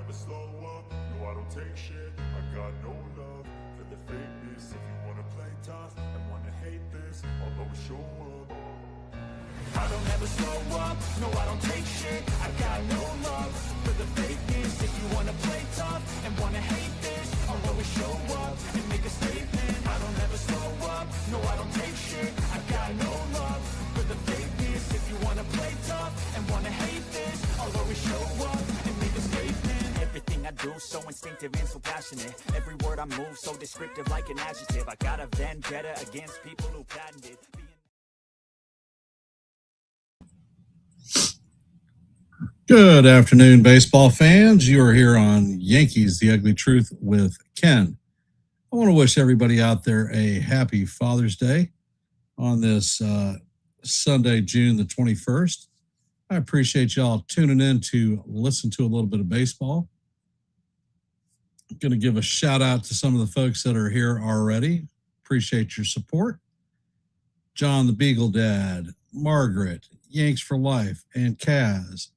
never slow up, no I don't take shit. I got no love for the fakeness. If you wanna play tough and wanna hate this, I'll always show up. I don't ever slow up, no I don't take shit. I got no love for the fakeness. If you wanna play tough and wanna hate this, I'll always show up and make a statement. I don't ever slow up, no I don't take shit. I got no love for the fakeness. If you wanna play tough and wanna hate this, I'll always show up and make a statement. Everything I do so instinctive and so passionate. Every word I move so descriptive like an adjective. I got a vendetta against people who patented Good afternoon, baseball fans. You are here on Yankees, The Ugly Truth with Ken. I want to wish everybody out there a happy Father's Day on this Sunday, June the 21st. I appreciate y'all tuning in to listen to a little bit of baseball. I'm going to give a shout out to some of the folks that are here already. Appreciate your support. John the Beagle Dad, Margaret, Yanks for Life, and Kaz.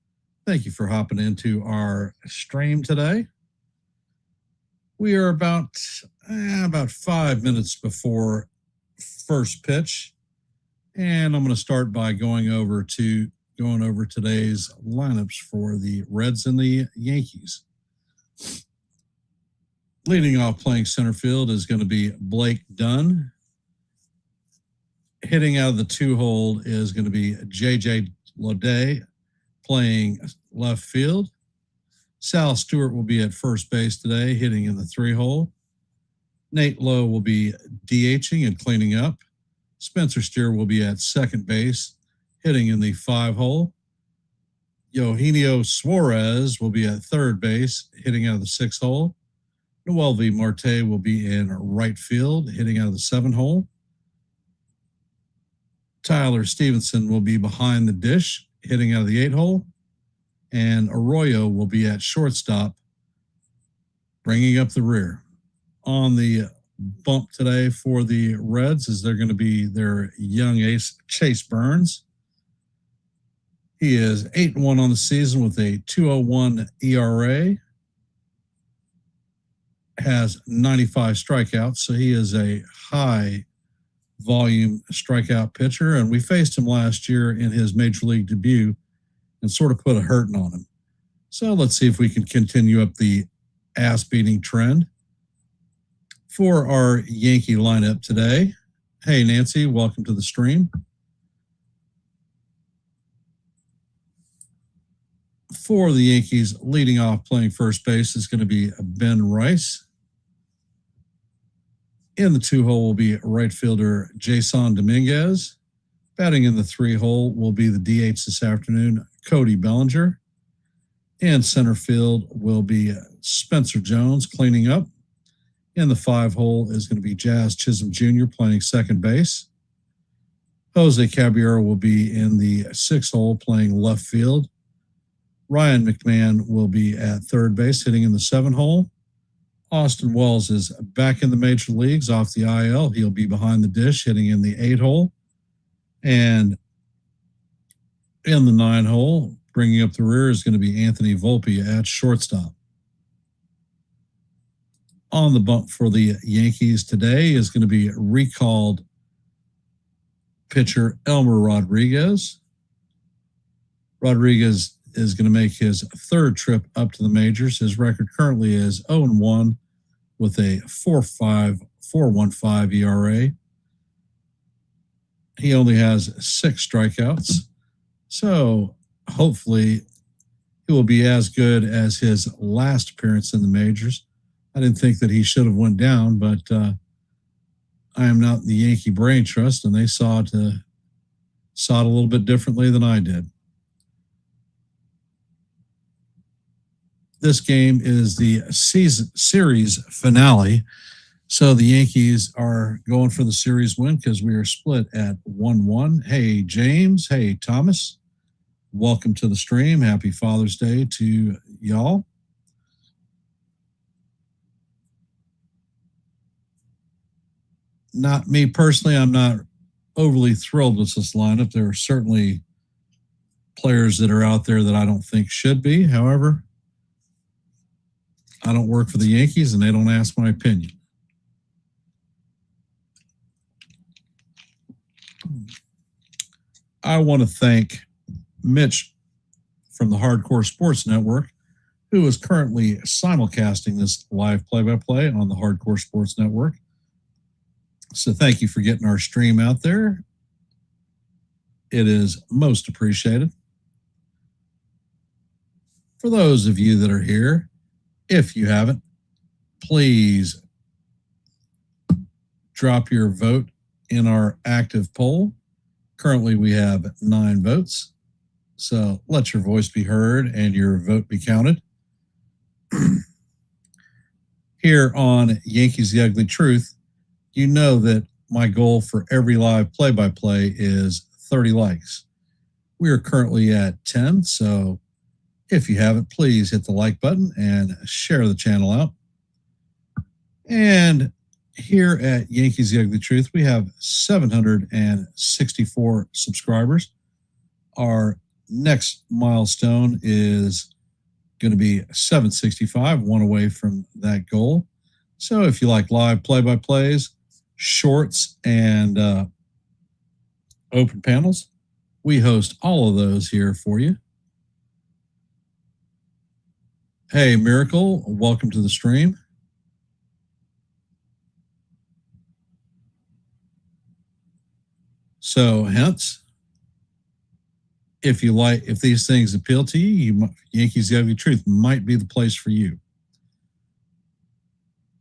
Thank you for hopping into our stream today. We are about 5 minutes before first pitch, and I'm going to start by going over today's lineups for the Reds and the Yankees. Leading off playing center field is going to be Blake Dunn. Hitting out of the 2-hole is going to be J.J. Lode playing left field. Sal Stewart will be at first base today, hitting in the 3-hole. Nate Lowe will be DHing and cleaning up. Spencer Steer will be at second base, hitting in the 5-hole. Eugenio Suarez will be at third base, hitting out of the 6-hole. Noel V. Marte will be in right field, hitting out of the 7-hole. Tyler Stevenson will be behind the dish, hitting out of the 8-hole. And Arroyo will be at shortstop, bringing up the rear. On the bump today for the Reds is they're going to be their young ace, Chase Burns. He is 8-1 on the season with a 2.01 ERA. Has 95 strikeouts, so he is a high volume strikeout pitcher. And we faced him last year in his major league debut and sort of put a hurting on him. So let's see if we can continue up the ass-beating trend. For our Yankee lineup today, hey, Nancy, welcome to the stream. For the Yankees, leading off playing first base is going to be Ben Rice. In the 2-hole will be right fielder Jason Dominguez. Batting in the 3-hole will be the DH this afternoon, Cody Bellinger. In center field will be Spencer Jones cleaning up. In the 5-hole is going to be Jazz Chisholm Jr. playing second base. Jose Caballero will be in the 6-hole playing left field. Ryan McMahon will be at third base hitting in the 7-hole. Austin Wells is back in the major leagues off the IL. He'll be behind the dish hitting in the 8-hole. And in the 9-hole, bringing up the rear is going to be Anthony Volpe at shortstop. On the bump for the Yankees today is going to be recalled pitcher Elmer Rodriguez. Rodriguez is going to make his third trip up to the majors. His record currently is 0-1 with a 4.15 ERA. He only has 6 strikeouts. So hopefully he will be as good as his last appearance in the majors. I didn't think that he should have went down, but I am not the Yankee Brain Trust, and they saw it a little bit differently than I did. This game is the series finale. So the Yankees are going for the series win because we are split at 1-1. Hey, James. Hey, Thomas. Welcome to the stream. Happy Father's Day to y'all. Not me personally. I'm not overly thrilled with this lineup. There are certainly players that are out there that I don't think should be. However, I don't work for the Yankees, and they don't ask my opinion. I want to thank Mitch from the Hardcore Sports Network, who is currently simulcasting this live play-by-play on the Hardcore Sports Network. So thank you for getting our stream out there. It is most appreciated. For those of you that are here, if you haven't, please drop your vote in our active poll. Currently, we have 9 votes. So let your voice be heard and your vote be counted. Here on Yankees The Ugly Truth, you know that my goal for every live play-by-play is 30 likes. We are currently at 10, so if you haven't, please hit the like button and share the channel out. And here at Yankees The Ugly Truth, we have 764 subscribers. Our next milestone is going to be 765, one away from that goal. So if you like live play-by-plays, shorts, and open panels, we host all of those here for you. Hey, Miracle, welcome to the stream. So hence, if these things appeal to you, Yankees The Ugly Truth might be the place for you.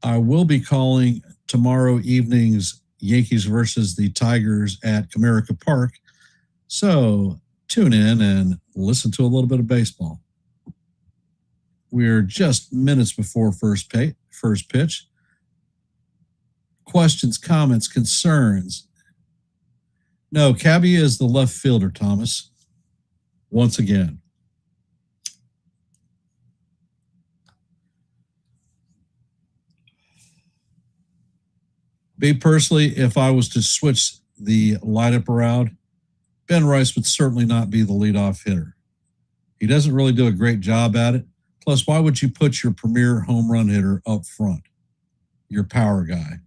I will be calling tomorrow evening's Yankees versus the Tigers at Comerica Park. So tune in and listen to a little bit of baseball. We're just minutes before first pitch. Questions, comments, concerns. No, Cabby is the left fielder, Thomas. Once again. Me personally, if I was to switch the lineup around, Ben Rice would certainly not be the leadoff hitter. He doesn't really do a great job at it. Plus, why would you put your premier home run hitter up front? Your power guy.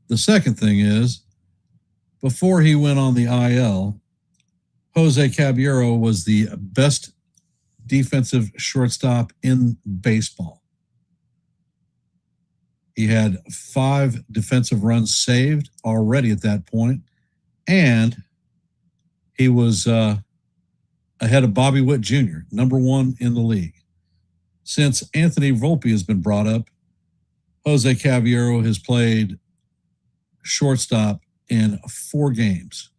The second thing is, before he went on the IL, Jose Caballero was the best defensive shortstop in baseball. He had 5 defensive runs saved already at that point, and he was ahead of Bobby Witt Jr., number 1 in the league. Since Anthony Volpe has been brought up, Jose Caballero has played shortstop in 4 games,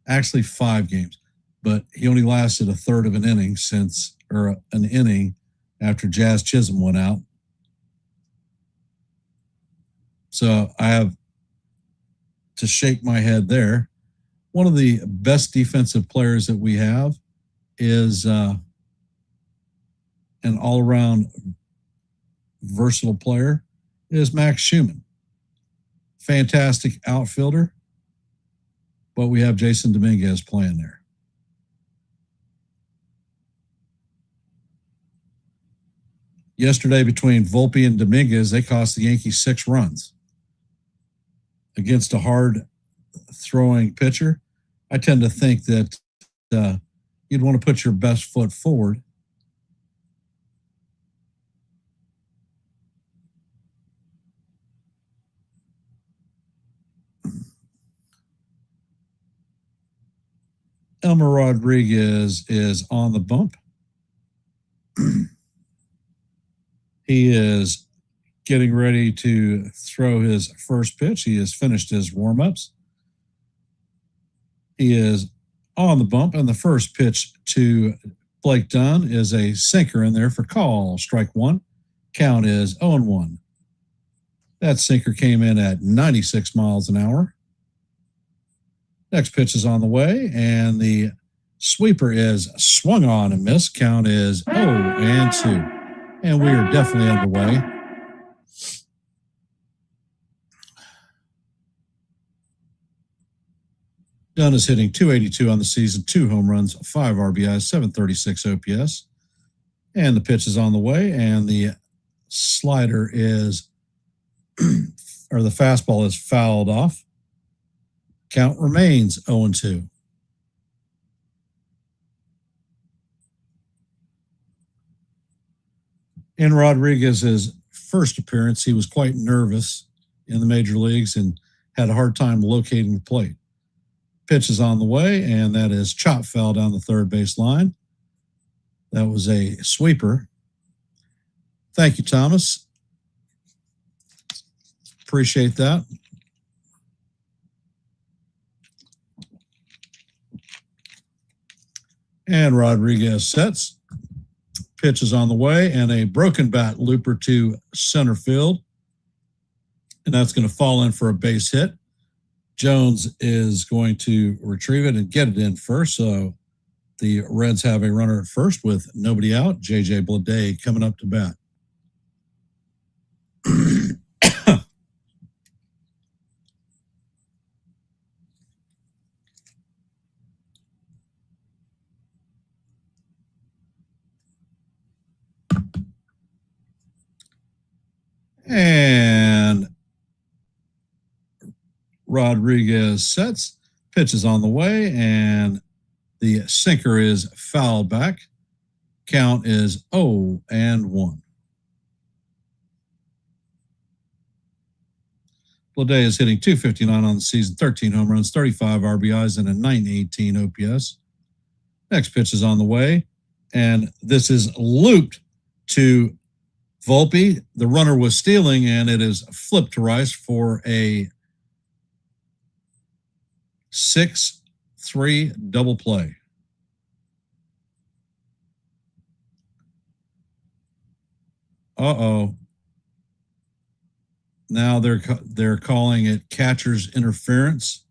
actually 5 games, but he only lasted a third of an inning after Jazz Chisholm went out. So I have to shake my head there. One of the best defensive players that we have is an all-around versatile player is Max Schumann. Fantastic outfielder, but we have Jason Dominguez playing there. Yesterday, between Volpe and Dominguez, they cost the Yankees 6 runs. Against a hard-throwing pitcher, I tend to think that you'd want to put your best foot forward. Elmer Rodriguez is on the bump. He is getting ready to throw his first pitch. He has finished his warm-ups. He is on the bump, and the first pitch to Blake Dunn is a sinker in there for call. Strike 1. Count is 0-1. That sinker came in at 96 miles an hour. Next pitch is on the way, and the sweeper is swung on and missed. Count is 0-2. And we are definitely underway. Dunn is hitting .282 on the season, 2 home runs, 5 RBIs, 736 OPS. And the pitch is on the way, and the slider is, or the fastball is fouled off. Count remains 0-2. In Rodriguez's first appearance, he was quite nervous in the major leagues and had a hard time locating the plate. Pitch is on the way, and that is chop foul down the third base line. That was a sweeper. Thank you, Thomas. Appreciate that. And Rodriguez sets. Pitch is on the way, and a broken bat looper to center field. And that's going to fall in for a base hit. Jones is going to retrieve it and get it in first. So the Reds have a runner at first with nobody out. J.J. Bleday coming up to bat. And Rodriguez sets. Pitch is on the way, and the sinker is fouled back. Count is 0-1. Bleday is hitting .259 on the season, 13 home runs, 35 RBIs, and a .918 OPS. Next pitch is on the way, and this is looped to Volpe. The runner was stealing, and it is flipped to Rice for a 6-3 double play. Uh-oh. Now they're calling it catcher's interference.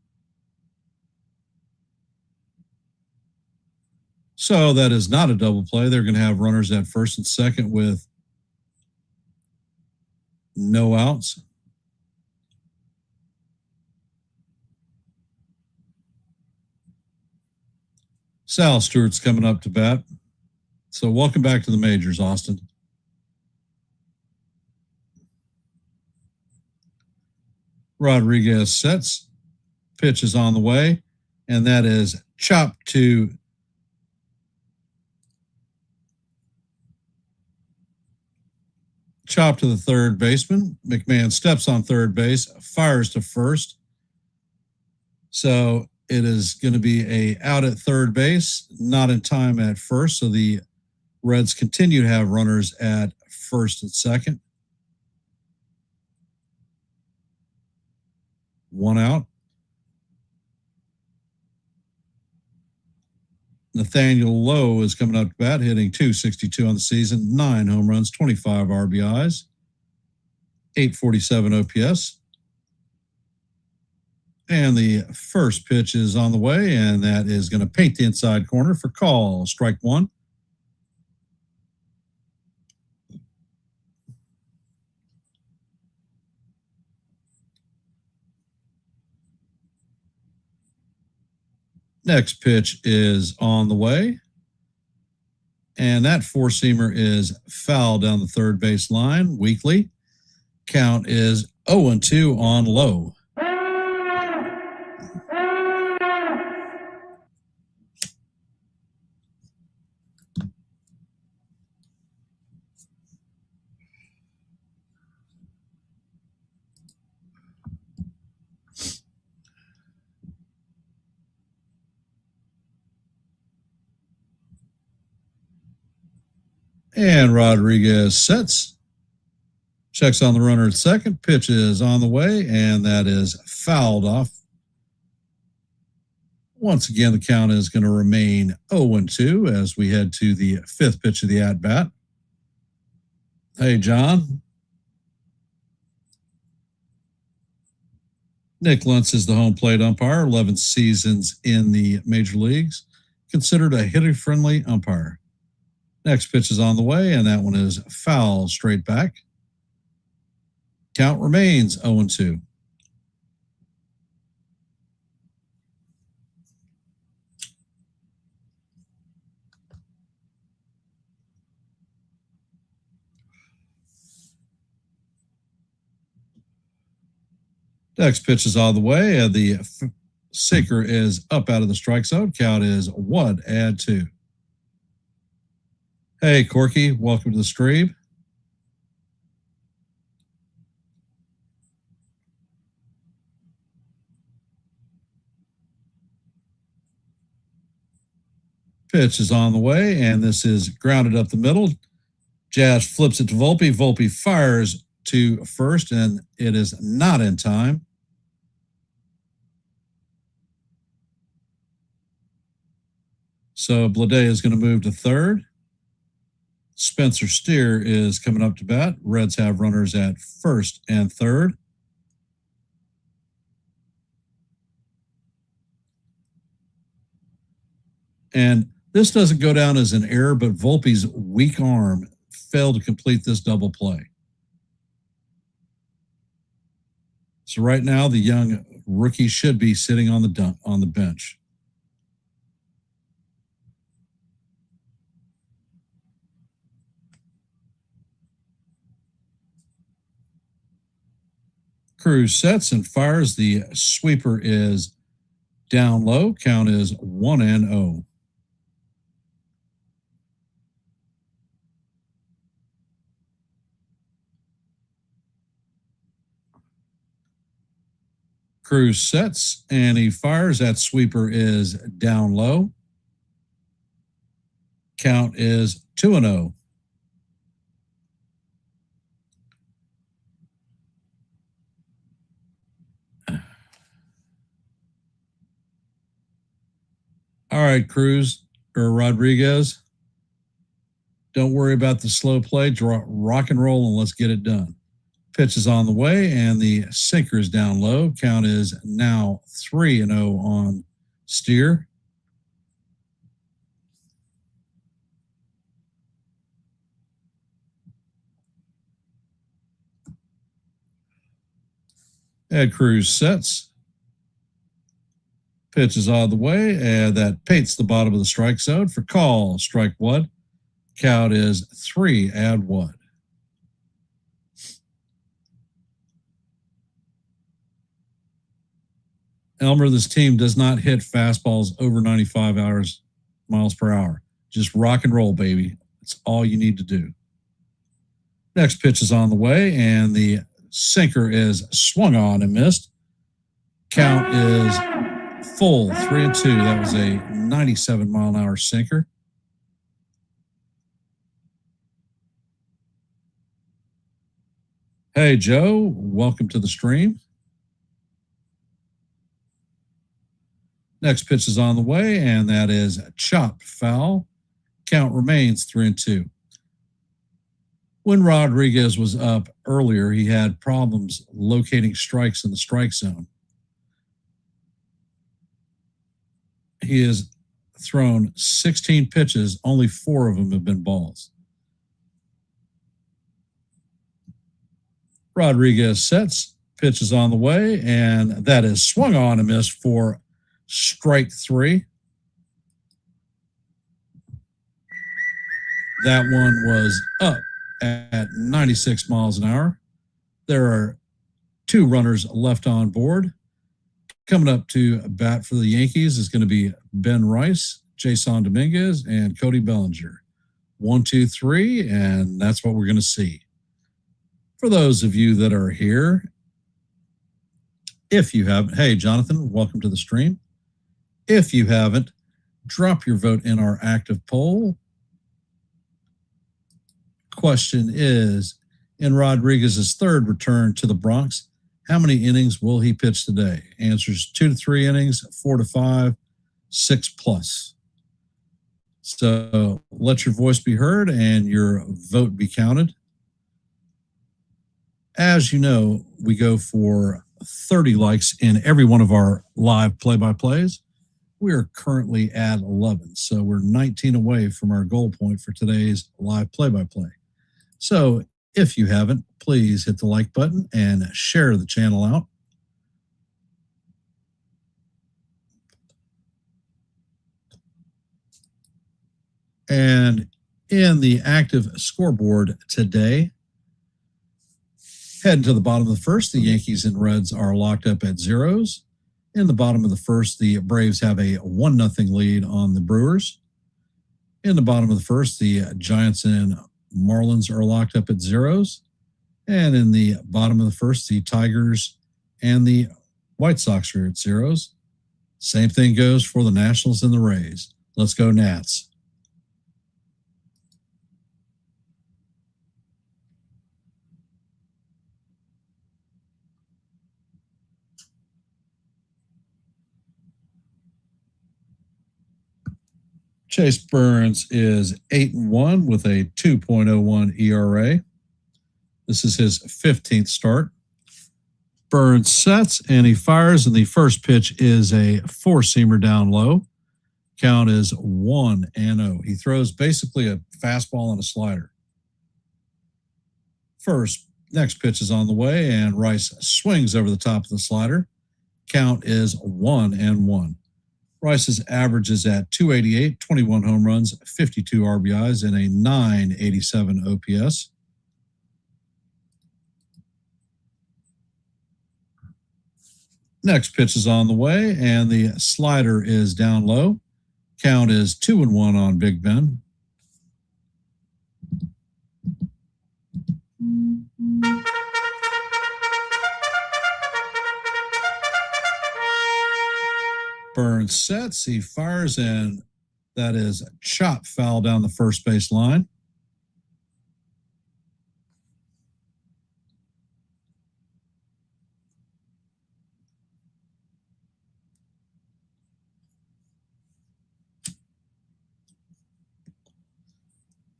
So that is not a double play. They're going to have runners at first and second with no outs. Sal Stewart's coming up to bat. So welcome back to the majors, Austin. Rodriguez sets. Pitch is on the way, and that is chopped to the third baseman. McMahon steps on third base, fires to first. So it is going to be a out at third base, not in time at first. So the Reds continue to have runners at first and second. One out. Nathaniel Lowe is coming up to bat, hitting .262 on the season, 9 home runs, 25 RBIs, 847 OPS. And the first pitch is on the way, and that is going to paint the inside corner for call. Strike one. Next pitch is on the way. And that four-seamer is fouled down the third base line. Weekly. Count is 0-2 on Lowe. And Rodriguez sets. Checks on the runner at second. Pitch is on the way, and that is fouled off. Once again, the count is going to remain 0-2 as we head to the fifth pitch of the at-bat. Hey, John. Nick Lentz is the home plate umpire, 11 seasons in the major leagues, considered a hitter-friendly umpire. Next pitch is on the way, and that one is foul straight back. Count remains 0-2. Next pitch is on the way, and the sinker is up out of the strike zone. Count is 1-2. Hey, Corky, welcome to the stream. Pitch is on the way, and this is grounded up the middle. Jazz flips it to Volpe. Volpe fires to first, and it is not in time. So Blade is going to move to third. Spencer Steer is coming up to bat. Reds have runners at first and third. And this doesn't go down as an error, but Volpe's weak arm failed to complete this double play. So right now, the young rookie should be sitting on the bench. Cruz sets and fires. The sweeper is down low. Count is 1-0. Cruz sets and he fires. That sweeper is down low. Count is 2-0. All right, Cruz or Rodriguez. Don't worry about the slow play. Rock and roll and let's get it done. Pitch is on the way, and the sinker is down low. Count is now 3-0 on Steer. Ed Cruz sets. Pitch is on the way, and that paints the bottom of the strike zone for call. Strike one. Count is 3-1. Elmer, this team does not hit fastballs over 95 miles per hour. Just rock and roll, baby. That's all you need to do. Next pitch is on the way, and the sinker is swung on and missed. Count is full, 3-2. That was a 97-mile-an-hour sinker. Hey, Joe, welcome to the stream. Next pitch is on the way, and that is chopped foul. Count remains 3-2. When Rodriguez was up earlier, he had problems locating strikes in the strike zone. He has thrown 16 pitches. Only 4 of them have been balls. Rodriguez sets, pitch is on the way, and that is swung on and missed for strike 3. That one was up at 96 miles an hour. There are 2 runners left on board. Coming up to bat for the Yankees is going to be Ben Rice, Jason Dominguez, and Cody Bellinger. 1, 2, 3, and that's what we're going to see. For those of you that are here, if you haven't, hey, Jonathan, welcome to the stream. If you haven't, drop your vote in our active poll. Question is, in Rodriguez's third return to the Bronx, how many innings will he pitch today? Answers 2 to 3 innings, 4 to 5, 6+. So let your voice be heard and your vote be counted. As you know, we go for 30 likes in every one of our live play-by-plays. We are currently at 11, so we're 19 away from our goal point for today's live play-by-play. So if you haven't, please hit the like button and share the channel out. And in the active scoreboard today, Heading to the bottom of the first, the Yankees and Reds are locked up at zeros. In the bottom of the first, the Braves have a 1-0 lead on the Brewers. In the bottom of the first, the Giants and Marlins are locked up at zeros. And in the bottom of the first, the Tigers and the White Sox are at zeros. Same thing goes for the Nationals and the Rays. Let's go Nats. Chase Burns is 8-1 with a 2.01 ERA. This is his 15th start. Burns sets and he fires, and the first pitch is a four-seamer down low. Count is 1-0. He throws basically a fastball and a slider. Next pitch is on the way, and Rice swings over the top of the slider. Count is 1-1. Rice's average is at 288, 21 home runs, 52 RBIs, and a 987 OPS. Next pitch is on the way, and the slider is down low. Count is 2-1 on Big Ben. Burns sets, he fires, and that is a chop foul down the first base line.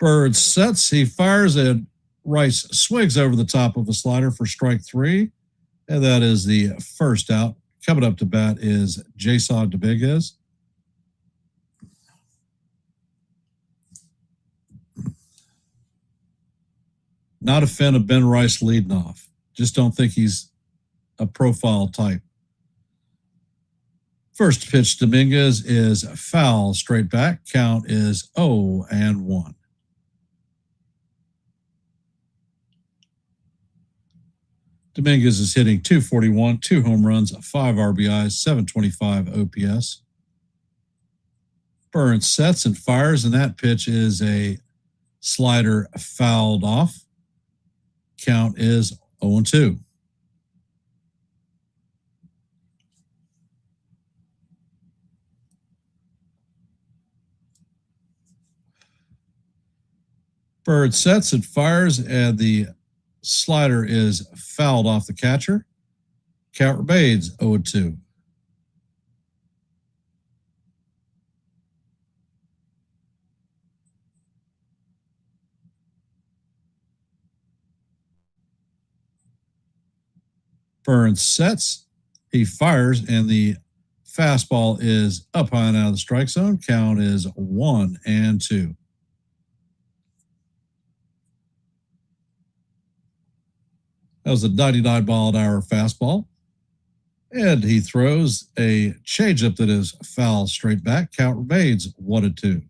Burns sets, he fires, and Rice swings over the top of the slider for strike three, and that is the first out. Coming up to bat is Jason Dominguez. Not a fan of Ben Rice leading off. Just don't think he's a profile type. First pitch, Dominguez is foul, straight back. Count is 0-1. Dominguez is hitting .241, 2 home runs, 5 RBIs, 725 OPS. Burns sets and fires, and that pitch is a slider fouled off. Count is 0-2. Burns sets and fires, and the slider is fouled off the catcher. Count remains 0-2. Burns sets, he fires, and the fastball is up high and out of the strike zone. Count is 1-2. That was a 99-mile-an-hour fastball. And he throws a changeup that is foul straight back. Count remains 1-2.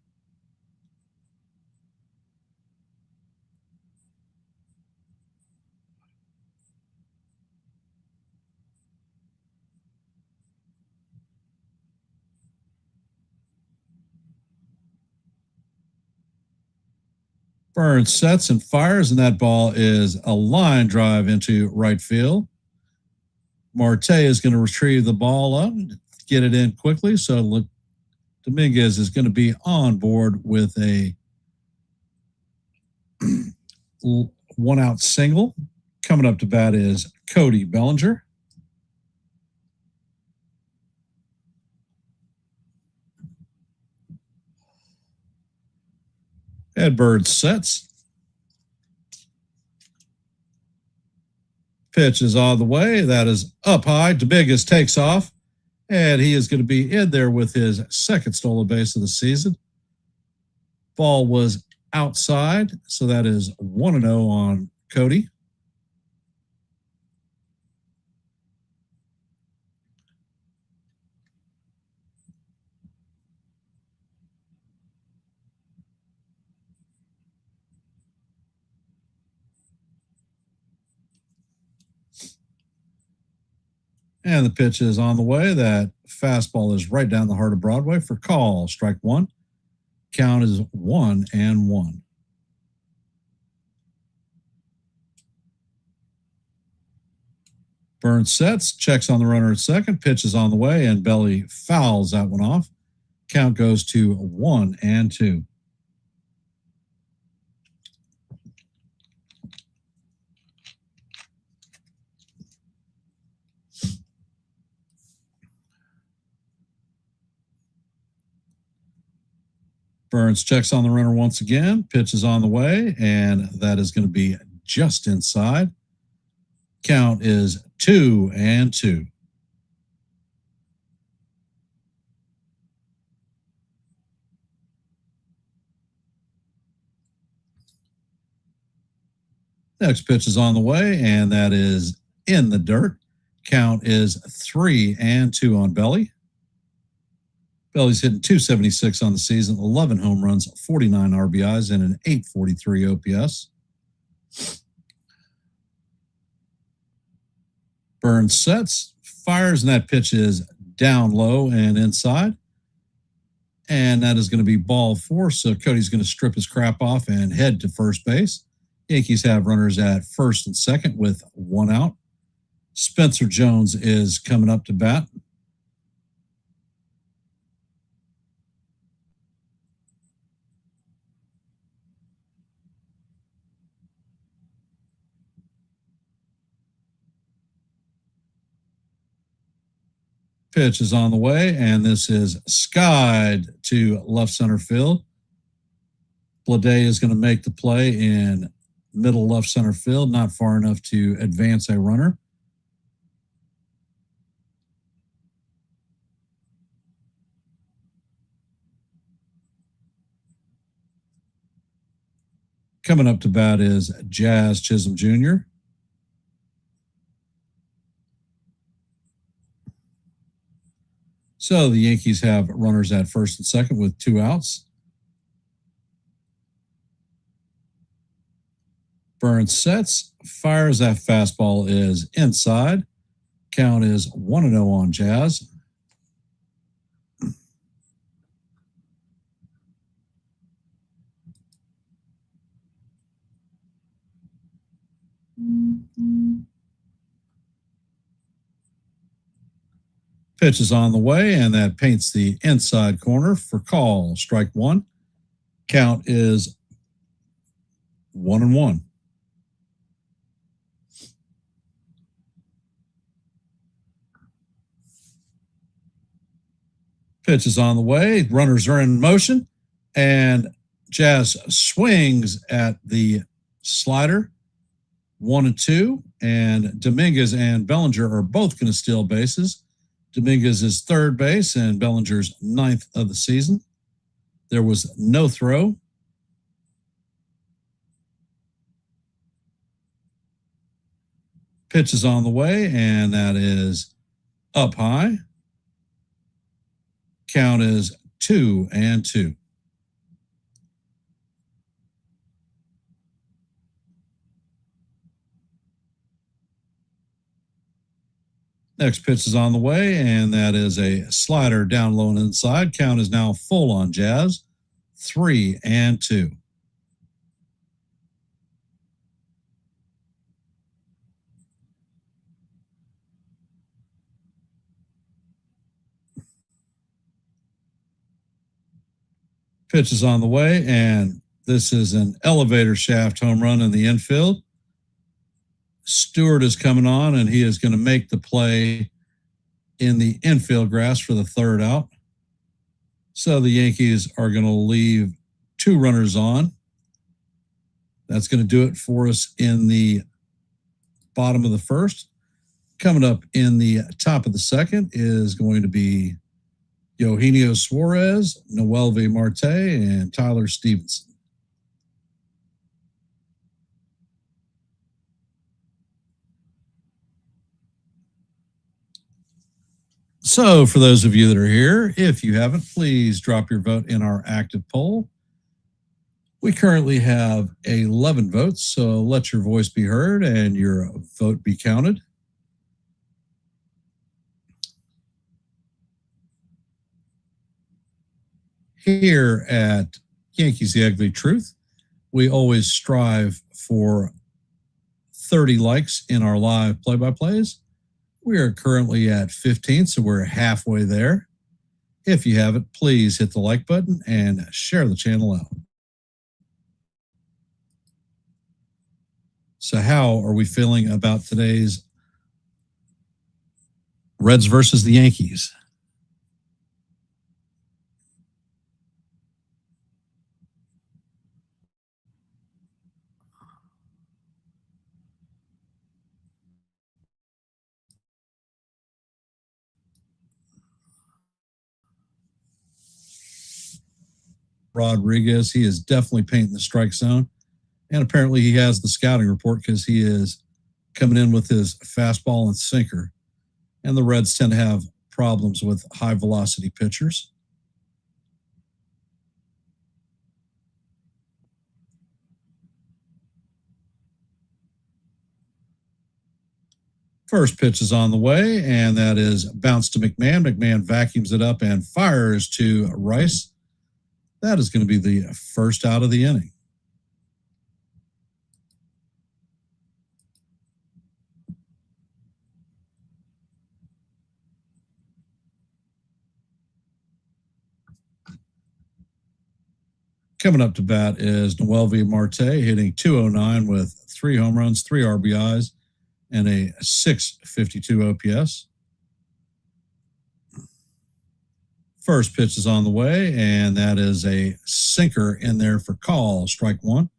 Burns sets and fires, and that ball is a line drive into right field. Marte is going to retrieve the ball up, get it in quickly. So Dominguez is going to be on board with a 1-out single. Coming up to bat is Cody Bellinger. And Burns sets. Pitch is on the way. That is up high. Dominguez takes off, and he is going to be in there with his second stolen base of the season. Ball was outside, so that is 1-0 on Cody. And the pitch is on the way. That fastball is right down the heart of Broadway for call. Strike one. Count is 1-1. Burns sets, checks on the runner at second. Pitch is on the way, and Belly fouls that one off. Count goes to 1-2. Burns checks on the runner once again. Pitch is on the way, and that is going to be just inside. Count is 2-2. Next pitch is on the way, and that is in the dirt. Count is 3-2 on Belly. Belly's hitting .276 on the season, 11 home runs, 49 RBIs, and an .843 OPS. Burns sets, fires, and that pitch is down low and inside. And that is going to be ball 4, so Cody's going to strip his crap off and head to first base. Yankees have runners at first and second with 1 out. Spencer Jones is coming up to bat. Pitch is on the way, and this is skied to left center field. Blade is going to make the play in middle left center field, not far enough to advance a runner. Coming up to bat is Jazz Chisholm Jr. So the Yankees have runners at first and second with 2 outs. Burns sets, fires. That fastball is inside. Count is 1-0 on Jazz. Pitch is on the way, and that paints the inside corner for call. Strike one. Count is 1-1. Pitch is on the way. Runners are in motion, and Jazz swings at the slider. 1-2, and Dominguez and Bellinger are both going to steal bases. Dominguez is third base and Bellinger's 9th of the season. There was no throw. Pitch is on the way, and that is up high. Count is 2-2. Next pitch is on the way, and that is a slider down low and inside. Count is now full on Jazz, 3-2. Pitch is on the way, and this is an elevator shaft home run in the infield. Stewart is coming on, and he is going to make the play in the infield grass for the third out. So the Yankees are going to leave 2 runners on. That's going to do it for us in the bottom of the first. Coming up in the top of the second is going to be Eugenio Suarez, Noelvi Marte, and Tyler Stevenson. So for those of you that are here, if you haven't, please drop your vote in our active poll. We currently have 11 votes, so let your voice be heard and your vote be counted. Here at Yankees The Ugly Truth, we always strive for 30 likes in our live play-by-plays. We are currently at 15, so we're halfway there. If you haven't, please hit the like button and share the channel out. So how are we feeling about today's Reds versus the Yankees? Rodriguez, he is definitely painting the strike zone. And apparently he has the scouting report because he is coming in with his fastball and sinker. And the Reds tend to have problems with high velocity pitchers. First pitch is on the way, and that is bounce to McMahon. McMahon vacuums it up and fires to Rice. That is going to be the first out of the inning. Coming up to bat is Noelvi Marte, hitting .209 with 3 home runs, 3 RBIs, and a .652 OPS. First pitch is on the way, and that is a sinker in there for call. Strike one,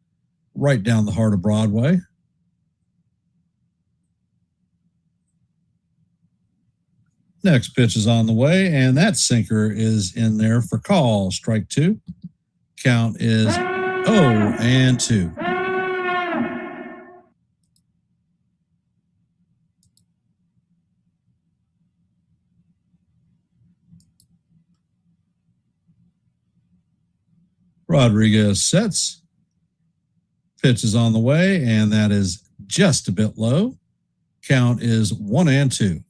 right down the heart of Broadway. Next pitch is on the way, and that sinker is in there for call. Strike two. Count is 0-2. Rodriguez sets. Pitch is on the way, and that is just a bit low. Count is 1-2.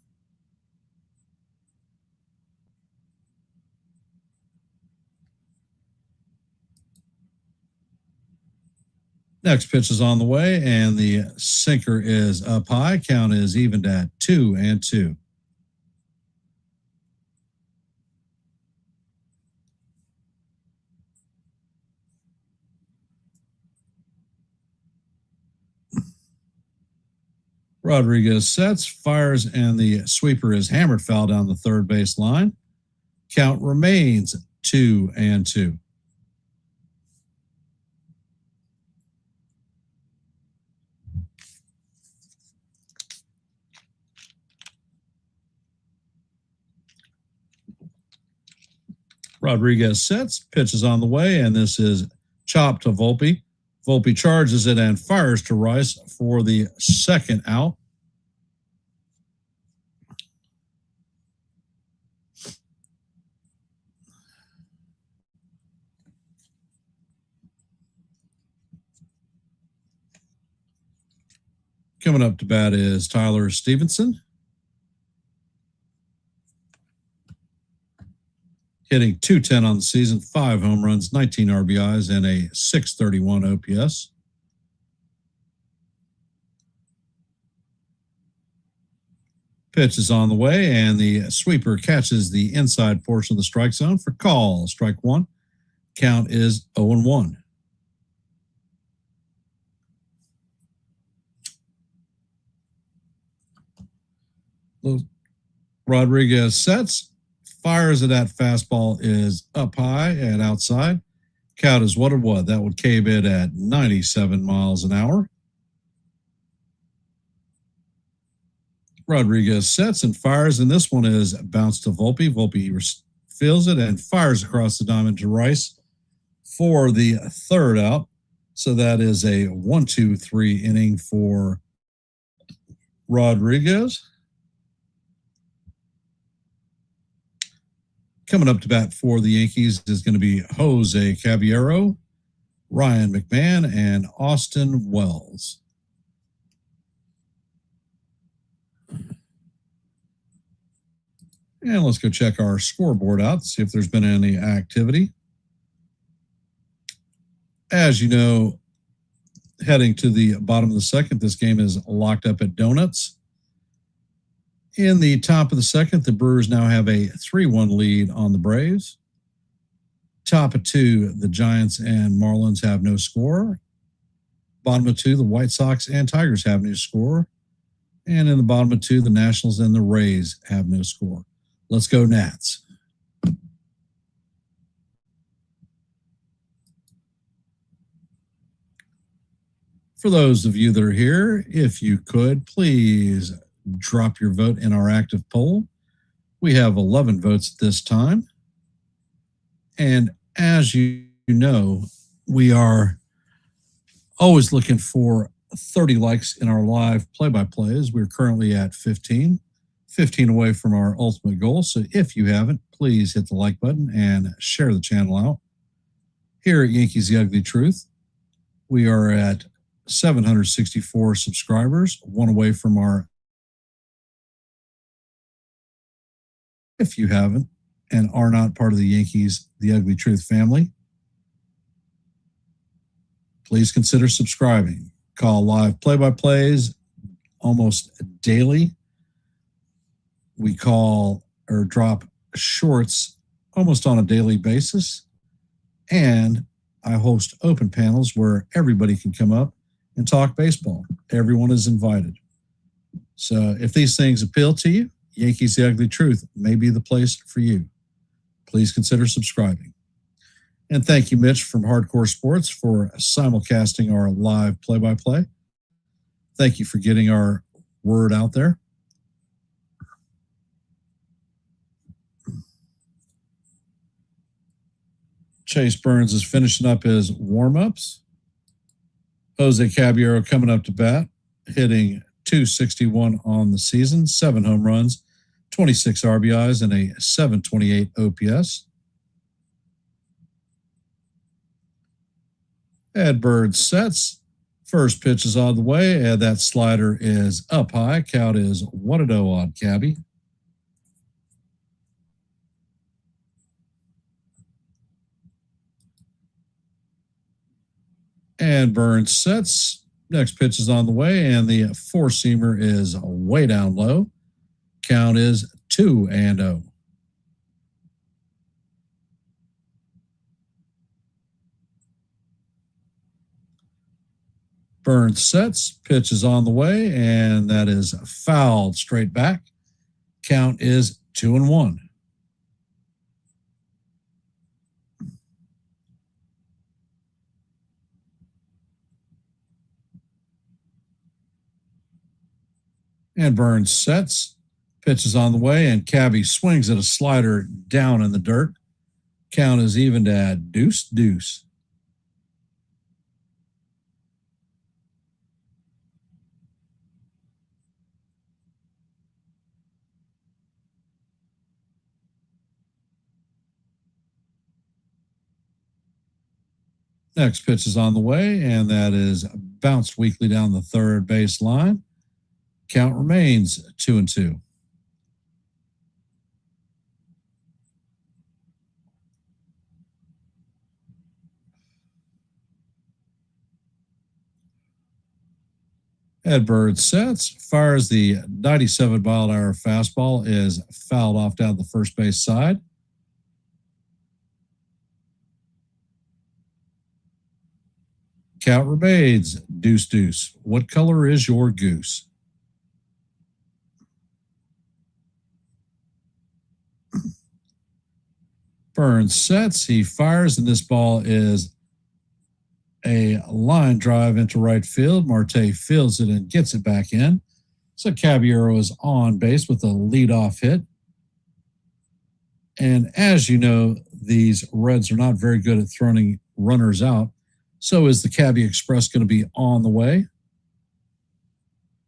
Next pitch is on the way, and the sinker is up high. Count is evened at 2-2. Rodriguez sets, fires, and the sweeper is hammered foul down the third base line. Count remains 2-2. Rodriguez sets, pitch is on the way, and this is chopped to Volpe. Volpe charges it and fires to Rice for the second out. Coming up to bat is Tyler Stevenson, hitting .210 on the season, 5 home runs, 19 RBIs, and a .631 OPS. Pitch is on the way, and the sweeper catches the inside portion of the strike zone for call. Strike one. Count is 0-1. Rodriguez sets, fires at that fastball is up high and outside. Count is 1-1. That would cave it at 97 miles an hour. Rodriguez sets and fires, and this one is bounced to Volpe. Volpe feels it and fires across the diamond to Rice for the third out. So that is a 1-2-3 inning for Rodriguez. Coming up to bat for the Yankees is going to be Jose Caballero, Ryan McMahon, and Austin Wells. And let's go check our scoreboard out, see if there's been any activity. As you know, heading to the bottom of the second, this game is locked up at donuts. In the top of the second, the Brewers now have a 3-1 lead on the Braves. Top of two, the Giants and Marlins have no score. Bottom of two, the White Sox and Tigers have no score. And in the bottom of two, the Nationals and the Rays have no score. Let's go Nats. For those of you that are here, if you could, please drop your vote in our active poll. We have 11 votes at this time. And as you know, we are always looking for 30 likes in our live play-by-plays. We're currently at 15 away from our ultimate goal. So if you haven't, please hit the like button and share the channel out. Here at Yankees The Ugly Truth, we are at 764 subscribers, one away from our. If you haven't and are not part of the Yankees The Ugly Truth family, please consider subscribing. Call live play-by-plays almost daily. We call or drop shorts almost on a daily basis. And I host open panels where everybody can come up and talk baseball. Everyone is invited. So if these things appeal to you, Yankees The Ugly Truth may be the place for you. Please consider subscribing. And thank you, Mitch from Hardcore Sports, for simulcasting our live play-by-play. Thank you for getting our word out there. Chase Burns is finishing up his warm-ups. Jose Caballero coming up to bat, hitting .261 on the season, 7 home runs, 26 RBIs, and a .728 OPS. Ed Bird sets. First pitch is on the way, and that slider is up high. Count is 1-0 on Cabby. And Burns sets. Next pitch is on the way, and the four-seamer is way down low. Count is 2-0. Burns sets. Pitch is on the way, and that is fouled straight back. Count is 2-1. And Burns sets. Pitch is on the way, and Cabby swings at a slider down in the dirt. Count is evened at 2-2. Next pitch is on the way, and that is bounced weakly down the third base line. Count remains 2-2. Ed Bird sets, fires the 97-mile-an-hour fastball, is fouled off down the first base side. Count remains 2-2. What color is your goose? Burns sets, he fires, and this ball is a line drive into right field. Marte fields it and gets it back in. So Caballero is on base with a leadoff hit. And as you know, these Reds are not very good at throwing runners out. So is the Cabby Express going to be on the way?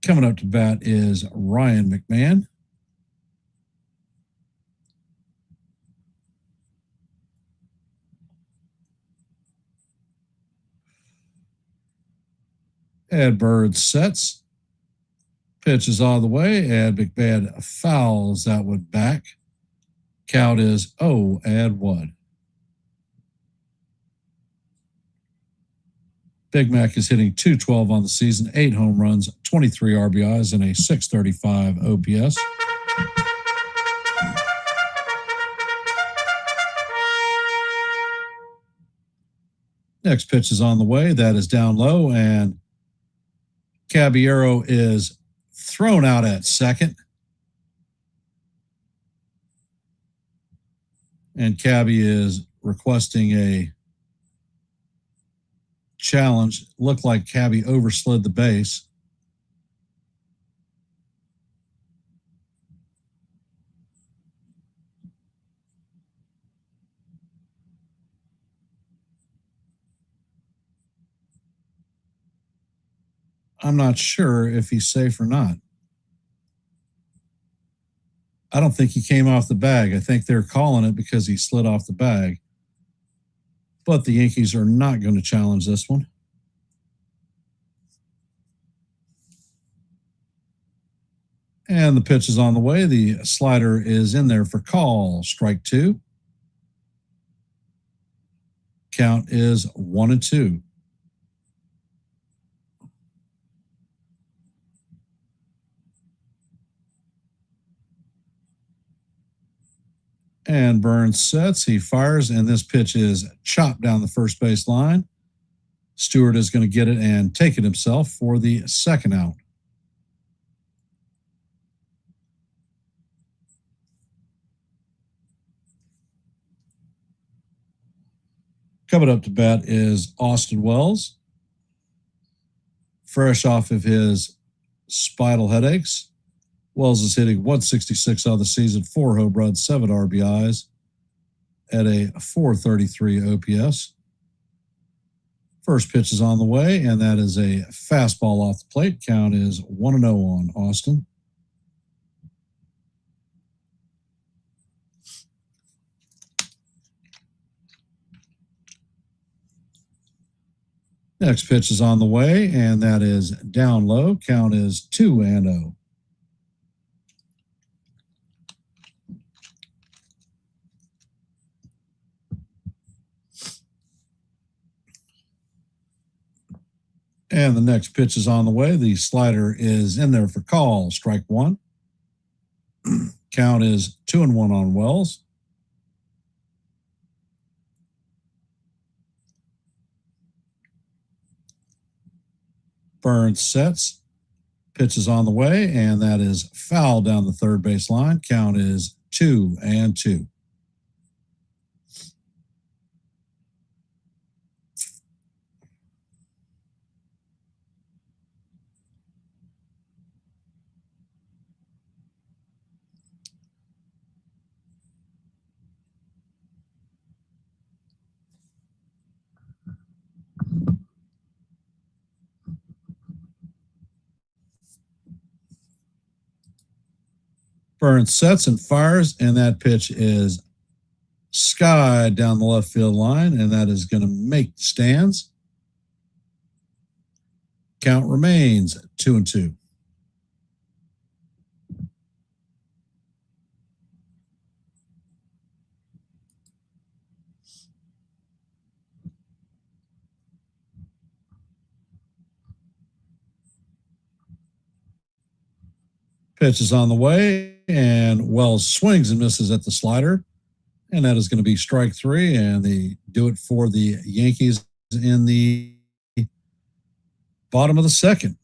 Coming up to bat is Ryan McMahon. Ed Bird sets. Pitch is on the way, and McMahon fouls that one back. Count is 0-1. Big Mac is hitting .212 on the season, 8 home runs, 23 RBIs, and a .635 OPS. Next pitch is on the way. That is down low, and Caballero is thrown out at second. And Cabby is requesting a challenge. Looked like Cabby overslid the base. I'm not sure if he's safe or not. I don't think he came off the bag. I think they're calling it because he slid off the bag. But the Yankees are not going to challenge this one. And the pitch is on the way. The slider is in there for call. Strike 2. Count is 1-2. And Burns sets. He fires, and this pitch is chopped down the first base line. Stewart is going to get it and take it himself for the second out. Coming up to bat is Austin Wells. Fresh off of his spinal headaches. Wells is hitting .166 on the season, 4 home runs, 7 RBIs at a .433 OPS. First pitch is on the way, and that is a fastball off the plate. Count is 1-0 on Austin. Next pitch is on the way, and that is down low. Count is 2-0. And the next pitch is on the way. The slider is in there for call. Strike 1. Count is 2-1 on Wells. Burns sets. Pitch is on the way, and that is foul down the third base line. Count is 2-2. Burns sets and fires, and that pitch is sky down the left field line, and that is going to make the stands. Count remains 2-2. Pitch is on the way, and Wells swings and misses at the slider, and that is going to be strike 3, and they do it for the Yankees in the bottom of the second.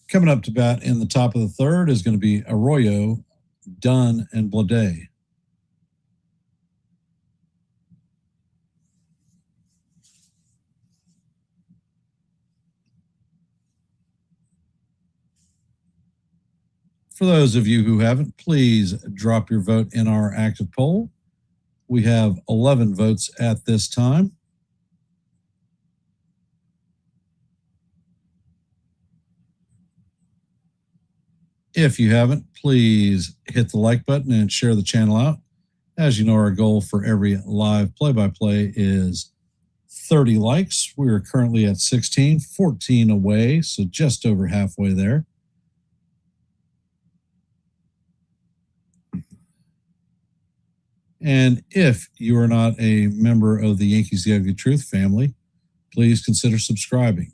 Coming up to bat in the top of the third is going to be Arroyo, Dunn, and Blade. For those of you who haven't, please drop your vote in our active poll. We have 11 votes at this time. If you haven't, please hit the like button and share the channel out. As you know, our goal for every live play-by-play is 30 likes. We are currently at 16, 14 away, so just over halfway there. And if you are not a member of the Yankees The Ugly Truth family, please consider subscribing.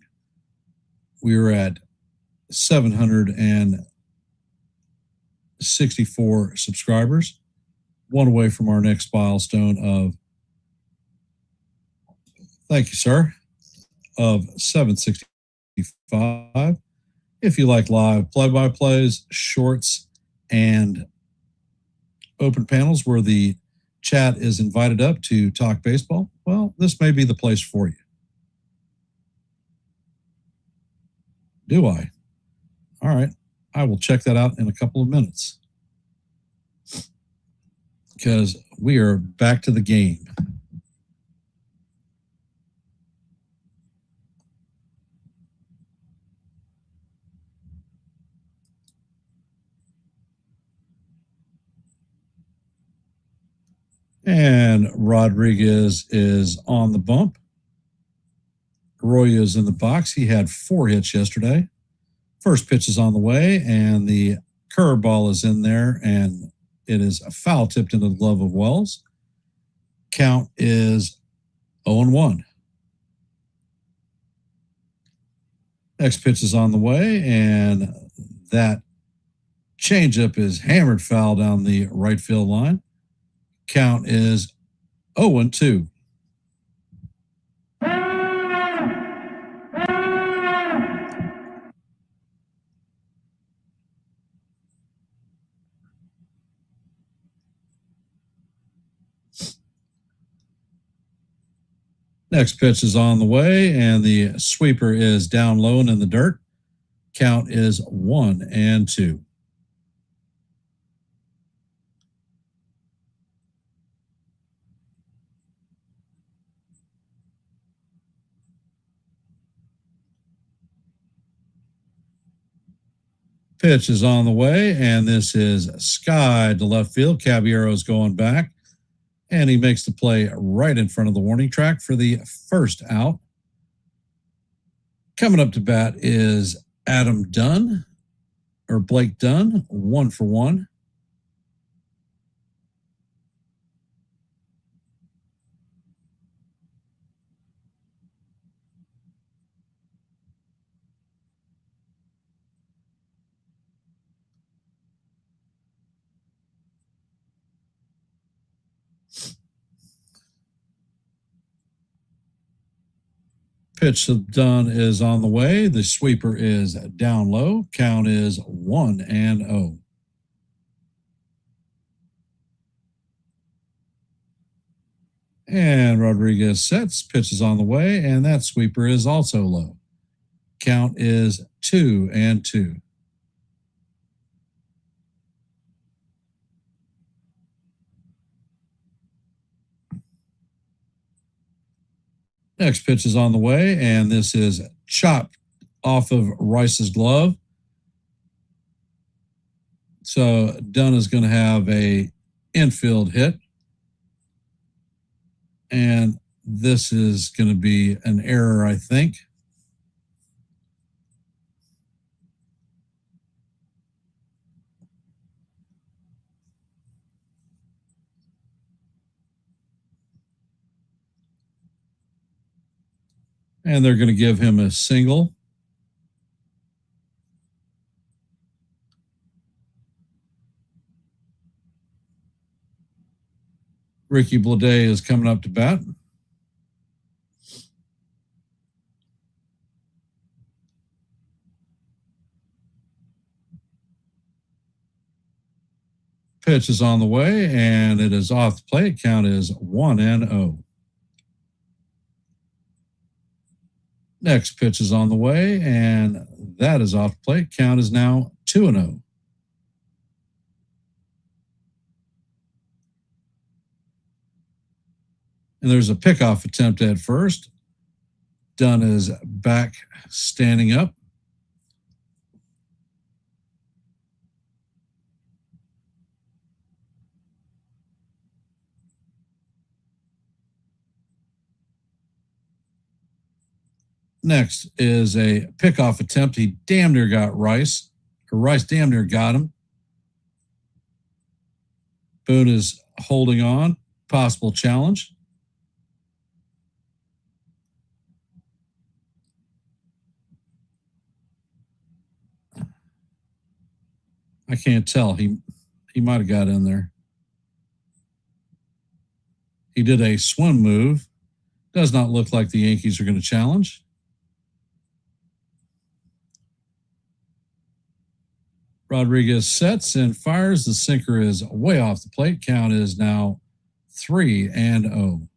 We are at 764 subscribers, one away from our next milestone of, thank you, sir, of 765. If you like live play-by-plays, shorts, and open panels where the chat is invited up to talk baseball, well, this may be the place for you. Do I? All right. I will check that out in a couple of minutes because we are back to the game. And Rodriguez is on the bump. Arroyo is in the box. He had 4 hits yesterday. First pitch is on the way, and the curveball is in there, and it is a foul tipped into the glove of Wells. Count is 0-1. Next pitch is on the way, and that changeup is hammered foul down the right field line. Count is 0-2. Next pitch is on the way, and the sweeper is down low and in the dirt. Count is 1-2. Pitch is on the way, and this is sky to left field. Caballero's going back, and he makes the play right in front of the warning track for the first out. Coming up to bat is Adam Dunn, or Blake Dunn, 1 for 1. Pitch to Dunn is on the way. The sweeper is down low. Count is 1-0. And Rodriguez sets. Pitch is on the way, and that sweeper is also low. Count is 2-2. Next pitch is on the way, and this is chopped off of Rice's glove. So Dunn is going to have a infield hit. And this is going to be an error, I think. And they're going to give him a single. Ricky Blade is coming up to bat. Pitch is on the way, and it is off the plate. Count is 1-0. Next pitch is on the way, and that is off the plate. Count is now 2-0. And there's a pickoff attempt at first. Dunn is back standing up. Next is a pickoff attempt. He damn near got Rice. Or Rice damn near got him. Boone is holding on. possible challenge. I can't tell. He might have got in there. He did a swim move. Does not look like the Yankees are going to challenge. Rodriguez sets and fires. The sinker is way off the plate. Count is now 3-0.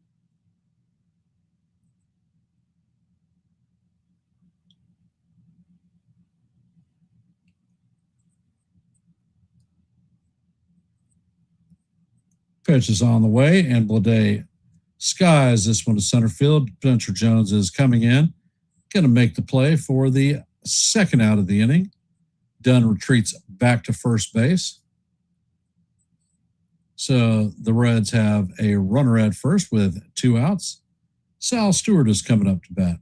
Pitch is on the way, and Blade skies this one to center field. Spencer Jones is coming in, going to make the play for the second out of the inning. Dunn retreats back to first base. So the Reds have a runner at first with 2 outs. Sal Stewart is coming up to bat.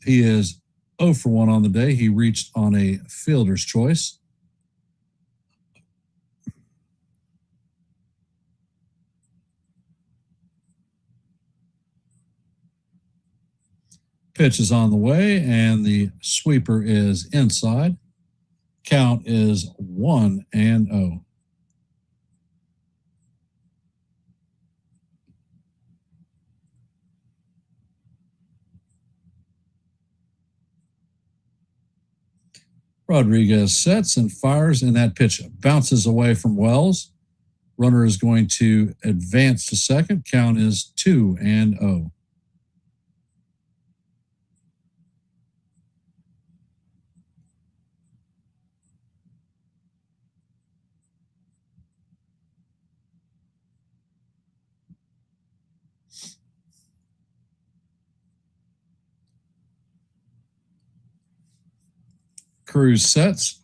He is 0 for 1 on the day. He reached on a fielder's choice. Pitch is on the way, and the sweeper is inside. Count is 1-0. Rodriguez sets and fires, and that pitch bounces away from Wells. Runner is going to advance to second. Count is 2-0. Cruz sets.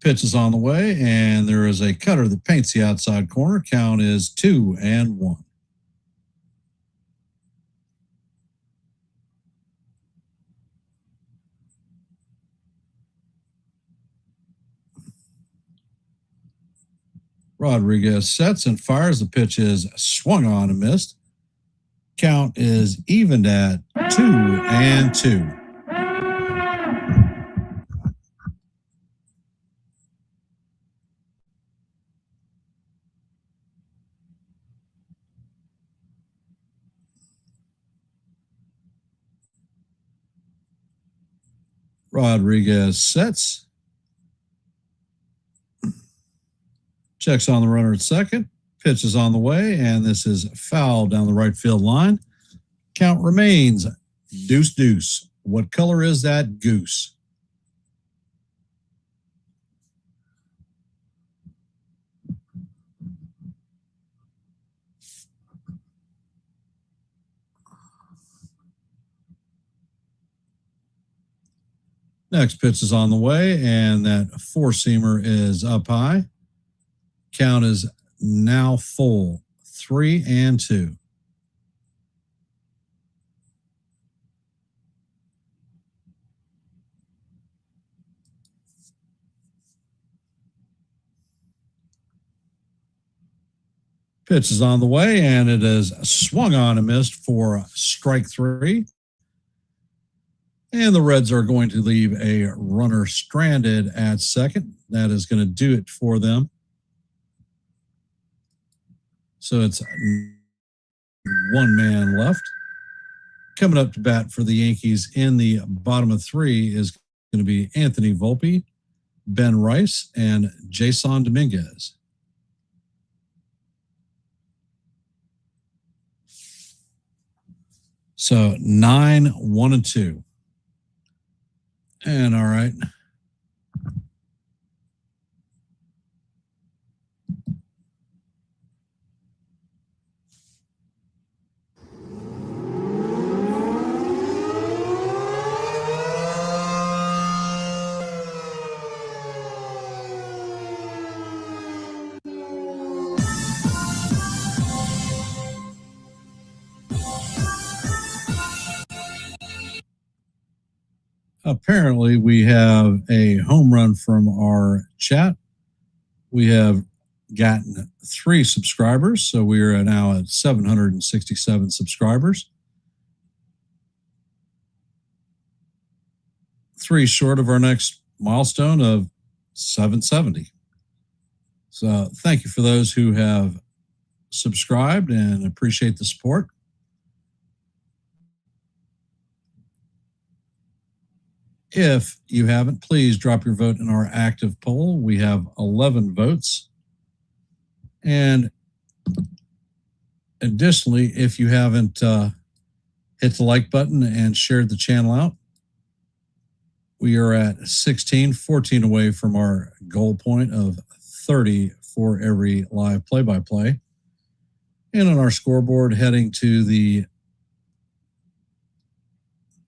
Pitch is on the way, and there is a cutter that paints the outside corner. Count is 2-1. Rodriguez sets and fires. The pitch is swung on and missed. Count is evened at 2-2. Rodriguez sets. Checks on the runner at second. Pitch is on the way, and this is foul down the right field line. Count remains deuce. What color is that goose? Next pitch is on the way, and that four-seamer is up high. Count is now full, 3-2. Pitch is on the way, and it is swung on and missed for strike 3. And the Reds are going to leave a runner stranded at second. That is going to do it for them. So it's one man left. Coming up to bat for the Yankees in the bottom of 3 is going to be Anthony Volpe, Ben Rice, and Jason Dominguez. So 9-1-2. And all right. Apparently, we have a home run from our chat. We have gotten 3 subscribers, so we are now at 767 subscribers. 3 short of our next milestone of 770. So thank you for those who have subscribed and appreciate the support. If you haven't, please drop your vote in our active poll. We have 11 votes. And additionally, if you haven't hit the like button and shared the channel out, we are at 14 away from our goal point of 30 for every live play-by-play. And on our scoreboard, heading to the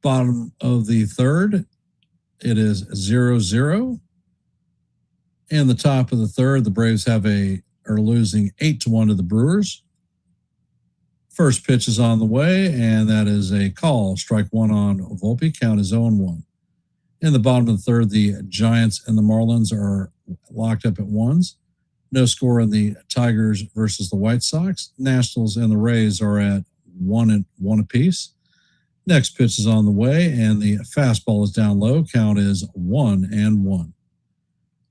bottom of the third, it is 0-0. In the top of the third, the Braves are losing 8-1 to the Brewers. First pitch is on the way, and that is a call. Strike 1 on Volpe. Count is 0-1. In the bottom of the third, the Giants and the Marlins are locked up at 1s. No score in the Tigers versus the White Sox. Nationals and the Rays are at 1-1 apiece. Next pitch is on the way, and the fastball is down low. Count is 1-1.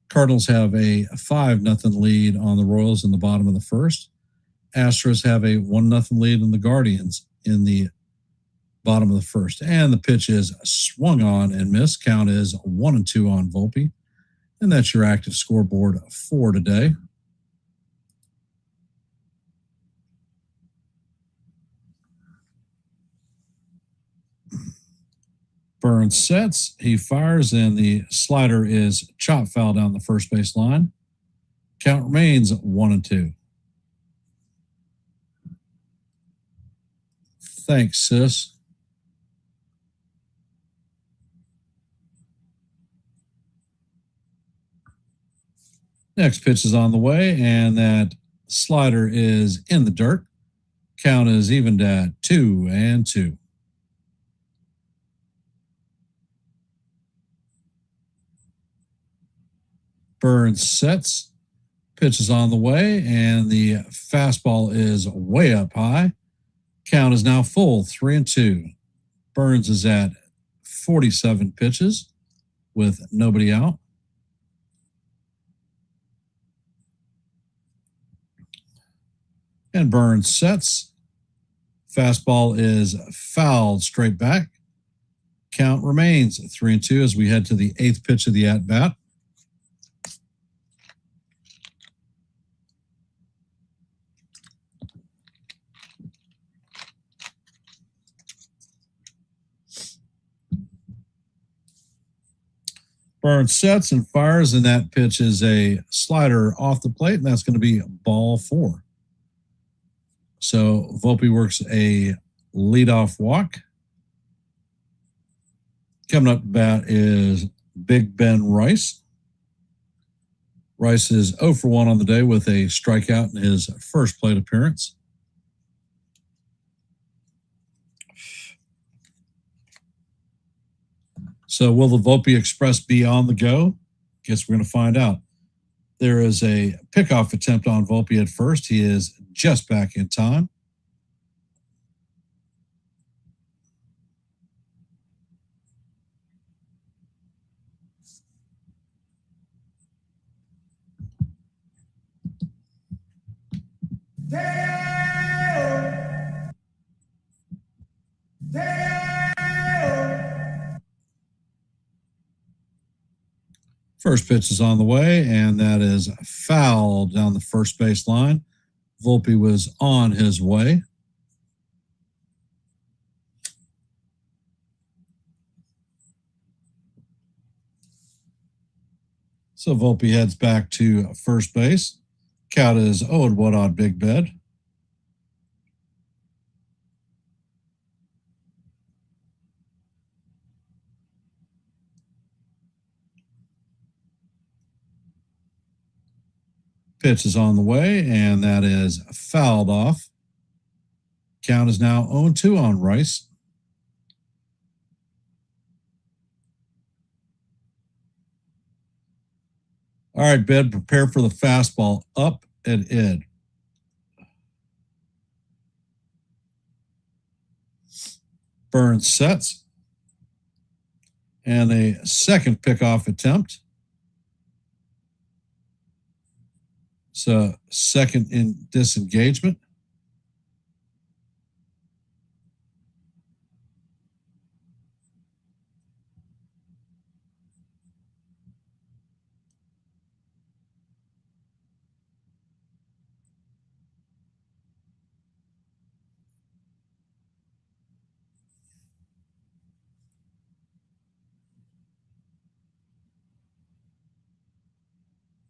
Cardinals have a 5-0 lead on the Royals in the bottom of the first. Astros have a 1-0 lead on the Guardians in the bottom of the first. And the pitch is swung on and missed. Count is 1-2 on Volpe. And that's your active scoreboard for today. Burns sets, he fires, and the slider is chop foul down the first base line. Count remains 1-2. Thanks, sis. Next pitch is on the way, and that slider is in the dirt. Count is evened at 2-2. Burns sets, pitch is on the way, and the fastball is way up high. Count is now full, 3-2. Burns is at 47 pitches with nobody out. And Burns sets. Fastball is fouled straight back. Count remains 3-2 as we head to the 8th pitch of the at-bat. Burns sets and fires, and that pitch is a slider off the plate, and that's going to be ball 4. So Volpe works a leadoff walk. Coming up to bat is Big Ben Rice. Rice is 0 for 1 on the day with a strikeout in his first plate appearance. So will the Volpe Express be on the go? Guess we're going to find out. There is a pickoff attempt on Volpe at first. He is just back in time. First pitch is on the way, and that is foul down the first base line. Volpe was on his way. So Volpe heads back to first base. Count is 0-1 on Big Ben. Pitch is on the way, and that is fouled off. Count is now 0-2 on Rice. All right, Ben, prepare for the fastball up and Ed. Burns sets. And a second pickoff attempt. So second in disengagement.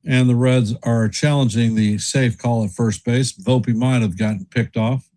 And the Reds are challenging the safe call at first base. Volpe might have gotten picked off.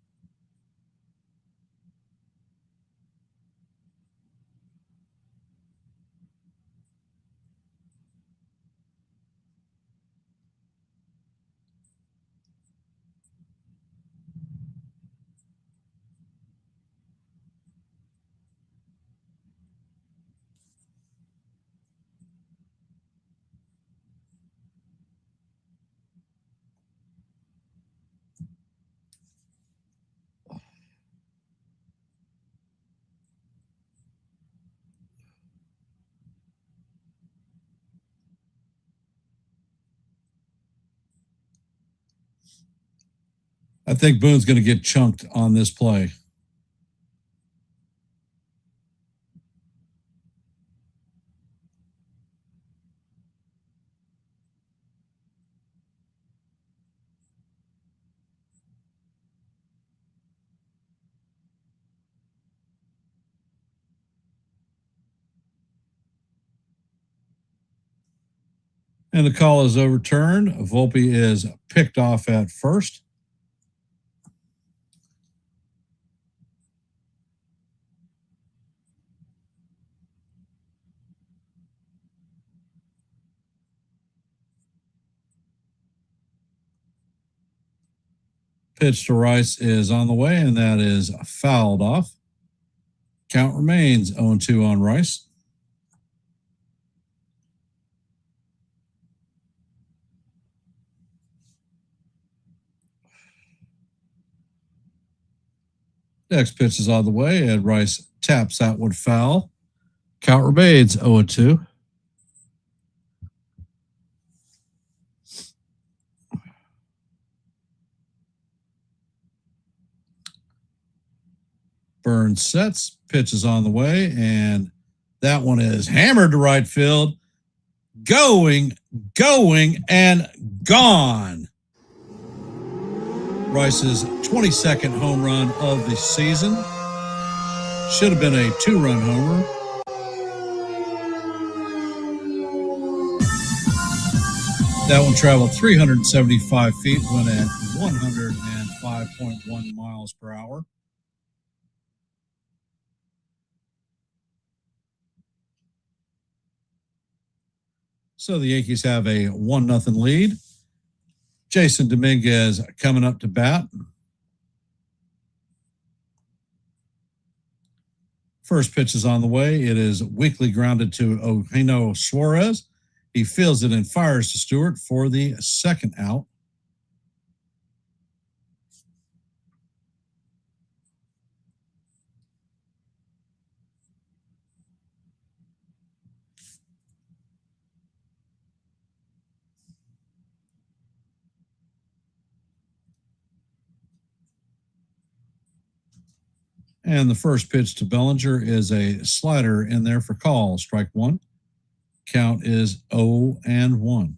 I think Boone's going to get chunked on this play. And the call is overturned. Volpe is picked off at first. Pitch to Rice is on the way, and that is fouled off. Count remains 0-2 on Rice. Next pitch is on the way, and Rice taps outward foul. Count remains 0-2. Burns sets, pitch is on the way, and that one is hammered to right field. Going, and gone. Rice's 22nd home run of the season. Should have been a 2-run homer. That one traveled 375 feet, went at 105.1 miles per hour. So the Yankees have a 1-0 lead. Jason Dominguez coming up to bat. First pitch is on the way. It is weakly grounded to Eugenio Suarez. He fields it and fires to Stewart for the second out. And the first pitch to Bellinger is a slider in there for call. Strike one. Count is 0-1.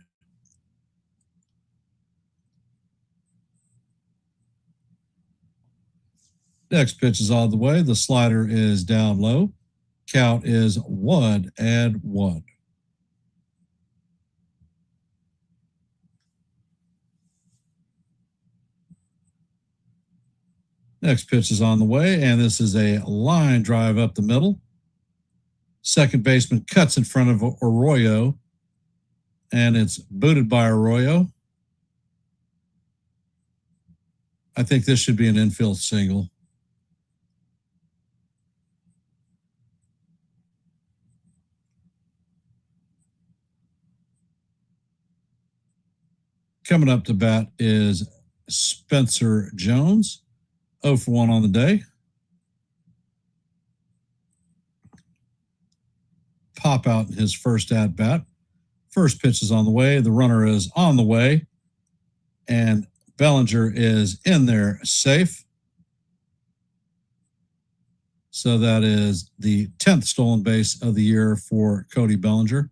Next pitch is on the way. The slider is down low. Count is 1-1. Next pitch is on the way, and this is a line drive up the middle. Second baseman cuts in front of Arroyo, and it's booted by Arroyo. I think this should be an infield single. Coming up to bat is Spencer Jones, 0 for 1 on the day. Pop out in his first at bat. First pitch is on the way. The runner is on the way. And Bellinger is in there safe. So that is the 10th stolen base of the year for Cody Bellinger.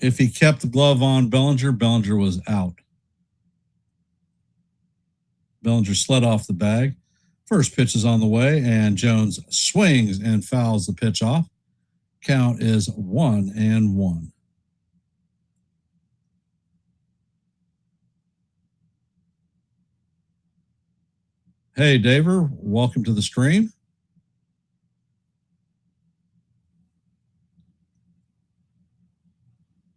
If he kept the glove on Bellinger, Bellinger was out. Bellinger slid off the bag. First pitch is on the way, and Jones swings and fouls the pitch off. Count is 1-1. Hey, Daver, welcome to the stream.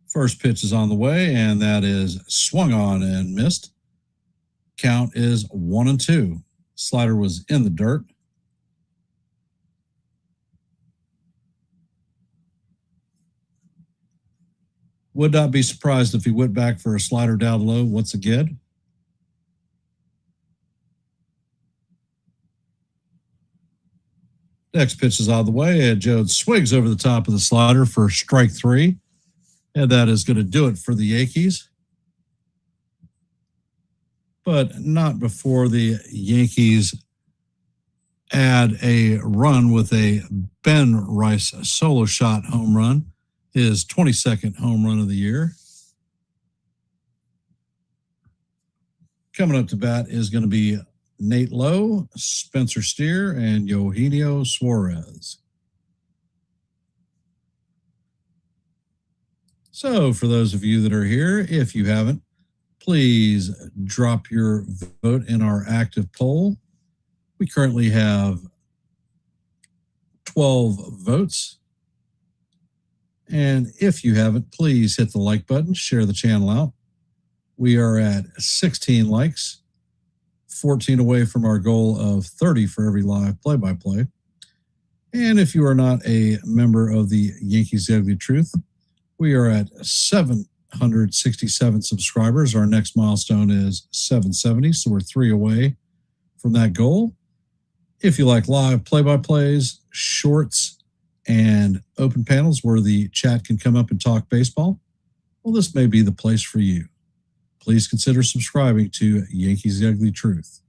First pitch is on the way, and that is swung on and missed. Count is 1-2. Slider was in the dirt. Would not be surprised if he went back for a slider down low once again. Next pitch is on the way, and Jones swings over the top of the slider for strike 3. And that is going to do it for the Yankees. But not before the Yankees add a run with a Ben Rice solo shot home run, his 22nd home run of the year. Coming up to bat is going to be Nate Lowe, Spencer Steer, and Eugenio Suarez. So for those of you that are here, if you haven't, please drop your vote in our active poll. We currently have 12 votes. And if you haven't, please hit the like button, share the channel out. We are at 16 likes, 14 away from our goal of 30 for every live play-by-play. And if you are not a member of the Yankees The Ugly Truth, we are at 767 subscribers. Our next milestone is 770, so we're 3 away from that goal. If you like live play-by-plays, shorts, and open panels where the chat can come up and talk baseball, well, this may be the place for you. Please consider subscribing to Yankees The Ugly Truth.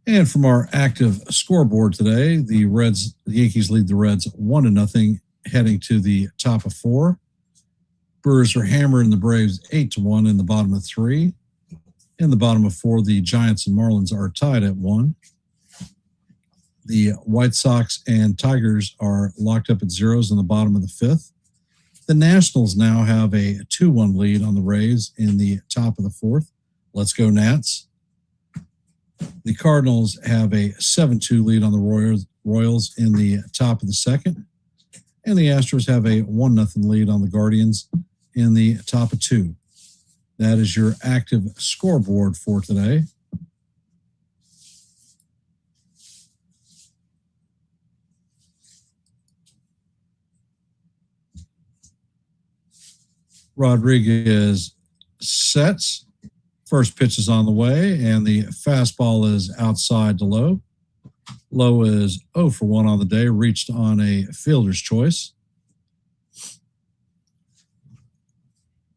And from our active scoreboard today, the Yankees lead the Reds 1-0, heading to the top of 4. Brewers are hammering the Braves 8-1 in the bottom of 3. In the bottom of 4, the Giants and Marlins are tied at 1. The White Sox and Tigers are locked up at 0s in the bottom of the 5th. The Nationals now have a 2-1 lead on the Rays in the top of the 4th. Let's go Nats. The Cardinals have a 7-2 lead on the Royals in the top of the 2nd. And the Astros have a 1-0 lead on the Guardians in the top of 2. That is your active scoreboard for today. Rodriguez sets. First pitch is on the way, and the fastball is outside to Lowe. Lowe is 0 for 1 on the day, reached on a fielder's choice.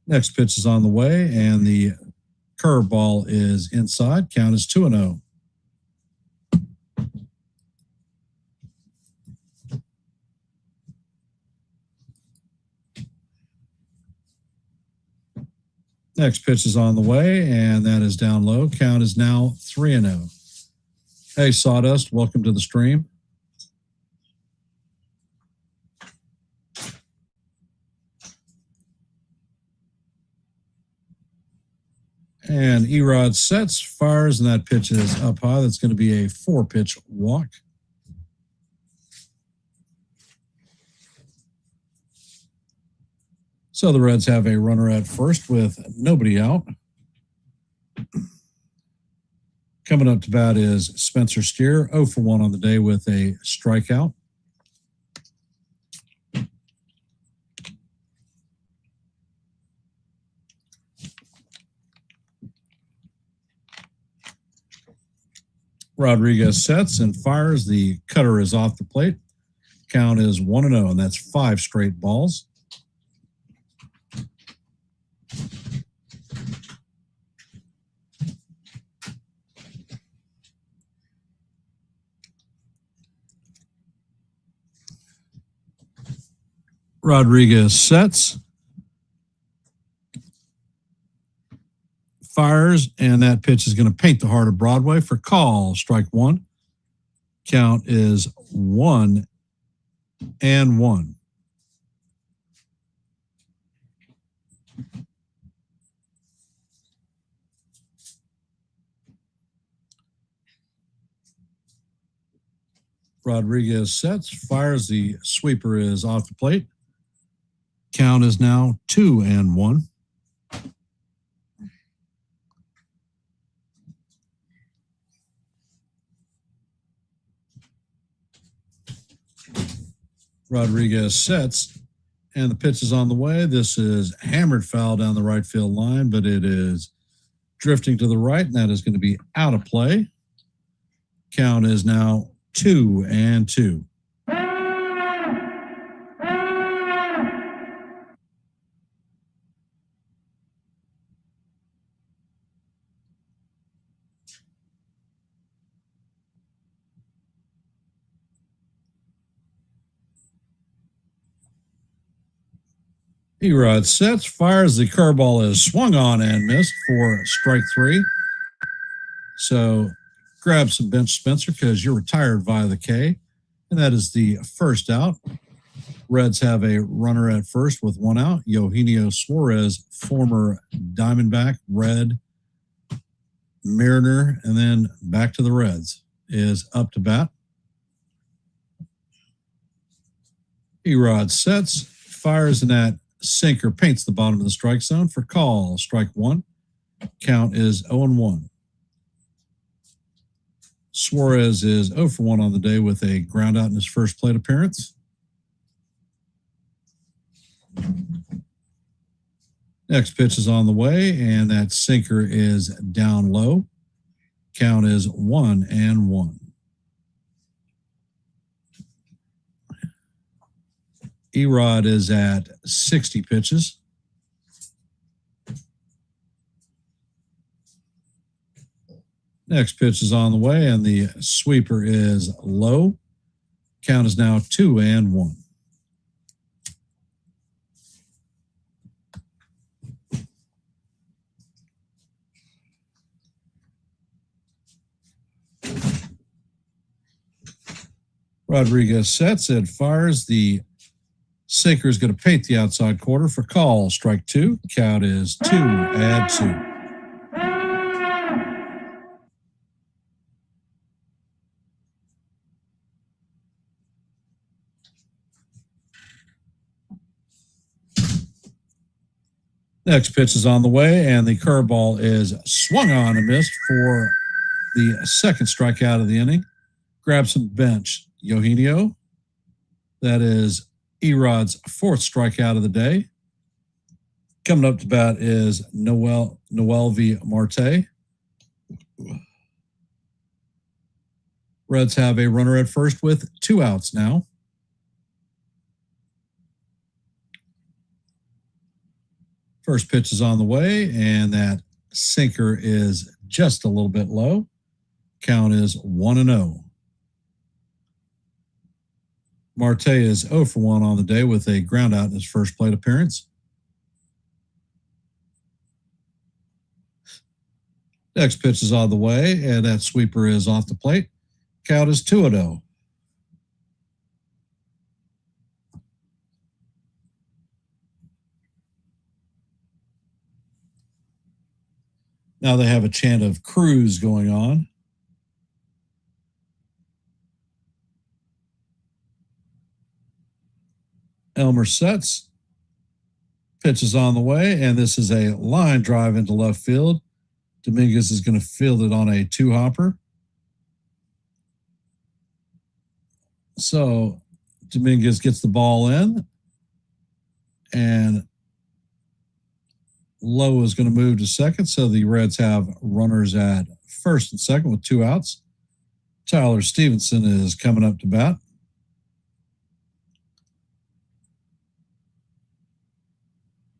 Next pitch is on the way, and the curveball is inside. Count is 2-0. Next pitch is on the way, and that is down low. Count is now 3-0. Hey, Sawdust, welcome to the stream. And Erod sets, fires, and that pitch is up high. That's going to be a 4-pitch walk. So the Reds have a runner at first with nobody out. Coming up to bat is Spencer Steer, 0 for 1 on the day with a strikeout. Rodriguez sets and fires. The cutter is off the plate. Count is 1-0, and that's 5 straight balls. Rodriguez sets, fires, and that pitch is going to paint the heart of Broadway for call. Strike 1. Count is 1-1. Rodriguez sets, fires. The sweeper is off the plate. Count is now 2-1. Rodriguez sets, and the pitch is on the way. This is hammered foul down the right field line, but it is drifting to the right, and that is going to be out of play. Count is now 2-2. Erod sets, fires. The curveball is swung on and missed for strike 3. So grab some bench, Spencer, because you're retired via the K. And that is the first out. Reds have a runner at first with 1 out. Eugenio Suarez, former Diamondback, Red, Mariner, and then back to the Reds, is up to bat. Erod sets, fires, and that sinker paints the bottom of the strike zone for call. Strike 1. Count is 0-1. Suarez is 0 for 1 on the day with a ground out in his first plate appearance. Next pitch is on the way, and that sinker is down low. Count is 1-1. Erod is at 60 pitches. Next pitch is on the way, and the sweeper is low. Count is now 2-1. Rodriguez sets, it fires. The sinker is going to paint the outside quarter for call. Strike 2. Count is 2-2. Next pitch is on the way, and the curveball is swung on and missed for the second strikeout of the inning. Grab some bench, Eugenio. That is Erod's 4th strikeout of the day. Coming up to bat is Noelvi Marte. Reds have a runner at first with 2 outs now. First pitch is on the way, and that sinker is just a little bit low. Count is 1-0. Marte is 0 for 1 on the day with a ground out in his first plate appearance. Next pitch is on the way, and that sweeper is off the plate. Count is 2-0. Now they have a chant of Cruz going on. Elmer sets. Pitch is on the way, and this is a line drive into left field. Dominguez is going to field it on a two-hopper. So Dominguez gets the ball in, and Lowe is going to move to second. So the Reds have runners at first and second with two outs. Tyler Stevenson is coming up to bat.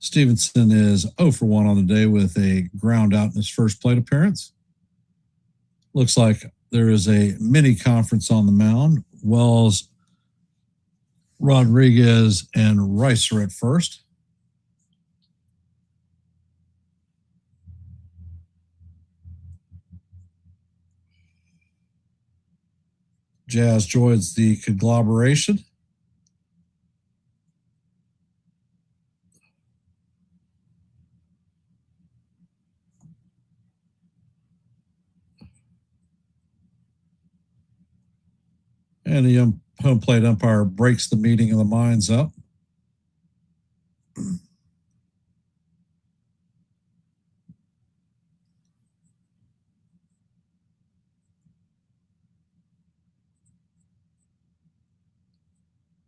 Stevenson is 0 for 1 on the day with a ground out in his first plate appearance. Looks like there is a mini conference on the mound. Wells, Rodriguez, and Rice are at first. Jazz joins the conglomeration. And the home plate umpire breaks the meeting of the minds up.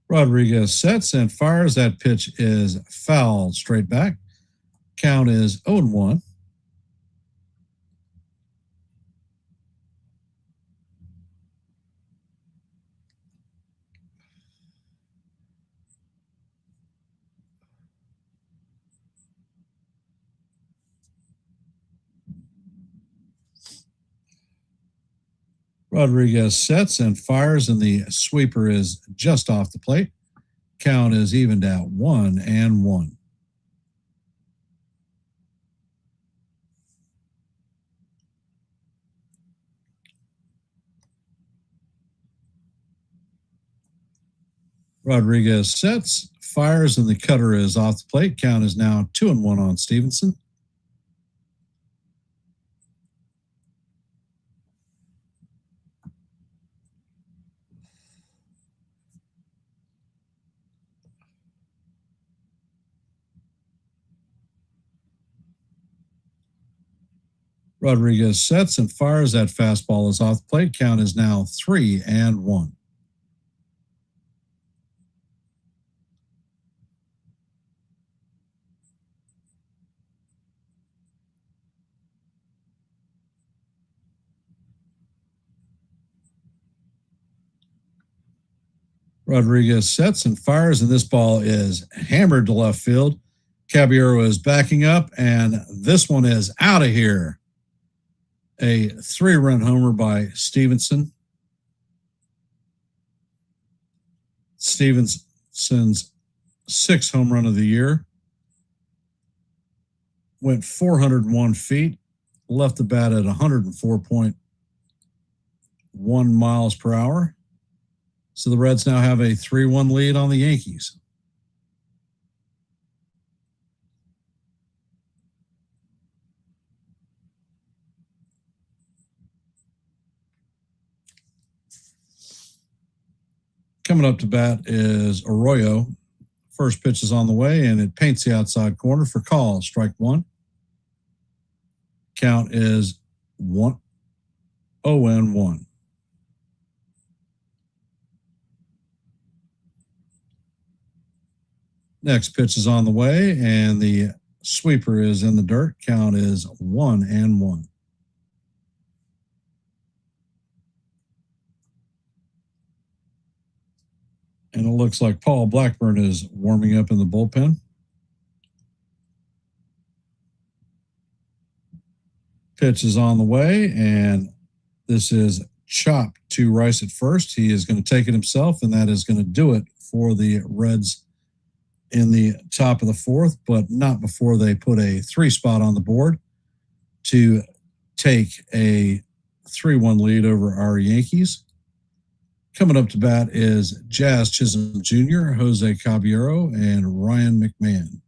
Rodriguez sets and fires. That pitch is fouled straight back. Count is 0-1. Rodriguez sets and fires, and the sweeper is just off the plate. Count is evened out 1-1. Rodriguez sets, fires, and the cutter is off the plate. Count is now 2-1 on Stevenson. Rodriguez sets and fires. That fastball is off the plate. Count is now 3-1. Rodriguez sets and fires, and this ball is hammered to left field. Caballero is backing up, and this one is out of here. A 3-run homer by Stevenson. Stevenson's 6th home run of the year. Went 401 feet, left the bat at 104.1 miles per hour. So the Reds now have a 3-1 lead on the Yankees. Coming up to bat is Arroyo. First pitch is on the way, and it paints the outside corner for call. Strike one. Count is 0-1. Next pitch is on the way, and the sweeper is in the dirt. Count is 1-1. And it looks like Paul Blackburn is warming up in the bullpen. Pitch is on the way, and this is chopped to Rice at first. He is going to take it himself, and that is going to do it for the Reds in the top of the fourth, but not before they put a 3 spot on the board to take a 3-1 lead over our Yankees. Coming up to bat is Jazz Chisholm Jr., Jose Caballero, and Ryan McMahon.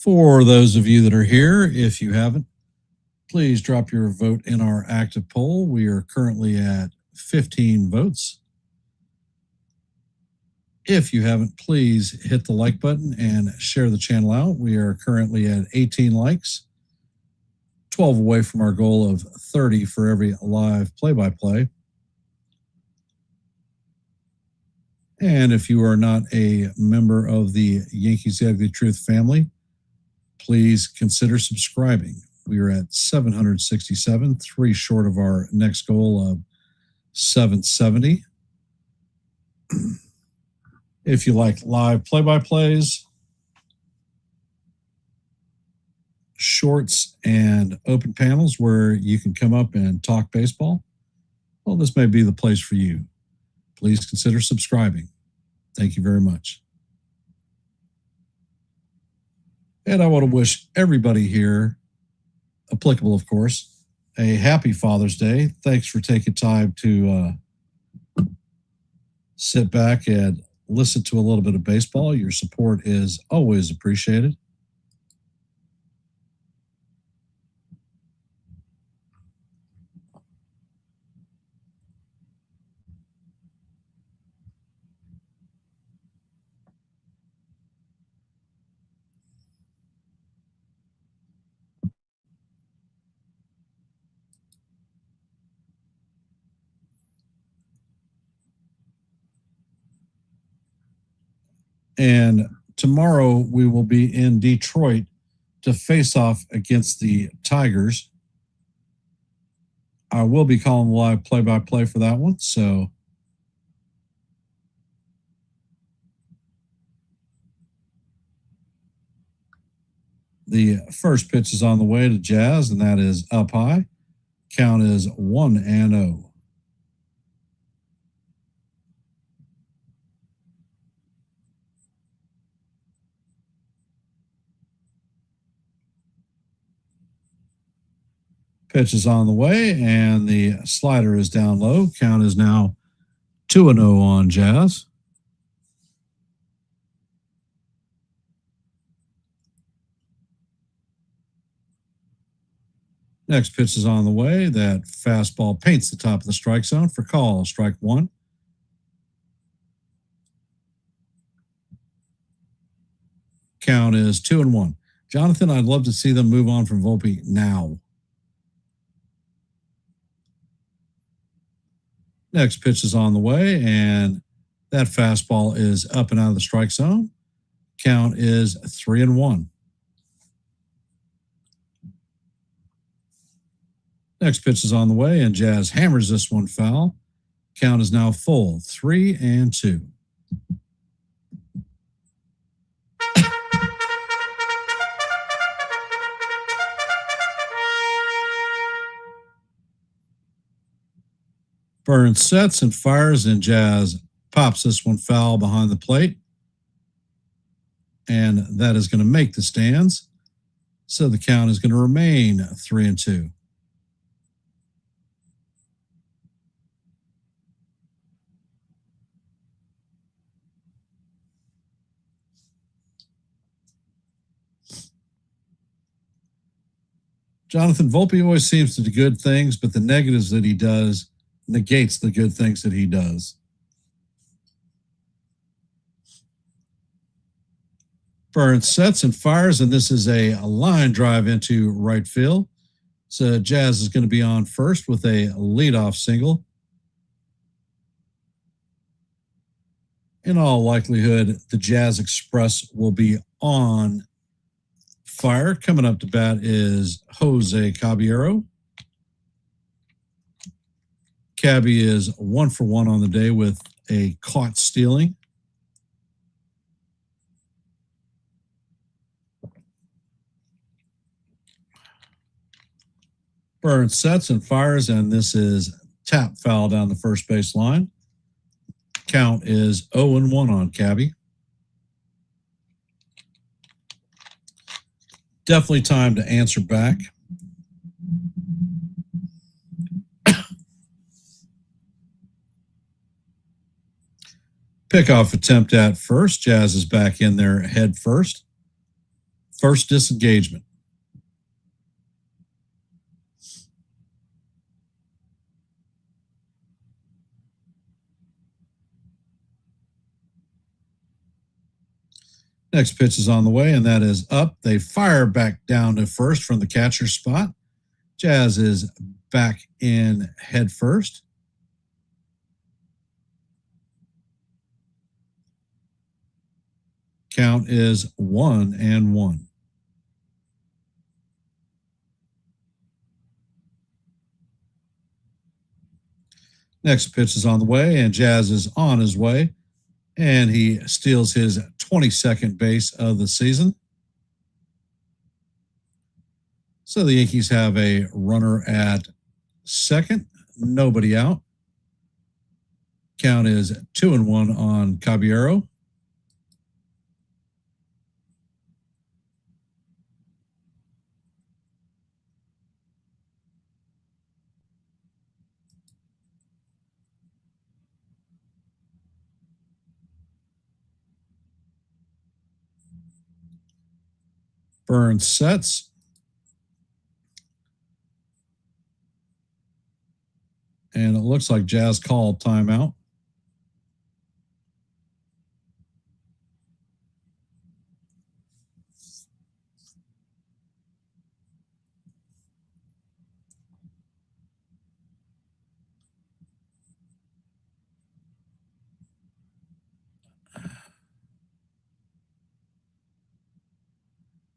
For those of you that are here, if you haven't, please drop your vote in our active poll. We are currently at 15 votes. If you haven't, please hit the like button and share the channel out. We are currently at 18 likes, 12 away from our goal of 30 for every live play-by-play. And if you are not a member of the Yankees The Ugly Truth family, please consider subscribing. We are at 767, 3 short of our next goal of 770. If you like live play-by-plays, shorts, and open panels where you can come up and talk baseball, well, this may be the place for you. Please consider subscribing. Thank you very much. And I want to wish everybody here, applicable of course, a happy Father's Day. Thanks for taking time to sit back and listen to a little bit of baseball. Your support is always appreciated. And tomorrow we will be in Detroit to face off against the Tigers. I will be calling live play-by-play for that one. So the first pitch is on the way to Jazz, and that is up high. Count is 1-0. Pitch is on the way, and the slider is down low. Count is now 2-0 on Jazz. Next pitch is on the way. That fastball paints the top of the strike zone for call. Strike one. Count is 2-1. Jonathan, I'd love to see them move on from Volpe now. Next pitch is on the way, and that fastball is up and out of the strike zone. Count is 3-1. Next pitch is on the way, and Jazz hammers this one foul. Count is now full, 3-2. Burns sets and fires, and Jazz pops this one foul behind the plate. And that is going to make the stands. So the count is going to remain 3-2. Jonathan, Volpe always seems to do good things, but the negatives that he does negates the good things that he does. Burns sets and fires, and this is a line drive into right field. So Jazz is going to be on first with a leadoff single. In all likelihood, the Jazz Express will be on fire. Coming up to bat is Jose Caballero. Cabby is 1 for 1 on the day with a caught stealing. Burns sets and fires, and this is tap foul down the first base line. Count is 0-1 on Cabby. Definitely time to answer back. Pickoff attempt at first. Jazz is back in there head first. First disengagement. Next pitch is on the way, and that is up. They fire back down to first from the catcher spot. Jazz is back in head first. Count is 1-1. Next pitch is on the way, and Jazz is on his way, and he steals his 22nd base of the season. So the Yankees have a runner at second, nobody out. Count is 2-1 on Caballero. Burns sets. And it looks like Jazz called timeout.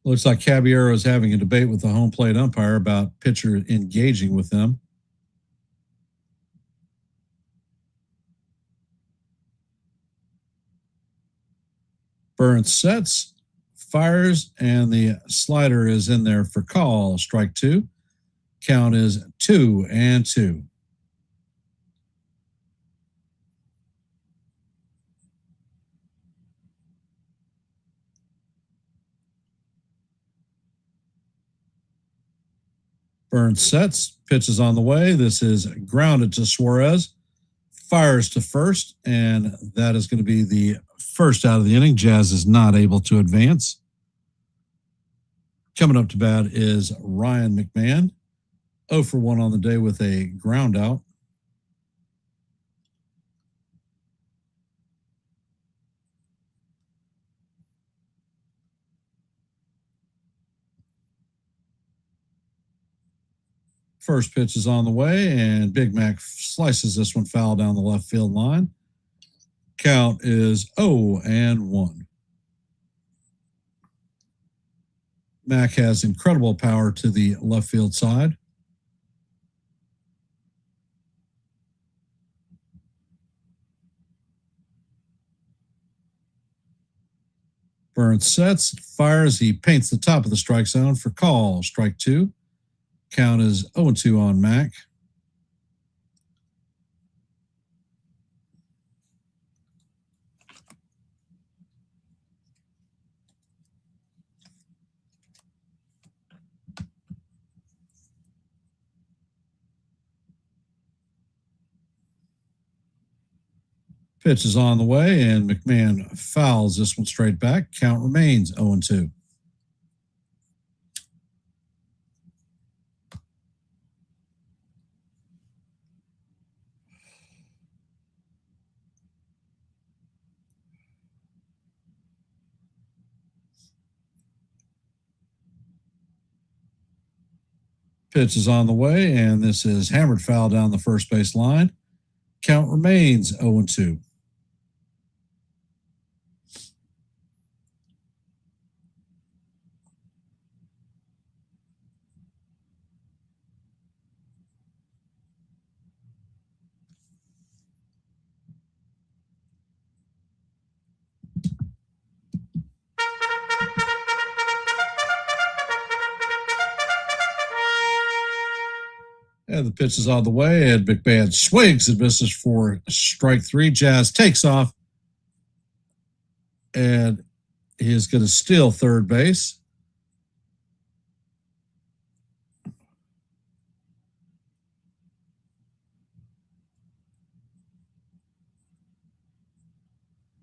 Looks like Caballero is having a debate with the home plate umpire about pitcher engaging with them. Burns sets, fires, and the slider is in there for call. Strike two. Count is 2-2. Burns sets, pitches on the way. This is grounded to Suarez, fires to first, and that is going to be the first out of the inning. Jazz is not able to advance. Coming up to bat is Ryan McMahon, 0 for 1 on the day with a ground out. First pitch is on the way, and Big Mac slices this one foul down the left field line. Count is 0-1. Mac has incredible power to the left field side. Burns sets, fires. He paints the top of the strike zone for call. Strike two. Count is 0-2 on Mac. Pitch is on the way, and McMahon fouls this one straight back. Count remains 0-2. Pitch is on the way, and this is hammered foul down the first base line. Count remains 0-2. And the pitch is on the way, and McMahon swings and misses for strike three. Jazz takes off, and he is going to steal third base.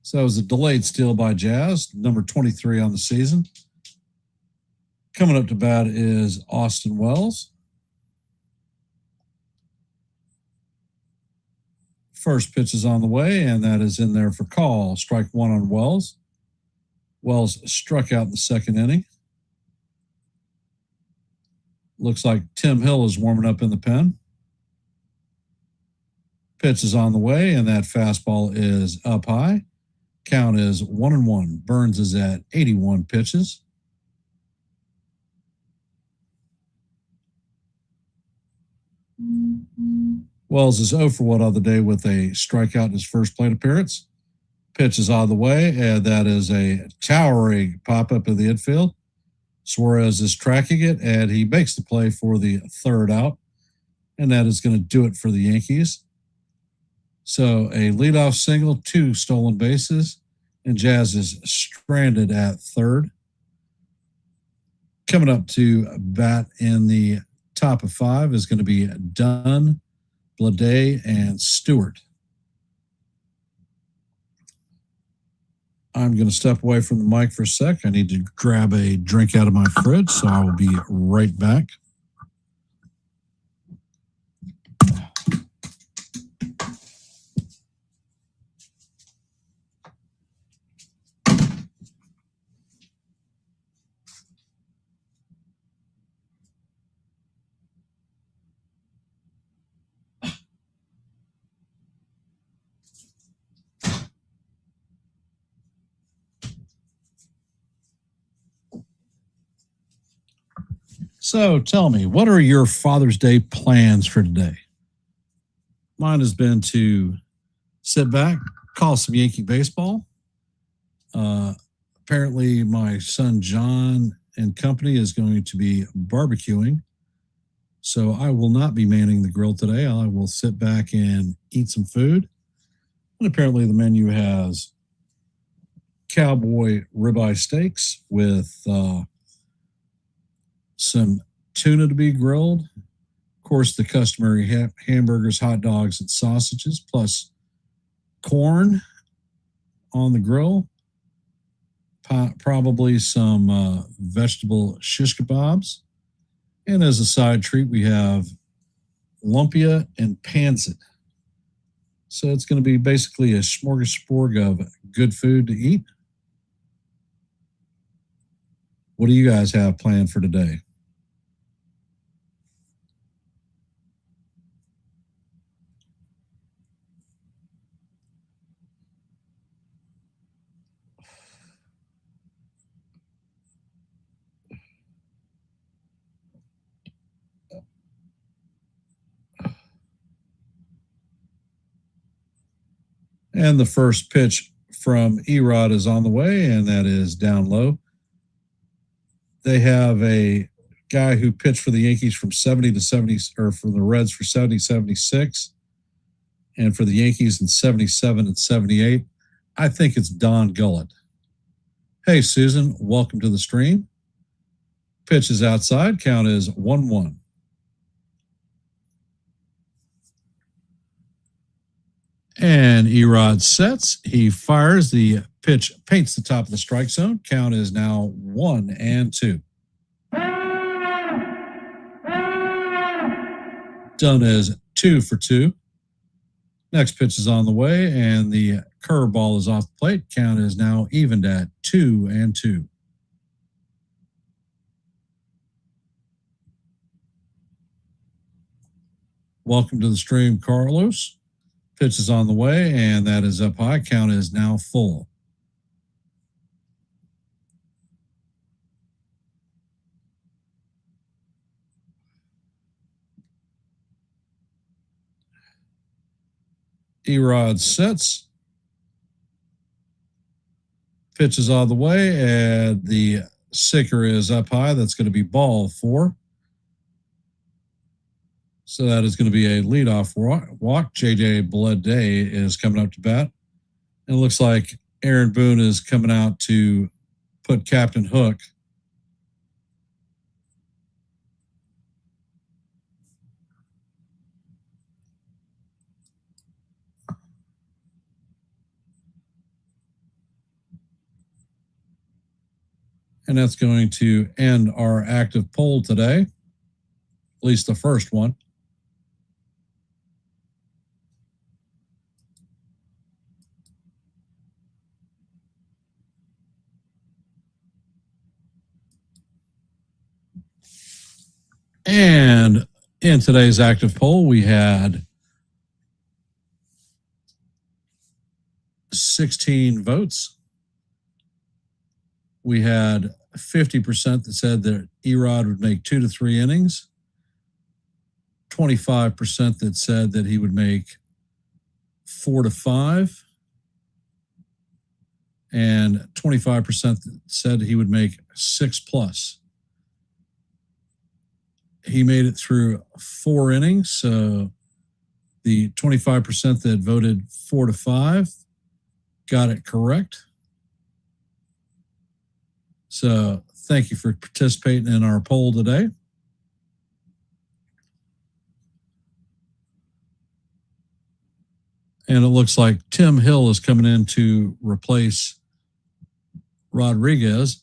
So it was a delayed steal by Jazz, number 23 on the season. Coming up to bat is Austin Wells. First pitch is on the way, and that is in there for call. Strike one on Wells. Wells struck out in the second inning. Looks like Tim Hill is warming up in the pen. Pitch is on the way, and that fastball is up high. Count is 1-1. Burns is at 81 pitches. Wells is 0 for 1 on the day with a strikeout in his first plate appearance. Pitch is on the way, and that is a towering pop-up in the infield. Suarez is tracking it, and he makes the play for the third out, and that is going to do it for the Yankees. So a leadoff single, 2 stolen bases, and Jazz is stranded at third. Coming up to bat in the top of 5 is going to be Dunn, Blade, and Stewart. I'm going to step away from the mic for a sec. I need to grab a drink out of my fridge, so I will be right back. So tell me, what are your Father's Day plans for today? Mine has been to sit back, call some Yankee baseball. Apparently, my son John and company is going to be barbecuing. So I will not be manning the grill today. I will sit back and eat some food. And apparently the menu has cowboy ribeye steaks with some tuna to be grilled. Of course, the customary hamburgers, hot dogs, and sausages, plus corn on the grill. Probably some vegetable shish kebabs. And as a side treat, we have lumpia and pancit. So it's going to be basically a smorgasbord of good food to eat. What do you guys have planned for today? And the first pitch from Erod is on the way, and that is down low. They have a guy who pitched for the Yankees from 70 to 70, or for the Reds for 70, 76, and for the Yankees in 77 and 78. I think it's Don Gullett. Hey, Susan, welcome to the stream. Pitch is outside. Count is 1-1. And Erod sets. He fires. The pitch paints the top of the strike zone. Count is now 1-2. Dunn is 2 for 2. Next pitch is on the way, and the curveball is off the plate. Count is now evened at 2-2. Welcome to the stream, Carlos. Pitch is on the way, and that is up high. Count is now full. Erod sets. Pitch is on the way, and the sinker is up high. That's going to be ball 4. So that is going to be a leadoff walk. J.J. Blade is coming up to bat. And it looks like Aaron Boone is coming out to put Captain Hook. And that's going to end our active poll today, at least the first one. And in today's active poll, we had 16 votes. We had 50% that said that Erod would make 2 to 3 innings, 25% that said that he would make 4 to 5, and 25% that said he would make 6 plus. He made it through 4 innings, so the 25% that voted 4 to 5 got it correct. So thank you for participating in our poll today. And it looks like Tim Hill is coming in to replace Rodriguez.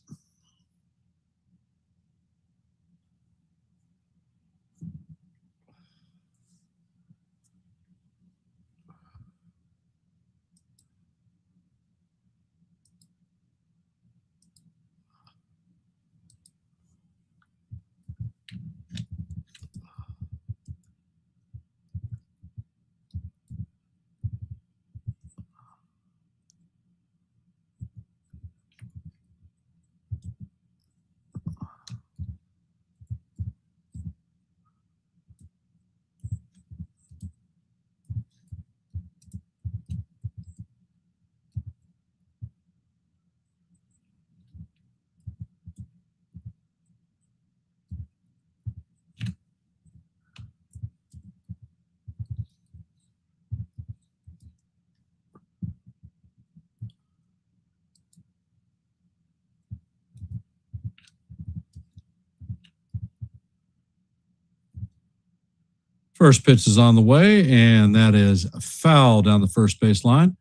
First pitch is on the way, and that is a foul down the first base line.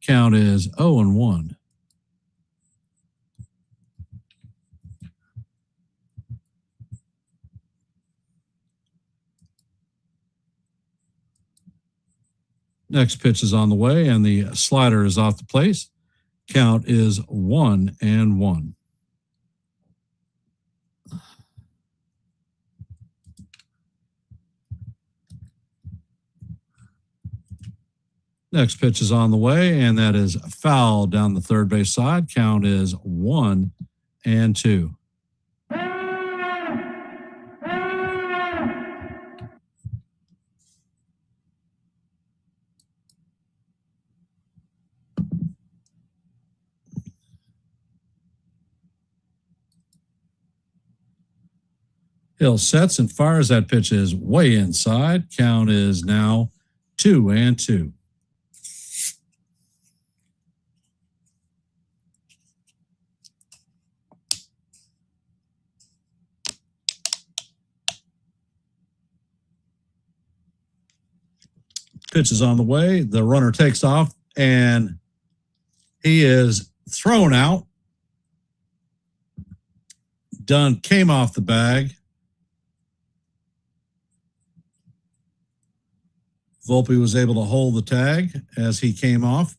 Count is 0-1. Next pitch is on the way, and the slider is off the place. Count is 1-1. Next pitch is on the way, and that is foul down the third base side. Count is 1-2. Hill sets and fires. That pitch is way inside. Count is now 2-2. Pitch is on the way. The runner takes off, and he is thrown out. Dunn came off the bag. Volpe was able to hold the tag as he came off.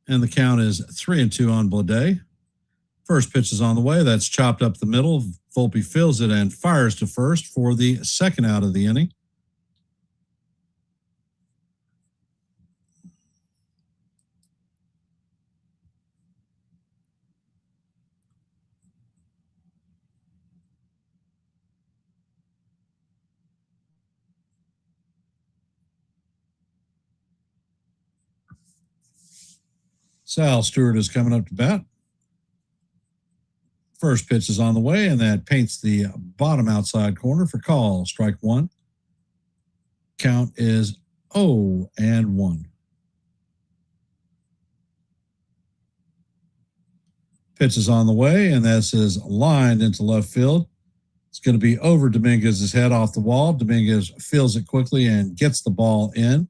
And the count is 3-2 on Blade. First pitch is on the way. That's chopped up the middle. Volpe fills it and fires to first for the second out of the inning. Sal Stewart is coming up to bat. First pitch is on the way, and that paints the bottom outside corner for call. Strike 1. Count is 0-1. Pitch is on the way, and this is lined into left field. It's going to be over Dominguez's head off the wall. Dominguez fields it quickly and gets the ball in.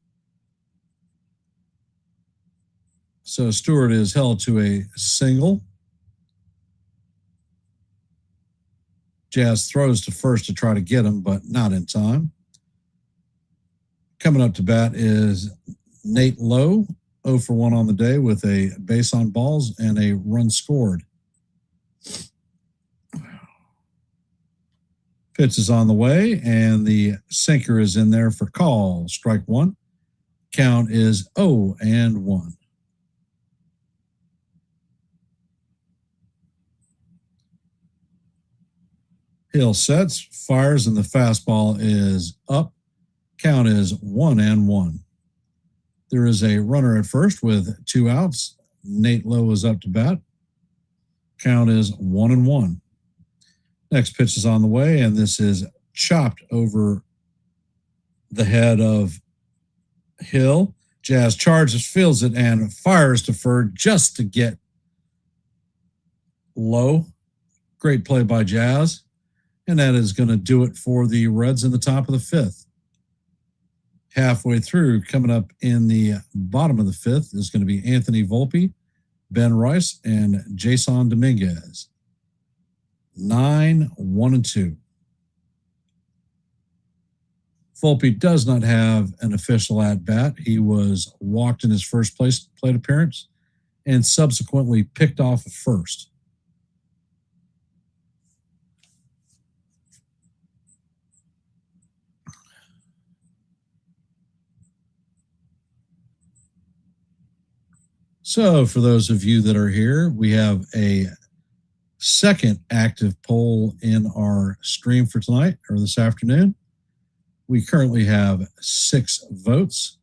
So Stewart is held to a single. Jazz throws to first to try to get him, but not in time. Coming up to bat is Nate Lowe, 0 for 1 on the day with a base on balls and a run scored. Pitch is on the way, and the sinker is in there for call. Strike one. Count is 0-1. Hill sets, fires, and the fastball is up. Count is 1-1. There is a runner at first with 2 outs. Nate Lowe is up to bat. Count is 1-1. Next pitch is on the way, and this is chopped over the head of Hill. Jazz charges, fields it, and fires to third just to get Lowe. Great play by Jazz. And that is going to do it for the Reds in the top of the 5th. Halfway through, coming up in the bottom of the 5th, is going to be Anthony Volpe, Ben Rice, and Jason Dominguez. 9-1-2. Volpe does not have an official at-bat. He was walked in his first plate appearance and subsequently picked off at first. So for those of you that are here, we have a second active poll in our stream for tonight or this afternoon. We currently have 6 votes.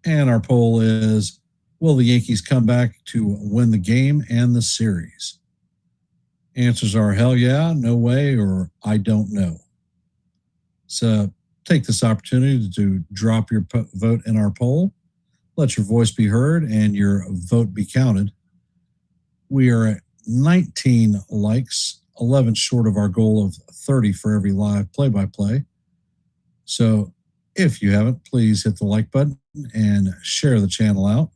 And our poll is, will the Yankees come back to win the game and the series? Answers are hell yeah, no way, or I don't know. So take this opportunity to drop your vote in our poll. Let your voice be heard and your vote be counted. We are at 19 likes, 11 short of our goal of 30 for every live play-by-play. So if you haven't, please hit the like button and share the channel out.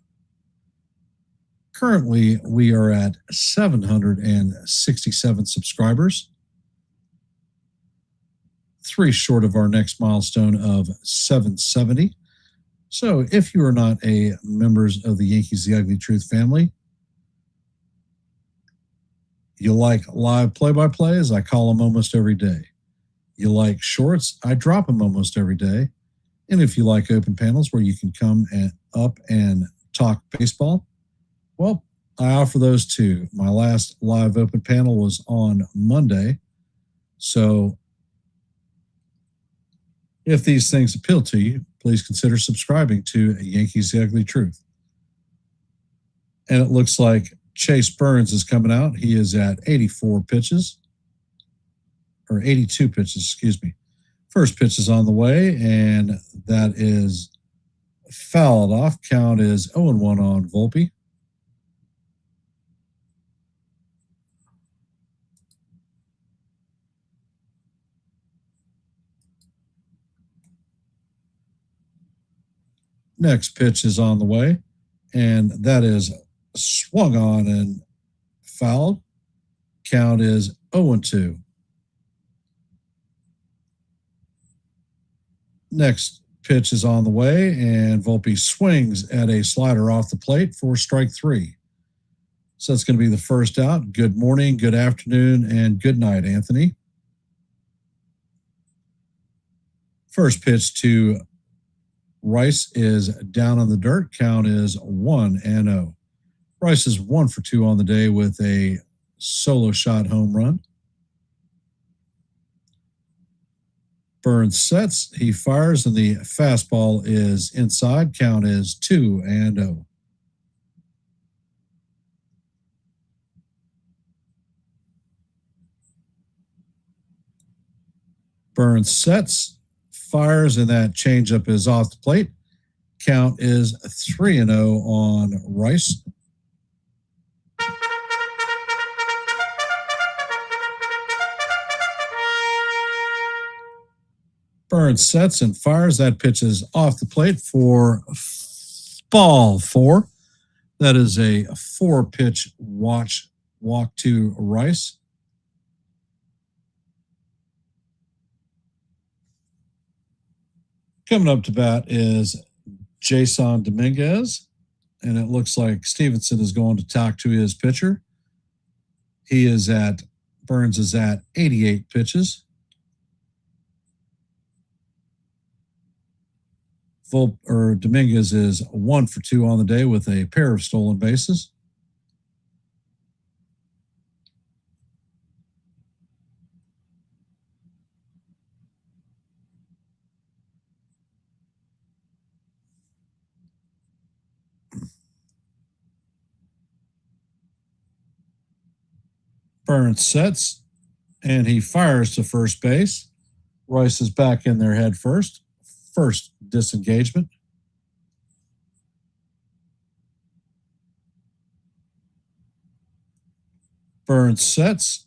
Currently, we are at 767 subscribers, 3 short of our next milestone of 770. So if you are not a members of the Yankees The Ugly Truth family, you like live play-by-plays, I call them almost every day. You like shorts, I drop them almost every day. And if you like open panels where you can come up and talk baseball, well, I offer those too. My last live open panel was on Monday. So if these things appeal to you, please consider subscribing to Yankees The Ugly Truth. And it looks like Chase Burns is coming out. He is at 84 pitches, or 82 pitches, excuse me. First pitch is on the way, and that is fouled off. Count is 0-1 on Volpe. Next pitch is on the way, and that is swung on and fouled. Count is 0-2. Next pitch is on the way, and Volpe swings at a slider off the plate for strike 3. So that's going to be the first out. Good morning, good afternoon, and good night, Anthony. First pitch to Rice is down on the dirt. Count is 1-0. Rice is 1 for 2 on the day with a solo shot home run. Burns sets, he fires, and the fastball is inside. Count is 2-0. Burns sets, fires, and that changeup is off the plate. Count is 3-0 on Rice. Burns sets and fires. That pitch is off the plate for ball 4. That is a 4-pitch watch walk to Rice. Coming up to bat is Jason Dominguez, and it looks like Stevenson is going to talk to his pitcher. Burns is at 88 pitches. Dominguez is 1 for 2 on the day with a pair of stolen bases. Burns sets, and he fires to first base. Rice is back in there head first. First disengagement. Burns sets.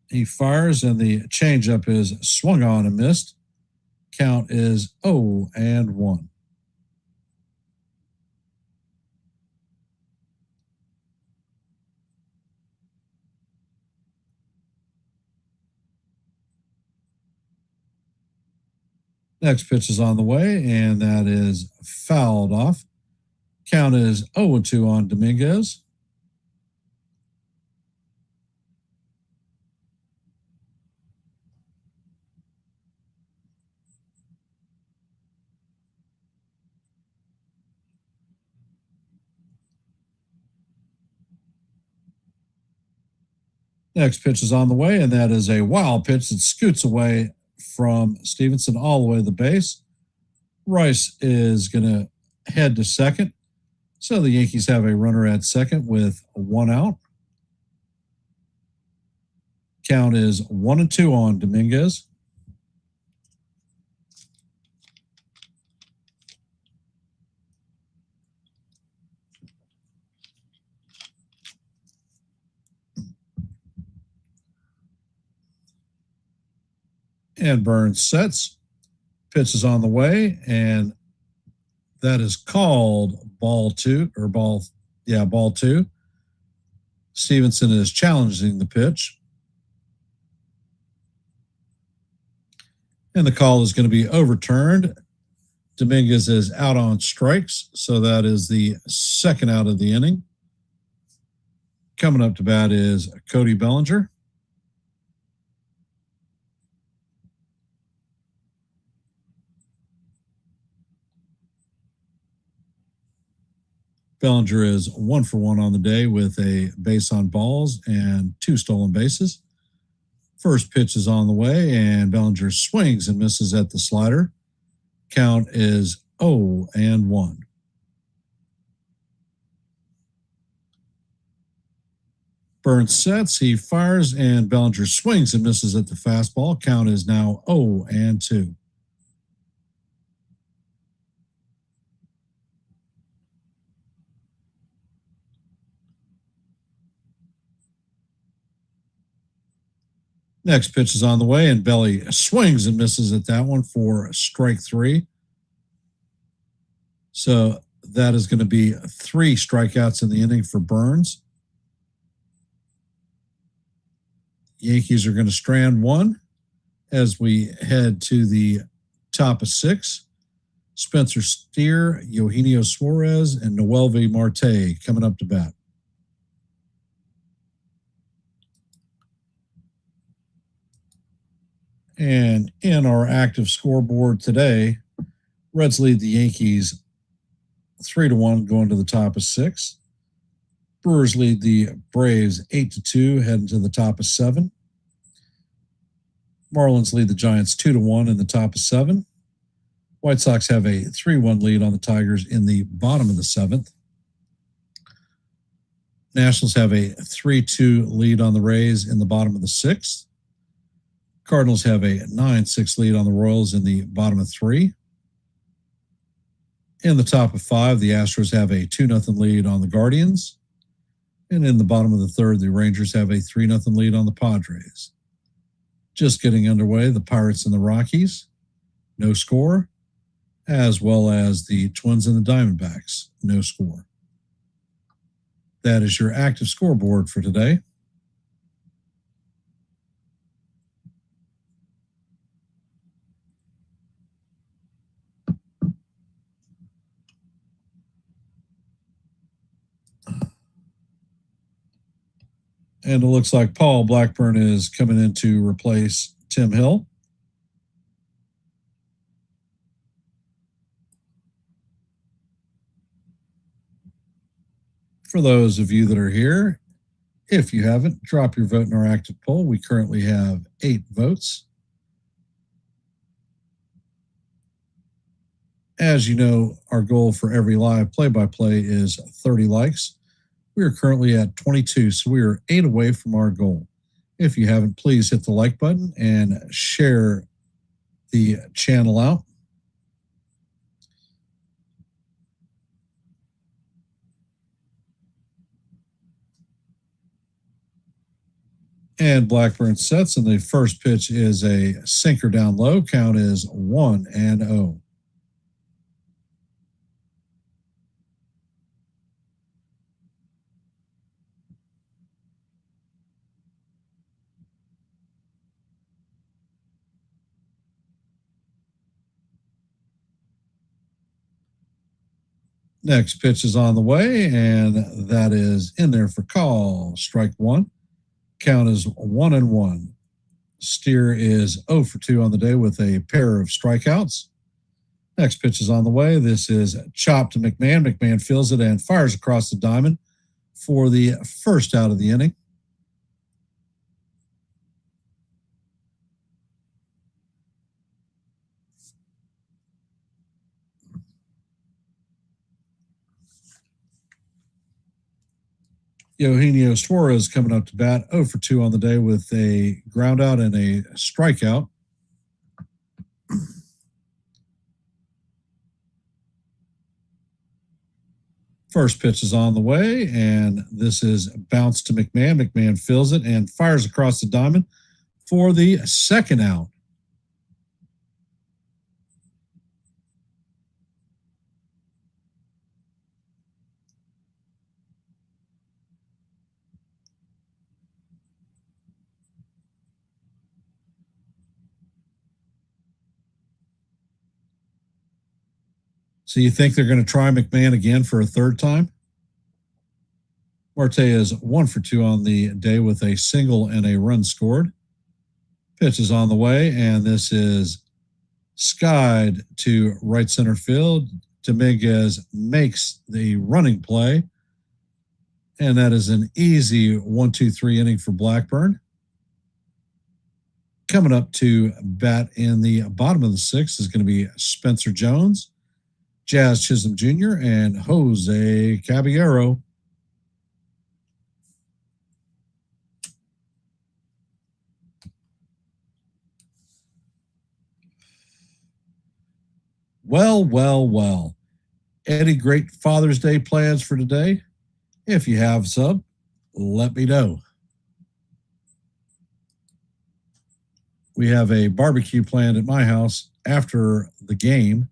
He fires, and the changeup is swung on and missed. Count is 0-1. Next pitch is on the way, and that is fouled off. Count is 0-2 on Dominguez. Next pitch is on the way, and that is a wild pitch that scoots away from Stevenson all the way to the base. Rice is going to head to second. So the Yankees have a runner at second with 1 out. Count is 1-2 on Dominguez. And Burns sets. Pitch is on the way, and that is called ball 2. Stevenson is challenging the pitch. And the call is going to be overturned. Dominguez is out on strikes, so that is the second out of the inning. Coming up to bat is Cody Bellinger. Bellinger is 1 for 1 on the day with a base on balls and 2 stolen bases. First pitch is on the way, and Bellinger swings and misses at the slider. Count is 0-1. Burns sets, he fires, and Bellinger swings and misses at the fastball. Count is now 0-2. Next pitch is on the way, and Belly swings and misses at that one for strike 3. So that is going to be 3 strikeouts in the inning for Burns. Yankees are going to strand 1 as we head to the top of 6. Spencer Steer, Eugenio Suarez, and Noelvi Marte coming up to bat. And in our active scoreboard today, Reds lead the Yankees 3-1 going to the top of 6. Brewers lead the Braves 8-2 heading to the top of 7. Marlins lead the Giants 2-1 in the top of 7. White Sox have a 3-1 lead on the Tigers in the bottom of the 7th. Nationals have a 3-2 lead on the Rays in the bottom of the 6th. Cardinals have a 9-6 lead on the Royals in the bottom of 3. In the top of 5, the Astros have a 2-0 lead on the Guardians. And in the bottom of the 3rd, the Rangers have a 3-0 lead on the Padres. Just getting underway, the Pirates and the Rockies, no score, as well as the Twins and the Diamondbacks, no score. That is your active scoreboard for today. And it looks like Paul Blackburn is coming in to replace Tim Hill. For those of you that are here, if you haven't, drop your vote in our active poll. We currently have 8 votes. As you know, our goal for every live play-by-play is 30 likes. We are currently at 22, so we are 8 away from our goal. If you haven't, please hit the like button and share the channel out. And Blackburn sets, and the first pitch is a sinker down low. Count is 1-0. Next pitch is on the way, and that is in there for call. Strike 1. Count is 1-1. Steer is 0 for 2 on the day with a pair of strikeouts. Next pitch is on the way. This is chopped to McMahon. McMahon fills it and fires across the diamond for the first out of the inning. Eugenio Suarez coming up to bat, 0 for 2 on the day with a ground out and a strikeout. First pitch is on the way, and this is bounced to McMahon. McMahon fills it and fires across the diamond for the second out. So you think they're going to try McMahon again for a third time? Marte is 1 for 2 on the day with a single and a run scored. Pitch is on the way, and this is skied to right center field. Dominguez makes the running play, and that is an easy 1-2-3 inning for Blackburn. Coming up to bat in the bottom of the 6th is going to be Spencer Jones, Jazz Chisholm Jr., and Jose Caballero. Well. Any great Father's Day plans for today? If you have some, let me know. We have a barbecue planned at my house after the game,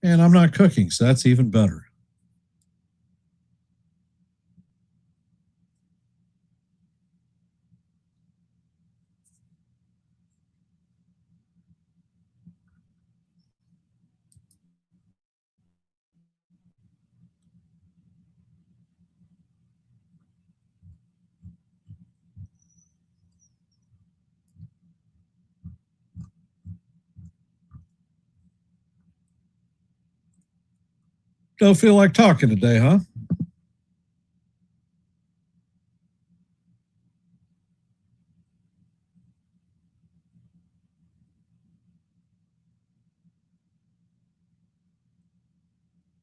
and I'm not cooking, so that's even better. Don't feel like talking today, huh?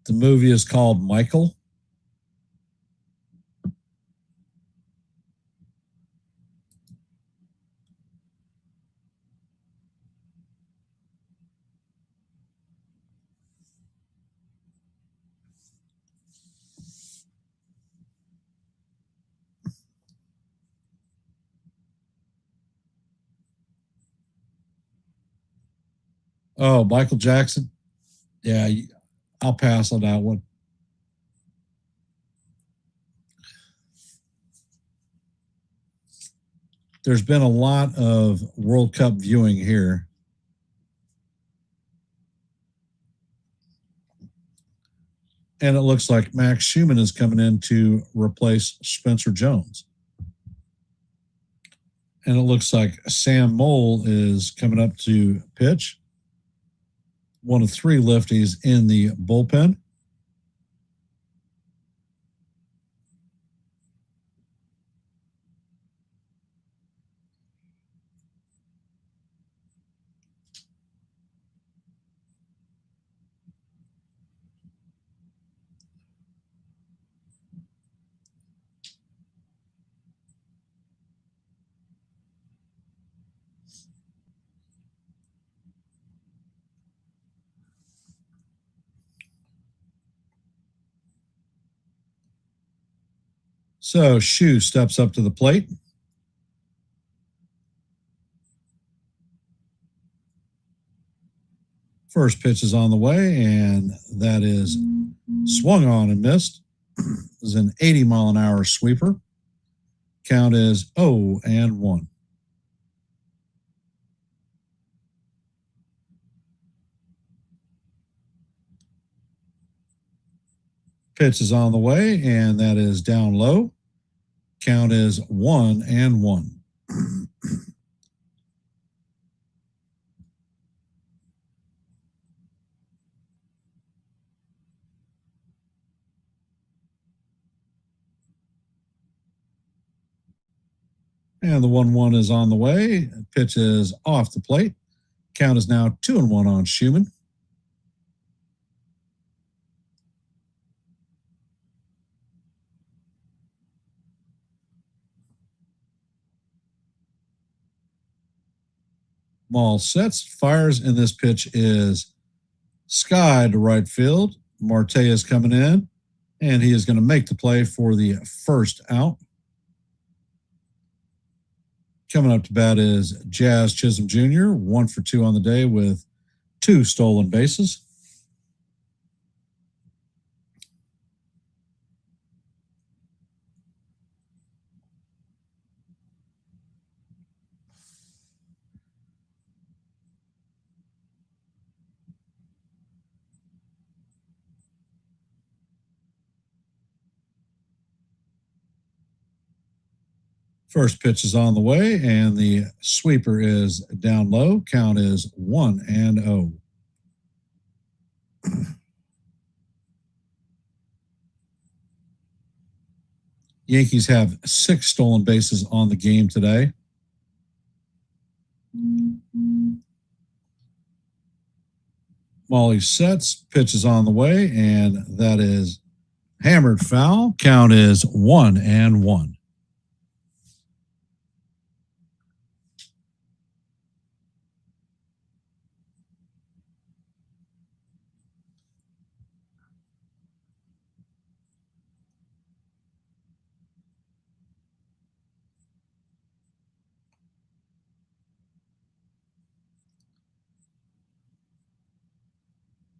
The movie is called Michael. Oh, Michael Jackson. Yeah, I'll pass on that one. there's been a lot of World Cup viewing here. And it looks like Max Schumann is coming in to replace Spencer Jones. And it looks like Sam Mole is coming up to pitch. One of 3 lefties in the bullpen. So Shu steps up to the plate. First pitch is on the way, and that is swung on and missed. This is an 80-mile-an-hour sweeper. Count is 0-1. Pitch is on the way, and that is down low. Count is 1-1. And the 1-1 is on the way. Pitch is off the plate. Count is now 2-1 on Schumann. Maul sets, fires, and this pitch is sky to right field. Marte is coming in, and he is going to make the play for the first out. Coming up to bat is Jazz Chisholm Jr., 1 for 2 on the day with 2 stolen bases. First pitch is on the way, and the sweeper is down low. Count is 1-0. Yankees have 6 stolen bases on the game today. Molly sets, pitch is on the way, and that is hammered foul. Count is 1-1.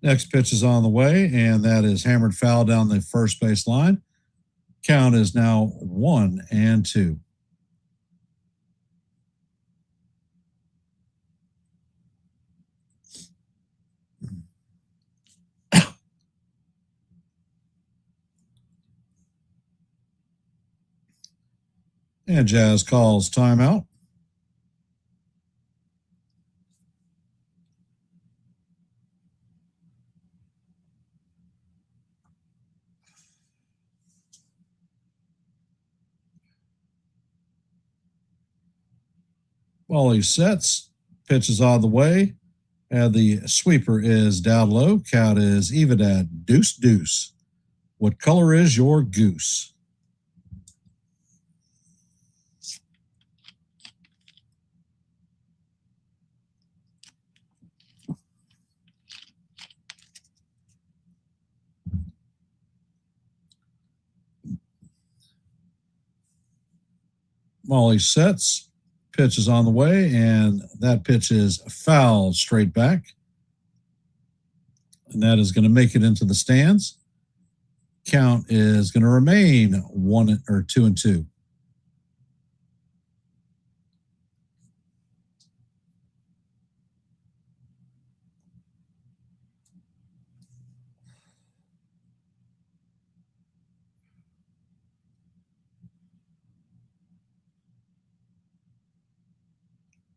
Next pitch is on the way, and that is hammered foul down the first base line. Count is now 1-2. And Jazz calls timeout. Wally sets, pitch is on the way, and the sweeper is down low. Count is even at 2-2. What color is your goose? Molly sets. Pitch is on the way, and that pitch is fouled straight back. And that is going to make it into the stands. Count is going to remain 2-2.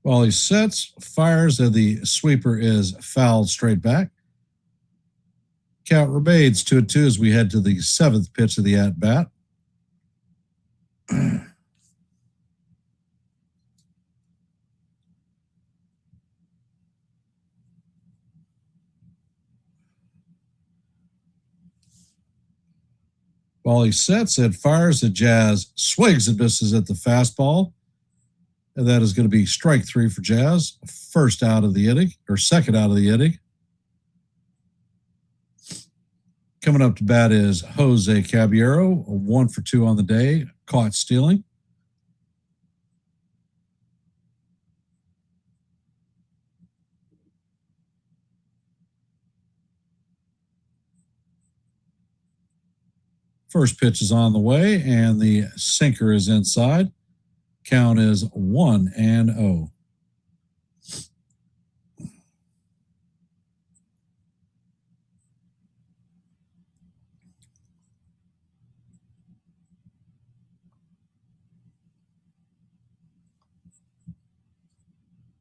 While he sets, fires, and the sweeper is fouled straight back. Count remains 2-2 as we head to the seventh pitch of the at-bat. While he sets and fires, the Jazz swings and misses at the fastball. And that is going to be strike three for Jazz. First out of the inning, or second out of the inning. Coming up to bat is Jose Caballero, 1 for 2 on the day, caught stealing. First pitch is on the way, and the sinker is inside. Count is 1-0.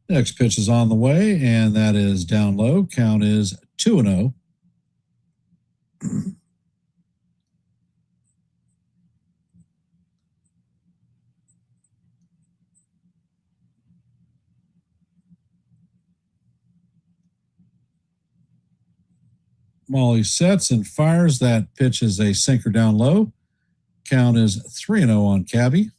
Next pitch is on the way, and that is down low. Count is 2-0. Molly sets and fires. That pitch is a sinker down low. Count is 3-0 on Cabby.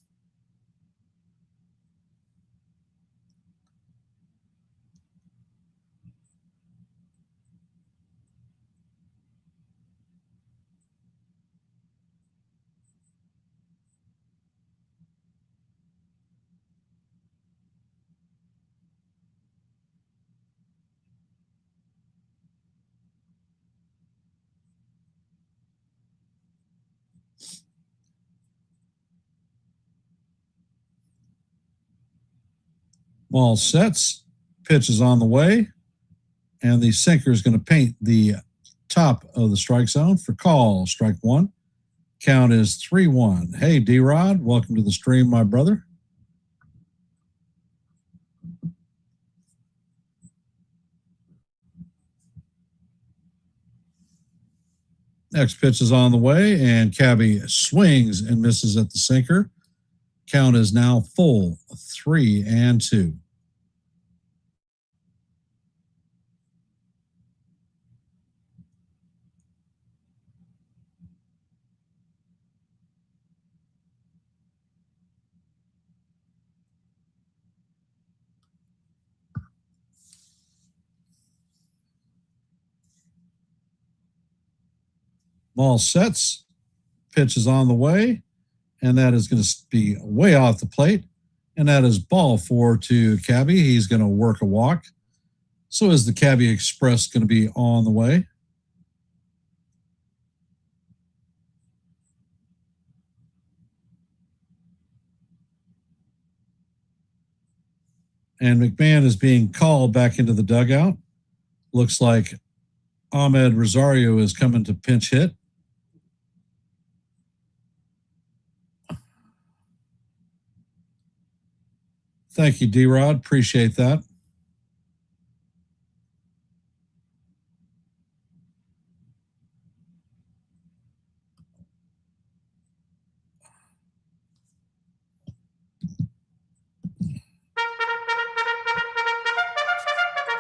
Ball sets, pitch is on the way, and the sinker is going to paint the top of the strike zone for call. Strike one. Count is 3-1. Hey, D-Rod, welcome to the stream, my brother. Next pitch is on the way, and Cabby swings and misses at the sinker. Count is now full, 3-2. Ball sets, pitch is on the way, and that is going to be way off the plate. And that is ball 4 to Cabby. He's going to work a walk. So is the Cabby Express going to be on the way. And McMahon is being called back into the dugout. Looks like Ahmed Rosario is coming to pinch hit. Thank you, D-Rod. Appreciate that.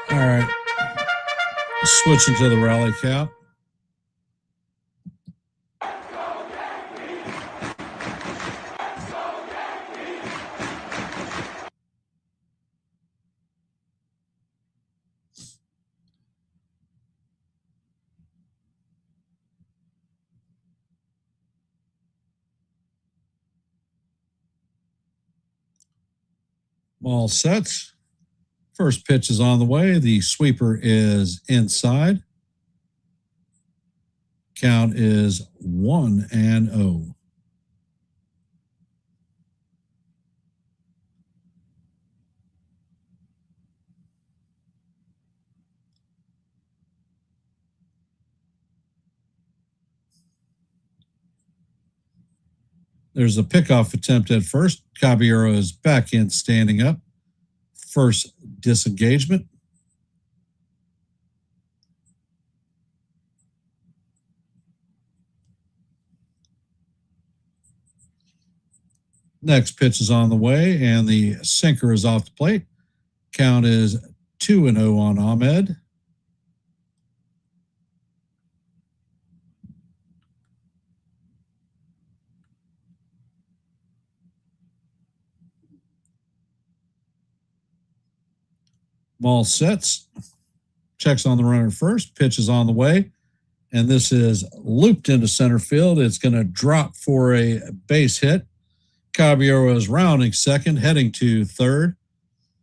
All right. Switching to the rally cap. All sets. First pitch is on the way. The sweeper is inside. Count is 1-0. There's a pickoff attempt at first. Caballero is back in, standing up. first disengagement. Next pitch is on the way, and the sinker is off the plate. Count is 2-0 on Ahmed. Ball sets, checks on the runner first, pitch is on the way, and this is looped into center field. It's going to drop for a base hit. Caballero is rounding second, heading to third.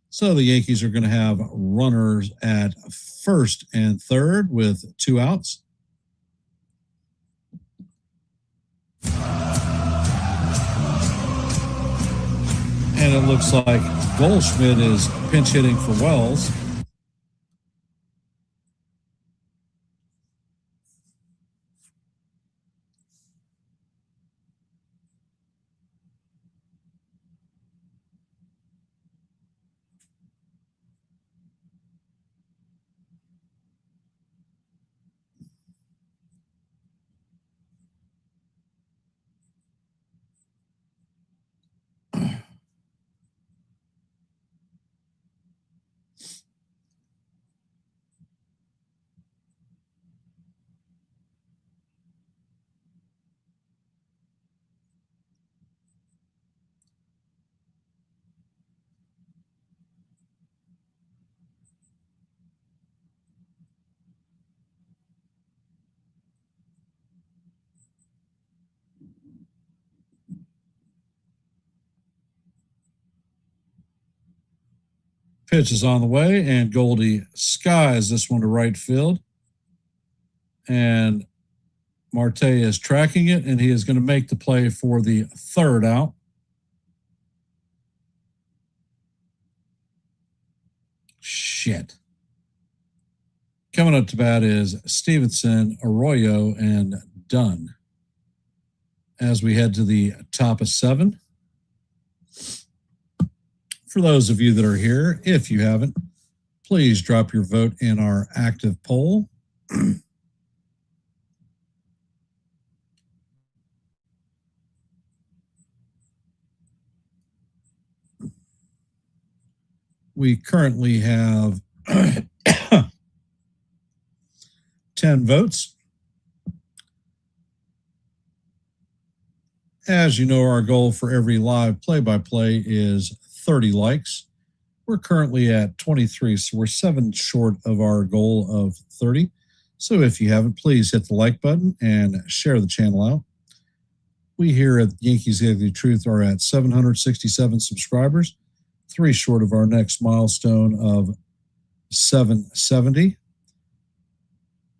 So the Yankees are going to have runners at first and third with 2 outs. And it looks like Goldschmidt is pinch hitting for Wells. Pitch is on the way, and Goldie skies this one to right field. And Marte is tracking it, and he is going to make the play for the 3rd out. Shit. Coming up to bat is Stevenson, Arroyo, and Dunn. As we head to the top of 7. For those of you that are here, if you haven't, please drop your vote in our active poll. We currently have 10 votes. As you know, our goal for every live play-by-play is 30 likes. We're currently at 23, so we're 7 short of our goal of 30. So if you haven't, please hit the like button and share the channel out. We here at Yankees The Ugly Truth are at 767 subscribers, 3 short of our next milestone of 770.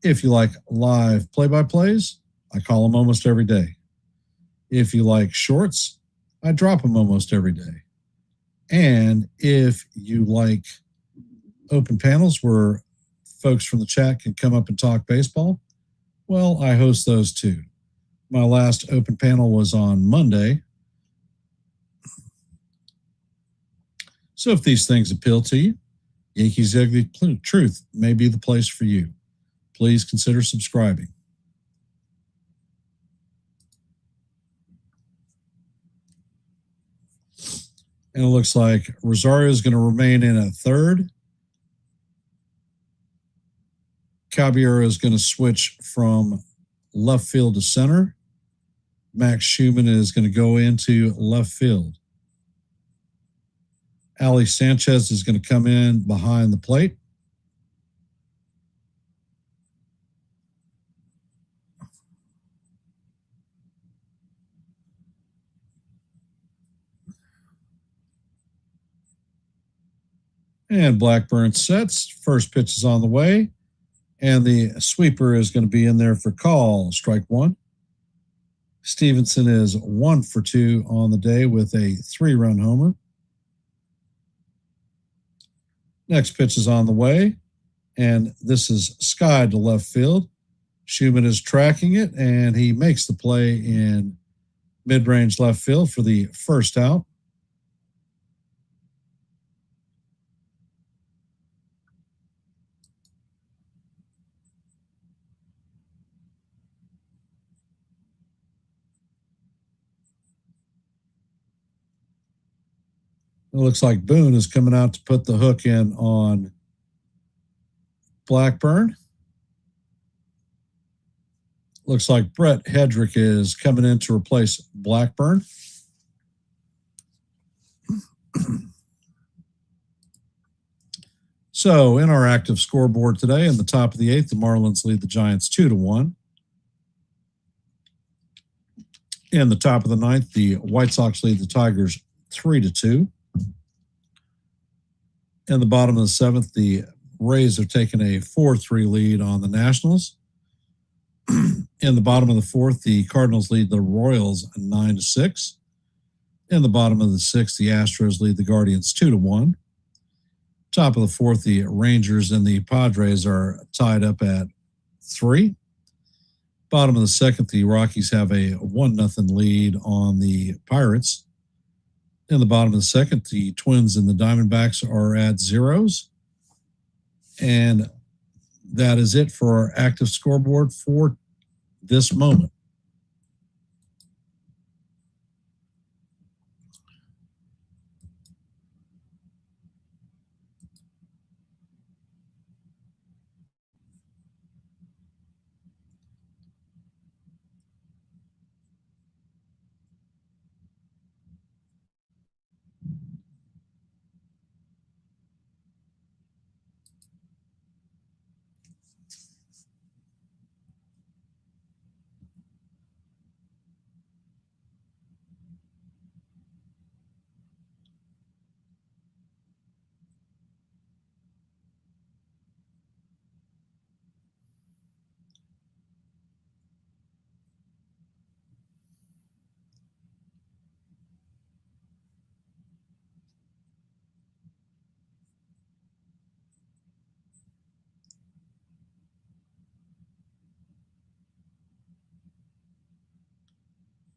If you like live play-by-plays, I call them almost every day. If you like shorts, I drop them almost every day. And if you like open panels where folks from the chat can come up and talk baseball, well, I host those too. My last open panel was on Monday. So if these things appeal to you, Yankees The Ugly Truth may be the place for you. Please consider subscribing. And it looks like Rosario is going to remain in at 3rd. Caballero is going to switch from left field to center. Max Schumann is going to go into left field. Ali Sanchez is going to come in behind the plate. And Blackburn sets. First pitch is on the way. And the sweeper is going to be in there for call. Strike 1. Stevenson is 1 for 2 on the day with a 3-run homer. Next pitch is on the way. And this is skied to left field. Schumann is tracking it, and he makes the play in mid-range left field for the 1st out. It looks like Boone is coming out to put the hook in on Blackburn. Looks like Brett Hedrick is coming in to replace Blackburn. So in our active scoreboard today, in the top of the 8th, the Marlins lead the Giants 2-1. In the top of the 9th, the White Sox lead the Tigers 3-2. In the bottom of the 7th, the Rays have taken a 4-3 lead on the Nationals. In the bottom of the 4th, the Cardinals lead the Royals 9-6. In the bottom of the 6th, the Astros lead the Guardians 2-1. Top of the 4th, the Rangers and the Padres are tied up at 3. Bottom of the 2nd, the Rockies have a 1-0 lead on the Pirates. In the bottom of the 2nd, the Twins and the Diamondbacks are at 0s. And that is it for our active scoreboard for this moment.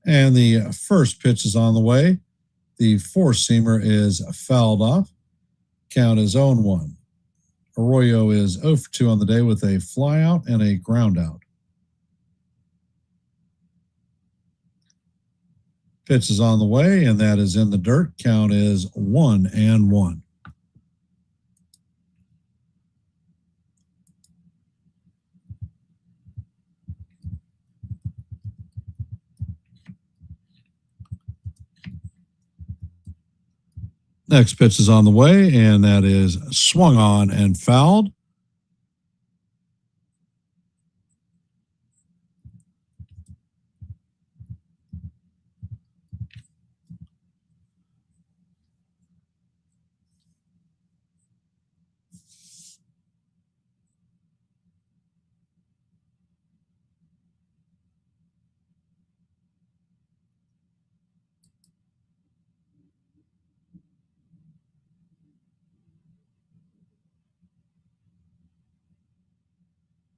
And the first pitch is on the way. The four-seamer is fouled off. Count is 0-1. Arroyo is 0 for 2 on the day with a flyout and a ground out. Pitch is on the way, and that is in the dirt. Count is 1-1. Next pitch is on the way, and that is swung on and fouled.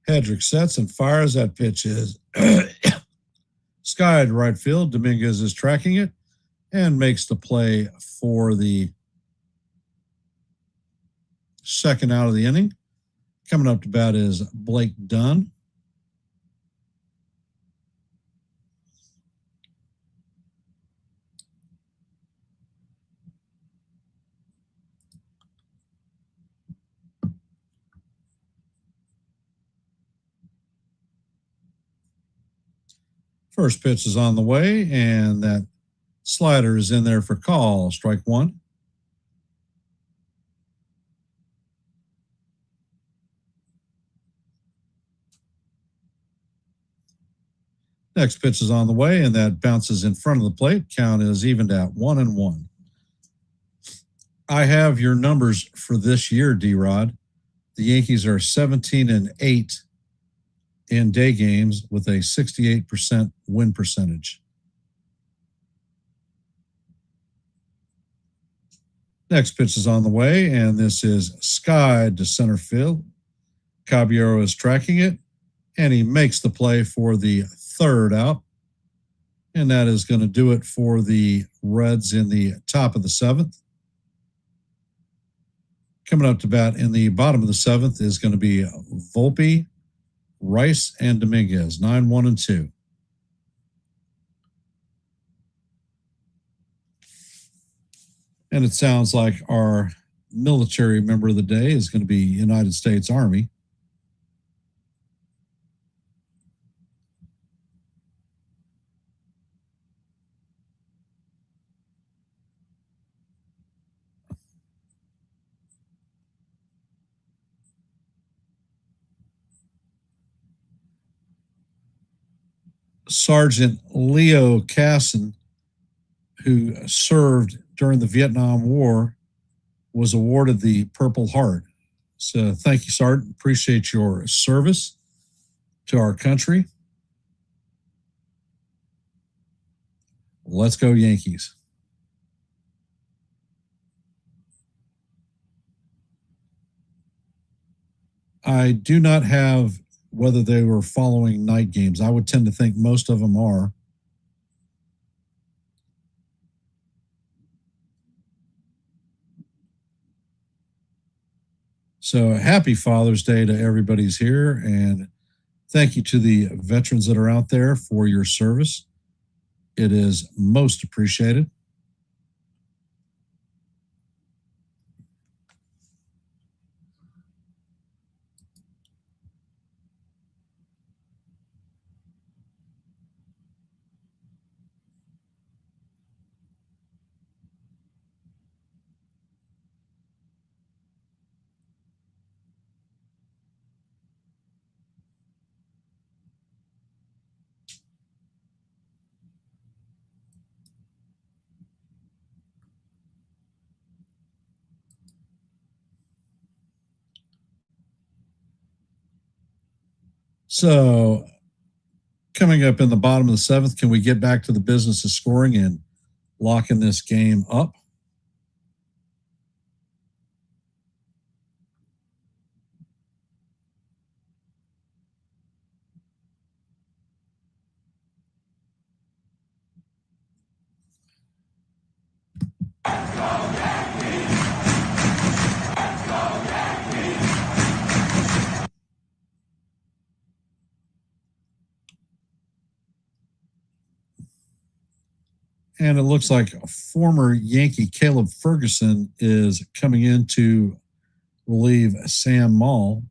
Hedrick sets and fires. That pitch is skied right field. Dominguez is tracking it and makes the play for the second out of the inning. Coming up to bat is Blake Dunn. First pitch is on the way, and that slider is in there for call. Strike one. Next pitch is on the way, and that bounces in front of the plate. Count is evened at 1-1. I have your numbers for this year, D-Rod. The Yankees are 17-8 in day games with a 68% win percentage. Next pitch is on the way, and this is skied to center field. Caballero is tracking it, and he makes the play for the third out. And that is going to do it for the Reds in the top of the 7th. Coming up to bat in the bottom of the 7th is going to be Volpe, Rice, and Dominguez, 9-1-2. And it sounds like our military member of the day is going to be United States Army. Sergeant Leo Casson, who served during the Vietnam War, was awarded the Purple Heart. So thank you, Sergeant. Appreciate your service to our country. Let's go, Yankees. I do not have whether they were following night games. I would tend to think most of them are. So happy Father's Day to everybody's here. And thank you to the veterans that are out there for your service. It is most appreciated. So, coming up in the bottom of the seventh, can we get back to the business of scoring and locking this game up? And it looks like former Yankee Caleb Ferguson is coming in to relieve Sam Maul.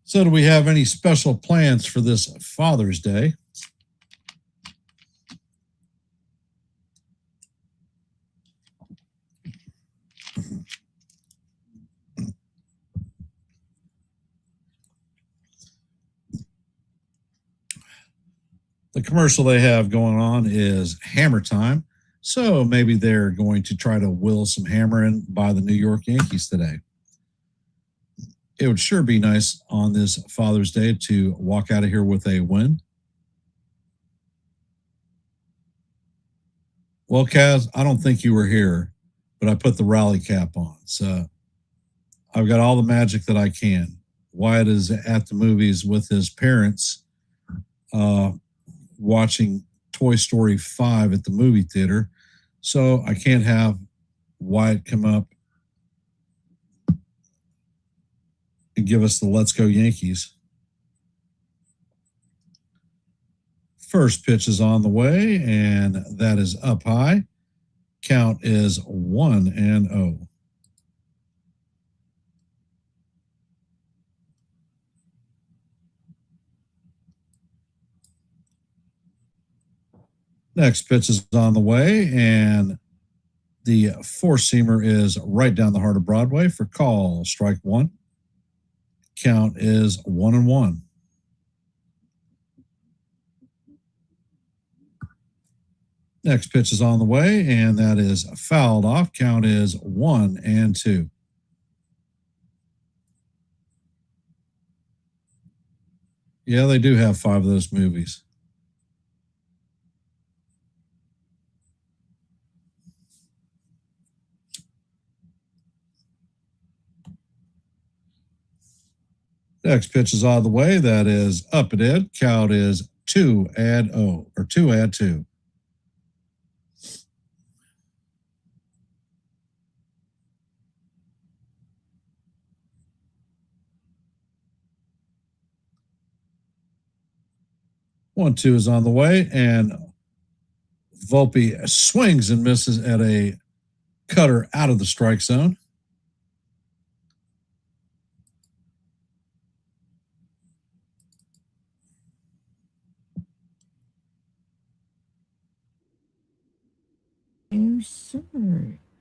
So, do we have any special plans for this Father's Day? The commercial they have going on is Hammer Time. So maybe they're going to try to will some hammer in by the New York Yankees today. It would sure be nice on this Father's Day to walk out of here with a win. Well, Kaz, I don't think you were here, but I put the rally cap on. So I've got all the magic that I can. Wyatt is at the movies with his parents watching Toy Story 5 at the movie theater. So I can't have Wyatt come up and give us the Let's Go Yankees. First pitch is on the way, and that is up high. Count is 1-0. Next pitch is on the way, and the four-seamer is right down the heart of Broadway for call. Strike one. Count is 1-1. Next pitch is on the way, and that is fouled off. Count is 1-2. Yeah, they do have 5 of those movies. Next pitch is out of the way. That is up and in. Count is 2 add 0 or 2 add 2. One, 2 is on the way, and Volpe swings and misses at a cutter out of the strike zone. Sir.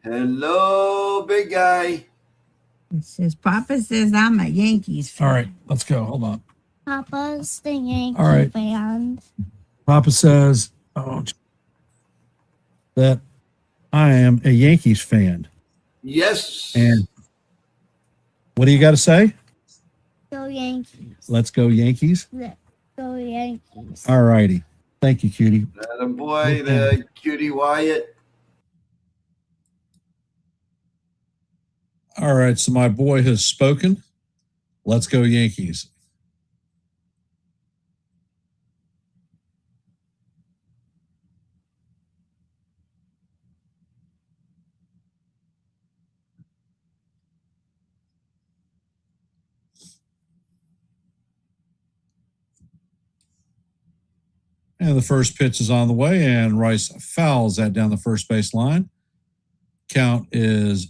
Hello, big guy. It says, Papa says I'm a Yankees fan. All right, let's go. Hold on. Papa's the Yankee All right. fan. Papa says that I am a Yankees fan. Yes. And what do you got to say? Go Yankees. Let's go Yankees. Let's go Yankees. All righty. Thank you, cutie. Atta boy, the cutie Wyatt. All right, so my boy has spoken. Let's go Yankees. And the first pitch is on the way, and Rice fouls that down the first base line. Count is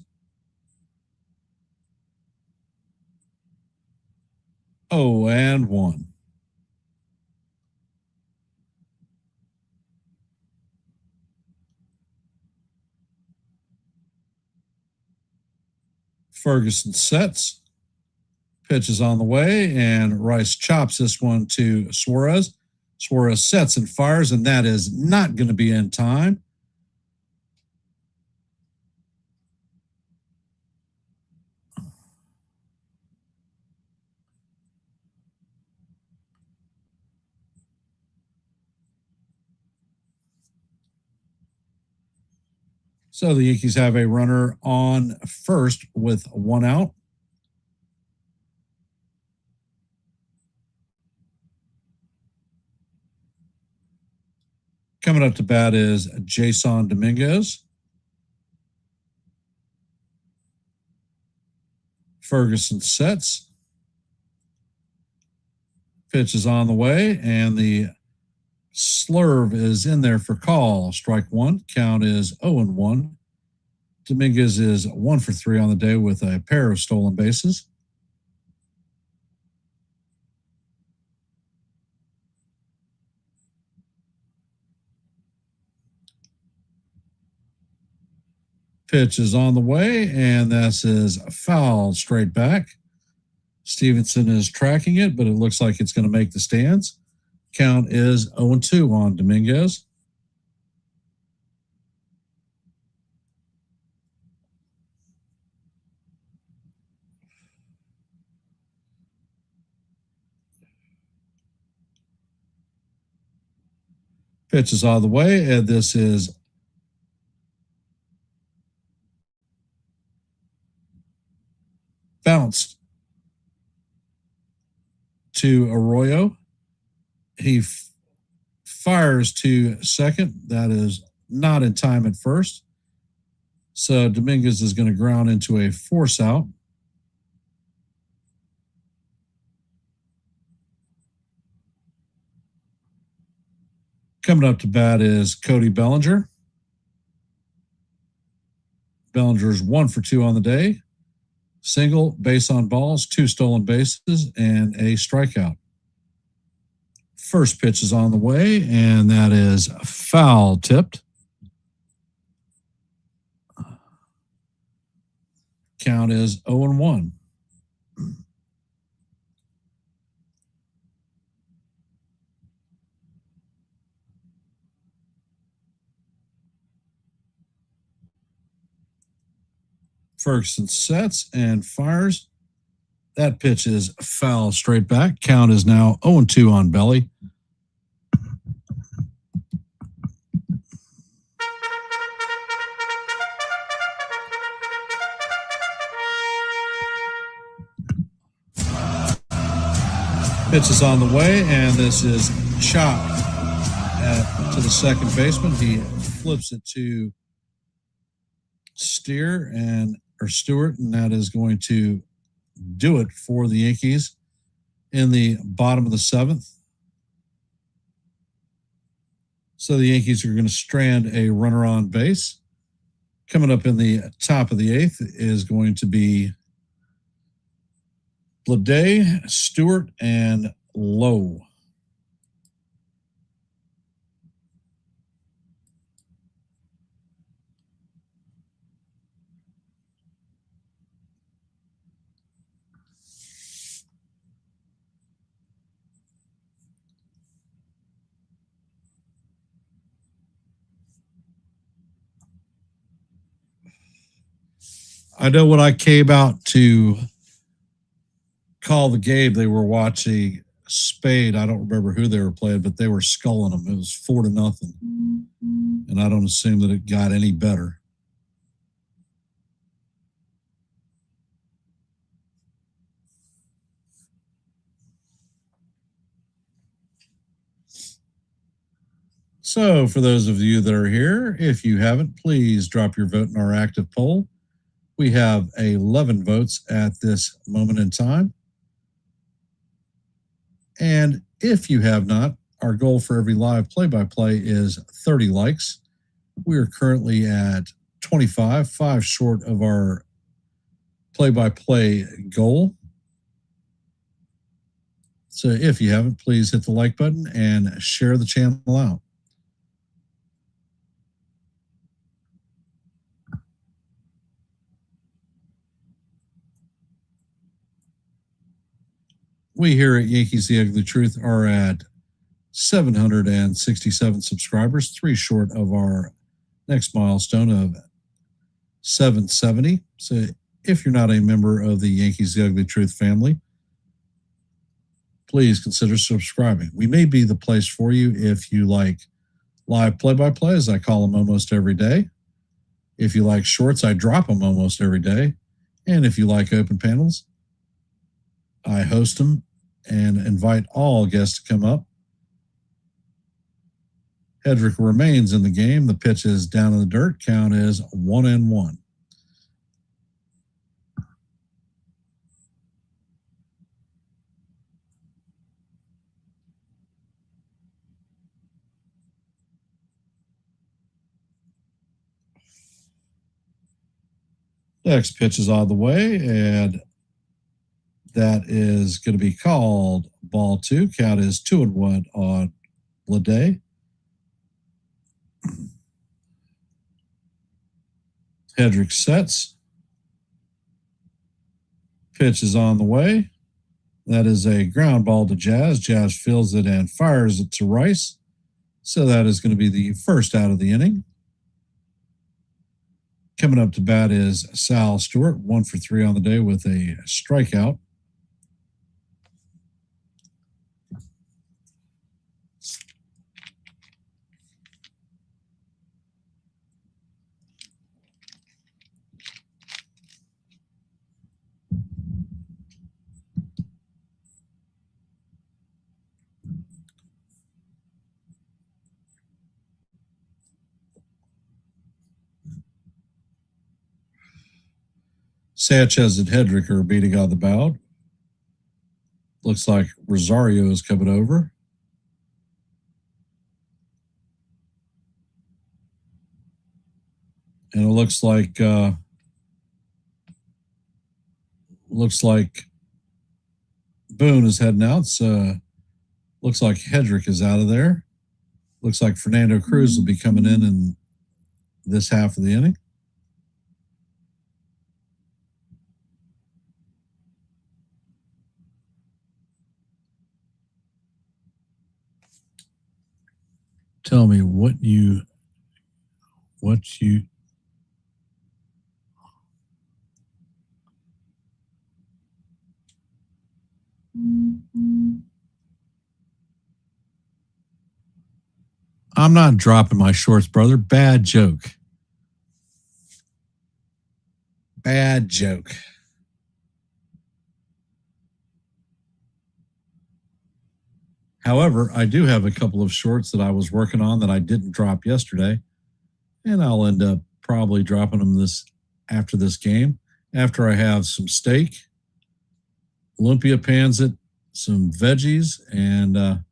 0-1. Ferguson sets. Pitch is on the way, and Rice chops this one to Suarez. Suarez sets and fires, and that is not going to be in time. So the Yankees have a runner on first with 1 out. Coming up to bat is Jason Dominguez. Ferguson sets. Pitch is on the way, and the slurve is in there for call. Strike 1. Count is 0-1. Dominguez is 1 for 3 on the day with a pair of stolen bases. Pitch is on the way, and this is fouled straight back. Stevenson is tracking it, but it looks like it's going to make the stands. Count is 0-2 on Dominguez. Pitch is on the way, and this is bounced to Arroyo. He fires to second. That is not in time at first. So Dominguez is going to ground into a force out. Coming up to bat is Cody Bellinger. Bellinger's 1 for 2 on the day. Single, base on balls, 2 stolen bases, and a strikeout. First pitch is on the way, and that is foul tipped. Count is 0-1. Ferguson sets and fires. That pitch is foul straight back. Count is now 0-2 on Belly. Pitch is on the way, and this is chop to the second baseman. He flips it to Stewart, and that is going to do it for the Yankees in the bottom of the seventh. So the Yankees are going to strand a runner on base. Coming up in the top of the eighth is going to be Bleday, Stewart, and Lowe. I know when I came out to call the game, they were watching Spade. I don't remember who they were playing, but they were sculling them. It was 4-0. And I don't assume that it got any better. So for those of you that are here, if you haven't, please drop your vote in our active poll. We have 11 votes at this moment in time. And if you have not, our goal for every live play-by-play is 30 likes. We are currently at 25, 5 short of our play-by-play goal. So if you haven't, please hit the like button and share the channel out. We here at Yankees The Ugly Truth are at 767 subscribers, 3 short of our next milestone of 770. So if you're not a member of the Yankees The Ugly Truth family, please consider subscribing. We may be the place for you if you like live play-by-plays. I call them almost every day. If you like shorts, I drop them almost every day. And if you like open panels, I host them and invite all guests to come up. Hedrick remains in the game. The pitch is down in the dirt. Count is 1-1. Next pitch is on the way, and that is going to be called ball 2. Count is 2-1 on Bleday. Hedrick sets. Pitch is on the way. That is a ground ball to Jazz. Jazz fields it and fires it to Rice. So that is going to be the first out of the inning. Coming up to bat is Sal Stewart, 1 for 3 on the day with a strikeout. Sanchez and Hedrick are beating on the mound. Looks like Rosario is coming over. And it looks like Boone is heading out. So looks like Hedrick is out of there. Looks like Fernando Cruz will be coming in this half of the inning. Tell me what you I'm not dropping my shorts, brother. Bad joke. Bad joke. However, I do have a couple of shorts that I was working on that I didn't drop yesterday, and I'll end up probably dropping them after this game, after I have some steak, lumpia pancit, some veggies, and I'm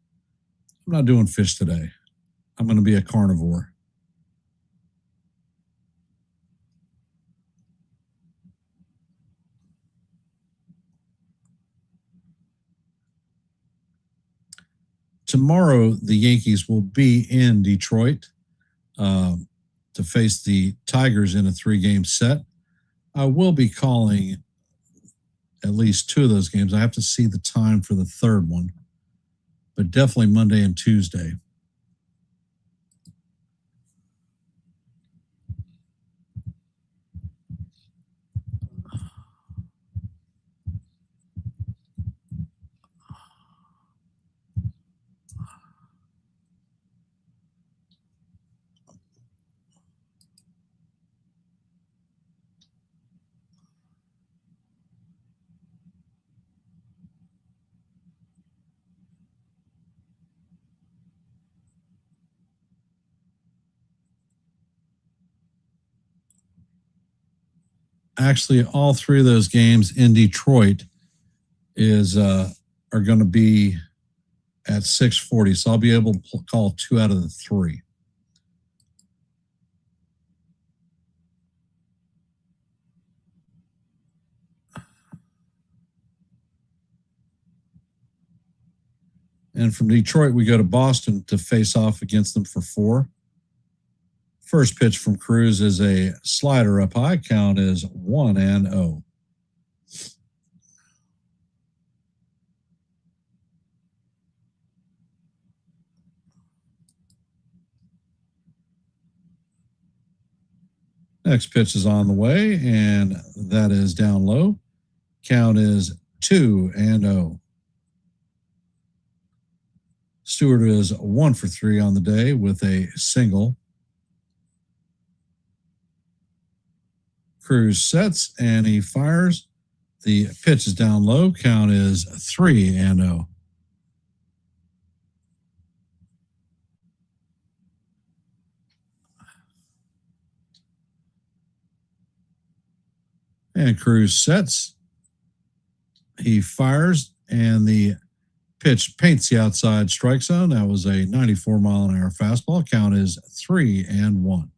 not doing fish today. I'm going to be a carnivore. Tomorrow, the Yankees will be in Detroit to face the Tigers in a 3-game set. I will be calling at least 2 of those games. I have to see the time for the third one, but definitely Monday and Tuesday. Actually, all 3 of those games in Detroit are going to be at 6:40, so I'll be able to call 2 out of the 3. And from Detroit, we go to Boston to face off against them for 4. First pitch from Cruz is a slider up high. Count is 1-0. Next pitch is on the way, and that is down low. Count is 2-0. Stewart is 1 for 3 on the day with a single. Cruz sets and he fires. The pitch is down low. Count is 3-0. And Cruz sets. He fires, and the pitch paints the outside strike zone. That was a 94-mile-an-hour fastball. Count is 3-1.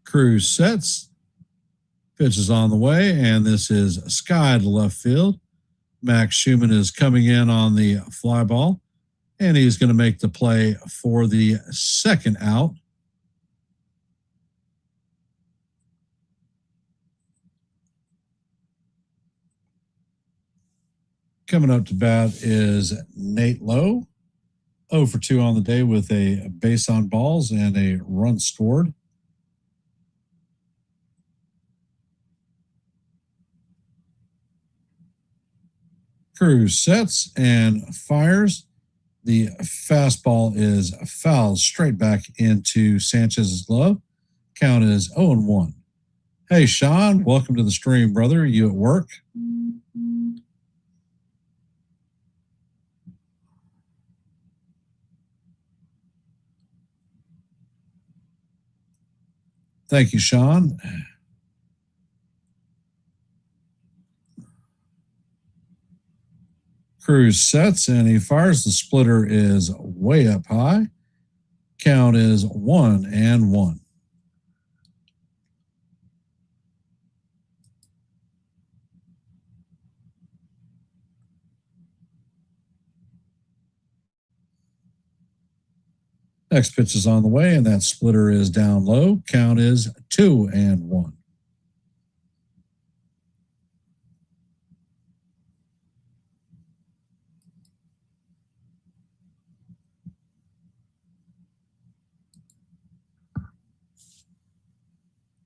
Cruz sets. Pitch is on the way, and this is sky to left field. Max Schumann is coming in on the fly ball, and he's going to make the play for the second out. Coming up to bat is Nate Lowe, 0 for 2 on the day with a base on balls and a run scored. Cruz sets and fires. The fastball is fouled straight back into Sanchez's glove. Count is 0-1. Hey, Sean, welcome to the stream, brother. Are you at work? Thank you, Sean. Cruz sets and he fires. The splitter is way up high. Count is 1-1. Next pitch is on the way, and that splitter is down low. Count is 2-1.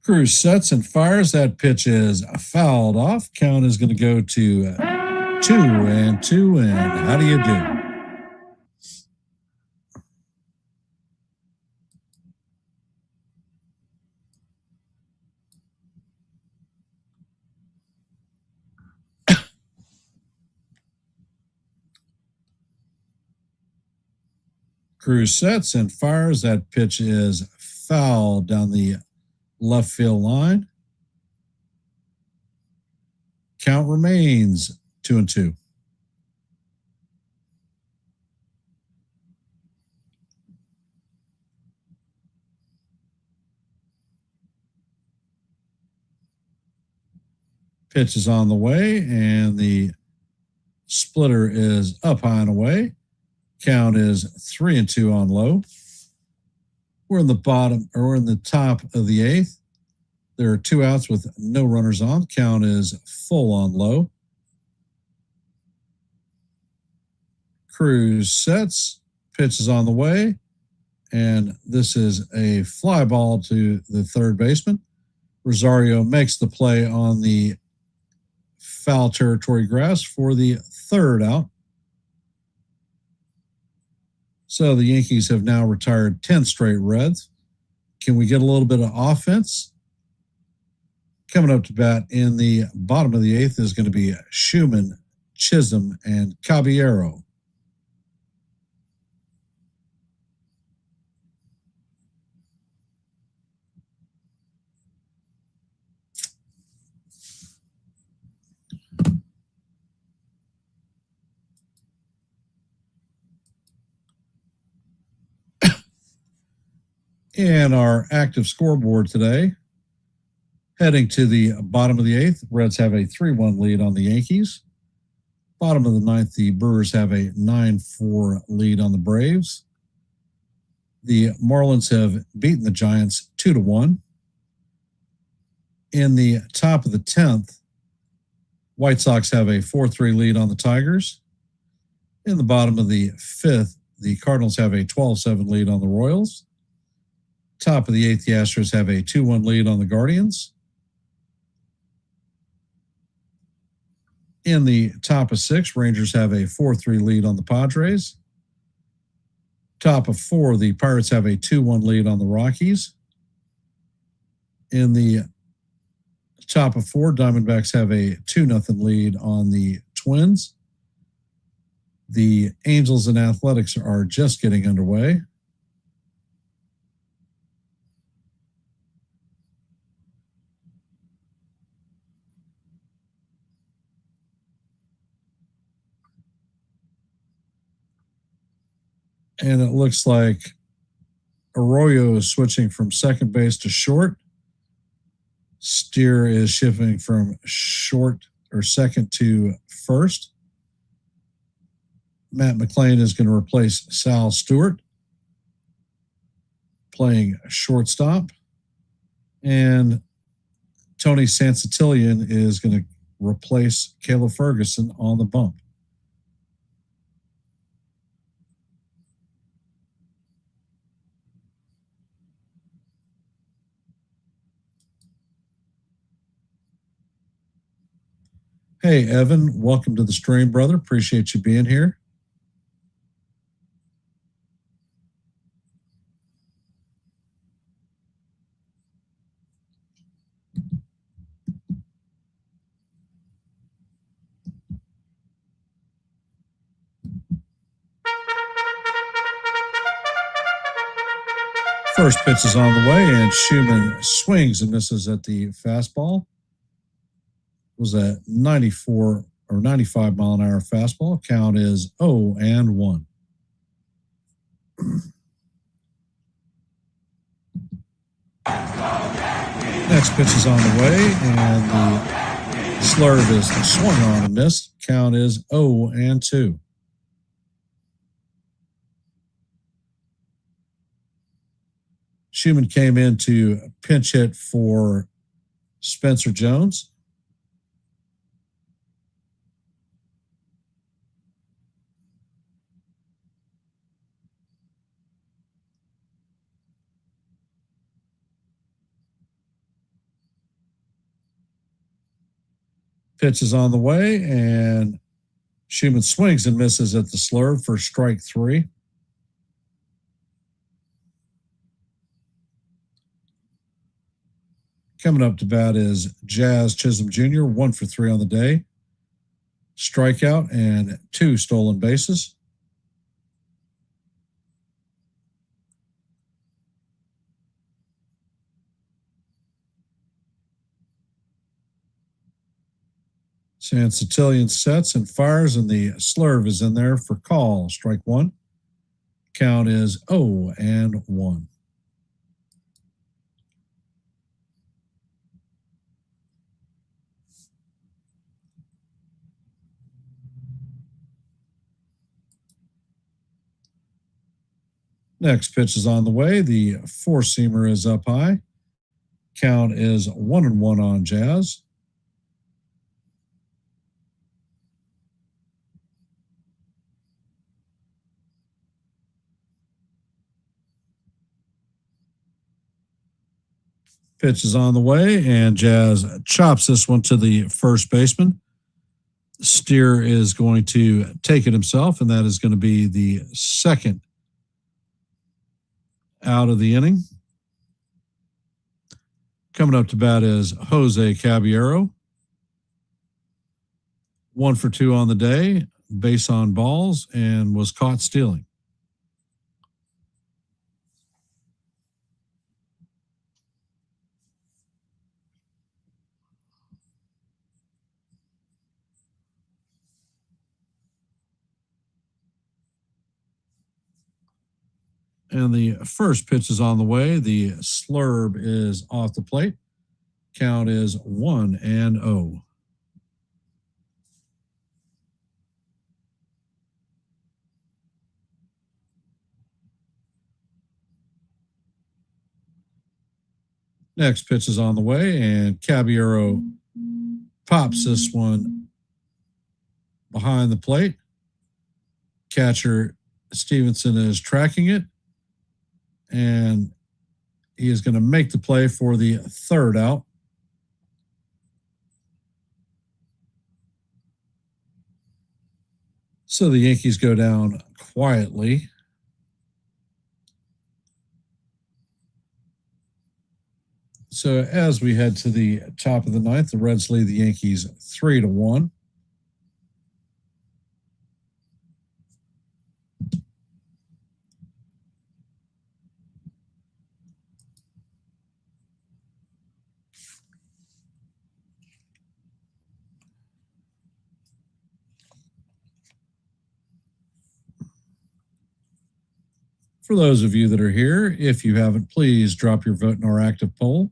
Cruz sets and fires. That pitch is fouled off. Count is going to go to 2-2. And how do you do? Cruz sets and fires. That pitch is fouled down the left field line. Count remains 2-2. Pitch is on the way, and the splitter is up high and away. Count is 3-2 on low. We're in the top of the eighth. There are 2 outs with no runners on. Count is full on low. Cruz sets, pitch is on the way, and this is a fly ball to the third baseman. Rosario makes the play on the foul territory grass for the third out. So the Yankees have now retired 10 straight Reds. Can we get a little bit of offense? Coming up to bat in the bottom of the eighth is going to be Schumann, Chisholm, and Caballero. And our active scoreboard today, heading to the bottom of the eighth, Reds have a 3-1 lead on the Yankees. Bottom of the ninth, the Brewers have a 9-4 lead on the Braves. The Marlins have beaten the Giants 2-1. In the top of the 10th, White Sox have a 4-3 lead on the Tigers. In the bottom of the 5th, the Cardinals have a 12-7 lead on the Royals. Top of the 8th, the Astros have a 2-1 lead on the Guardians. In the top of 6, Rangers have a 4-3 lead on the Padres. Top of 4, the Pirates have a 2-1 lead on the Rockies. In the top of 4, Diamondbacks have a 2-0 lead on the Twins. The Angels and Athletics are just getting underway. And it looks like Arroyo is switching from second base to short. Steer is shifting from short or second to first. Matt McClain is going to replace Sal Stewart, playing shortstop. And Tony Sansatillion is going to replace Caleb Ferguson on the bump. Hey, Evan, welcome to the stream, brother. Appreciate you being here. First pitch is on the way, and Schumann swings and misses at the fastball. It was a 94 or 95 mile an hour fastball. Count is 0-1. Next pitch is on the way, and the slurve is swung on and missed. Count is 0-2. Schumann came in to pinch hit for Spencer Jones. Pitch is on the way, and Schumann swings and misses at the slurve for strike 3. Coming up to bat is Jazz Chisholm Jr., 1 for 3 on the day. Strikeout and 2 stolen bases. Sansatellian sets and fires, and the slurve is in there for call. Strike 1. Count is 0-1. Next pitch is on the way. The 4-seamer is up high. Count is 1-1 on Jazz. Pitch is on the way, and Jazz chops this one to the first baseman. Steer is going to take it himself, and that is going to be the second out of the inning. Coming up to bat is Jose Caballero. 1 for 2 on the day, base on balls, and was caught stealing. And the first pitch is on the way. The slurve is off the plate. Count is 1-0. Next pitch is on the way, and Caballero pops this one behind the plate. Catcher Stevenson is tracking it, and he is going to make the play for the third out. So the Yankees go down quietly. So as we head to the top of the ninth, the Reds lead the Yankees 3-1. For those of you that are here, if you haven't, please drop your vote in our active poll.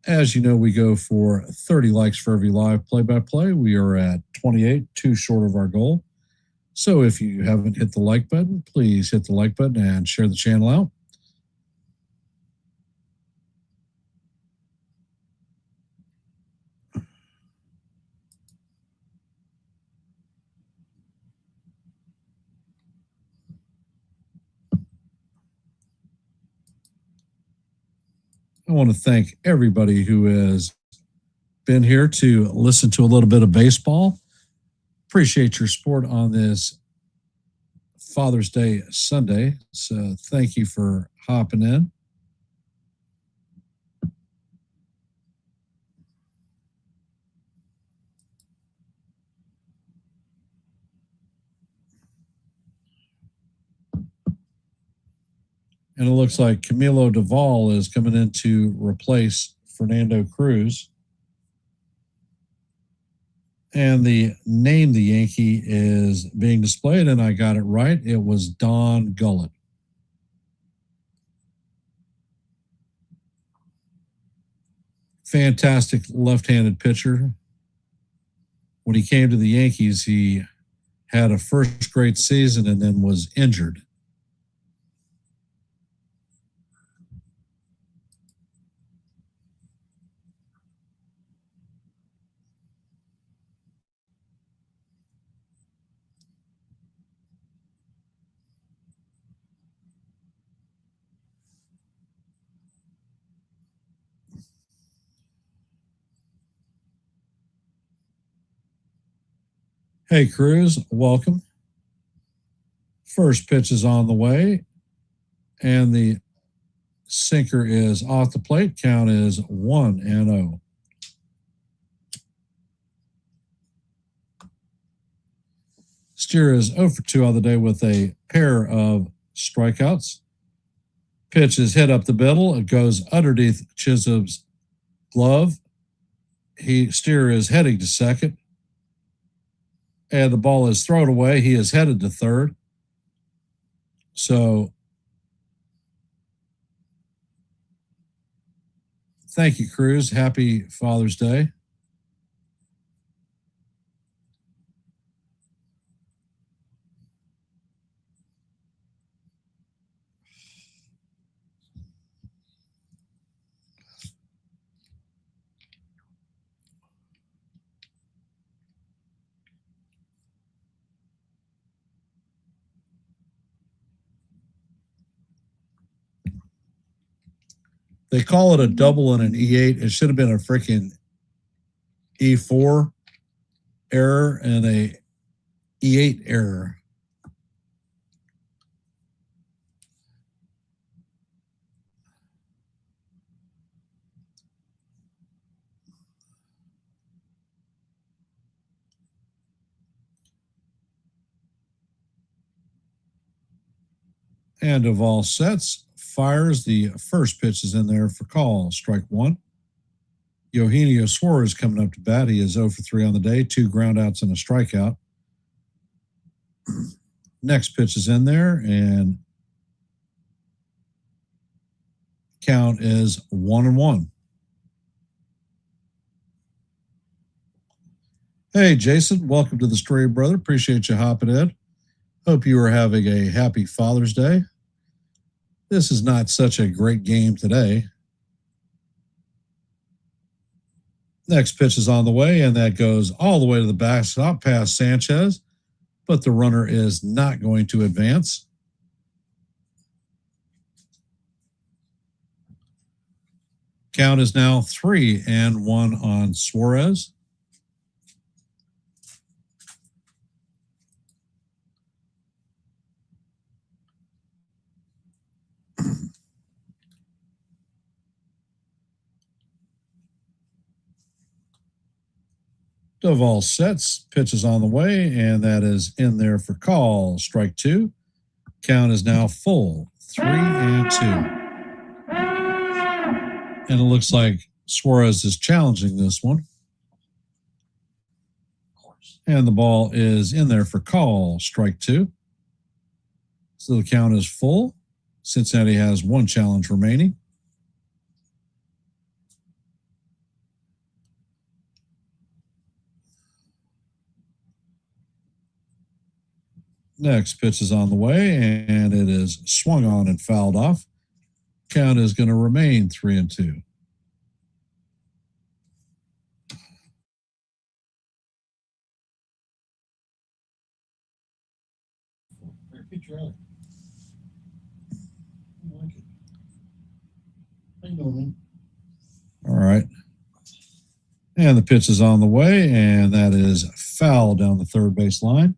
As you know, we go for 30 likes for every live play-by-play. We are at 28, 2 short of our goal. So if you haven't hit the like button, please hit the like button and share the channel out. I want to thank everybody who has been here to listen to a little bit of baseball. Appreciate your support on this Father's Day Sunday. So thank you for hopping in. And it looks like Camilo Duvall is coming in to replace Fernando Cruz. And the name the Yankee is being displayed, and I got it right. It was Don Gullett. Fantastic left-handed pitcher. When he came to the Yankees, he had a first great season and then was injured. Hey, Cruz, welcome. First pitch is on the way, and the sinker is off the plate. Count is 1-0. Steer is 0 for 2 on the day with a pair of strikeouts. Pitch is hit up the middle. It goes underneath Chisholm's glove. Steer is heading to second. And the ball is thrown away. He is headed to third. So thank you, Cruz. Happy Father's Day. They call it a double and an E8. It should have been a freaking E4 error and a E8 error. And of all sets, fires. The first pitch is in there for call. Strike one. Eugenio Suarez coming up to bat. He is 0 for 3 on the day, 2 groundouts and a strikeout. Next pitch is in there, and count is 1-1. Hey, Jason, welcome to the Story Brother. Appreciate you hopping in. Hope you are having a happy Father's Day. This is not such a great game today. Next pitch is on the way, and that goes all the way to the backstop past Sanchez, but the runner is not going to advance. Count is now 3-1 on Suarez. Of all sets, pitch is on the way, and that is in there for call. Strike two. Count is now full, 3-2. And it looks like Suarez is challenging this one. And the ball is in there for call. Strike two. So the count is full. Cincinnati has 1 challenge remaining. Next pitch is on the way, and it is swung on and fouled off. Count is going to remain 3-2. All right. And the pitch is on the way, and that is foul down the third base line.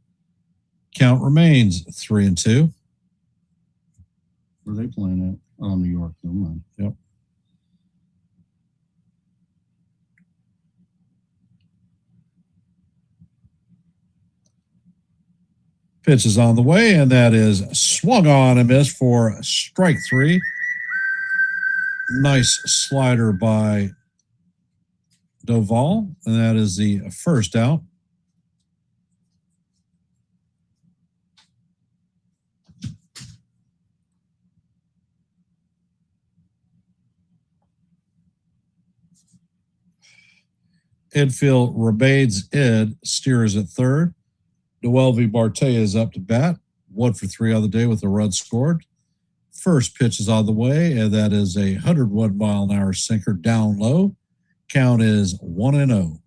Count remains 3-2. Where are they playing at? Oh, New York. Never mind. Yep. Pitch is on the way, and that is swung on and missed for strike 3. Nice slider by Doval, and that is the first out. Infield remains Ed. Steers at third. Noel V. Marte is up to bat. 1 for 3 on the day with a run scored. First pitch is on the way, and that is a 101-mile-an-hour sinker down low. Count is 1-0.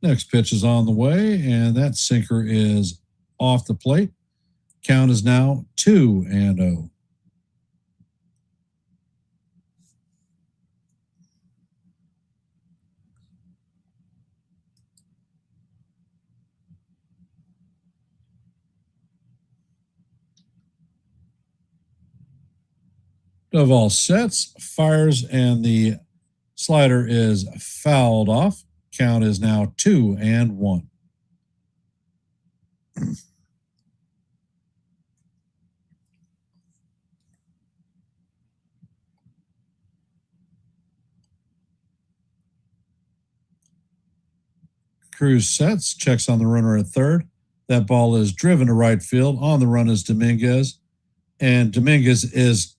Next pitch is on the way, and that sinker is off the plate. Count is now 2-0. Duvall sets, fires, and the slider is fouled off. Count is now 2-1. Cruz sets, checks on the runner at third. That ball is driven to right field. On the run is Dominguez. And Dominguez is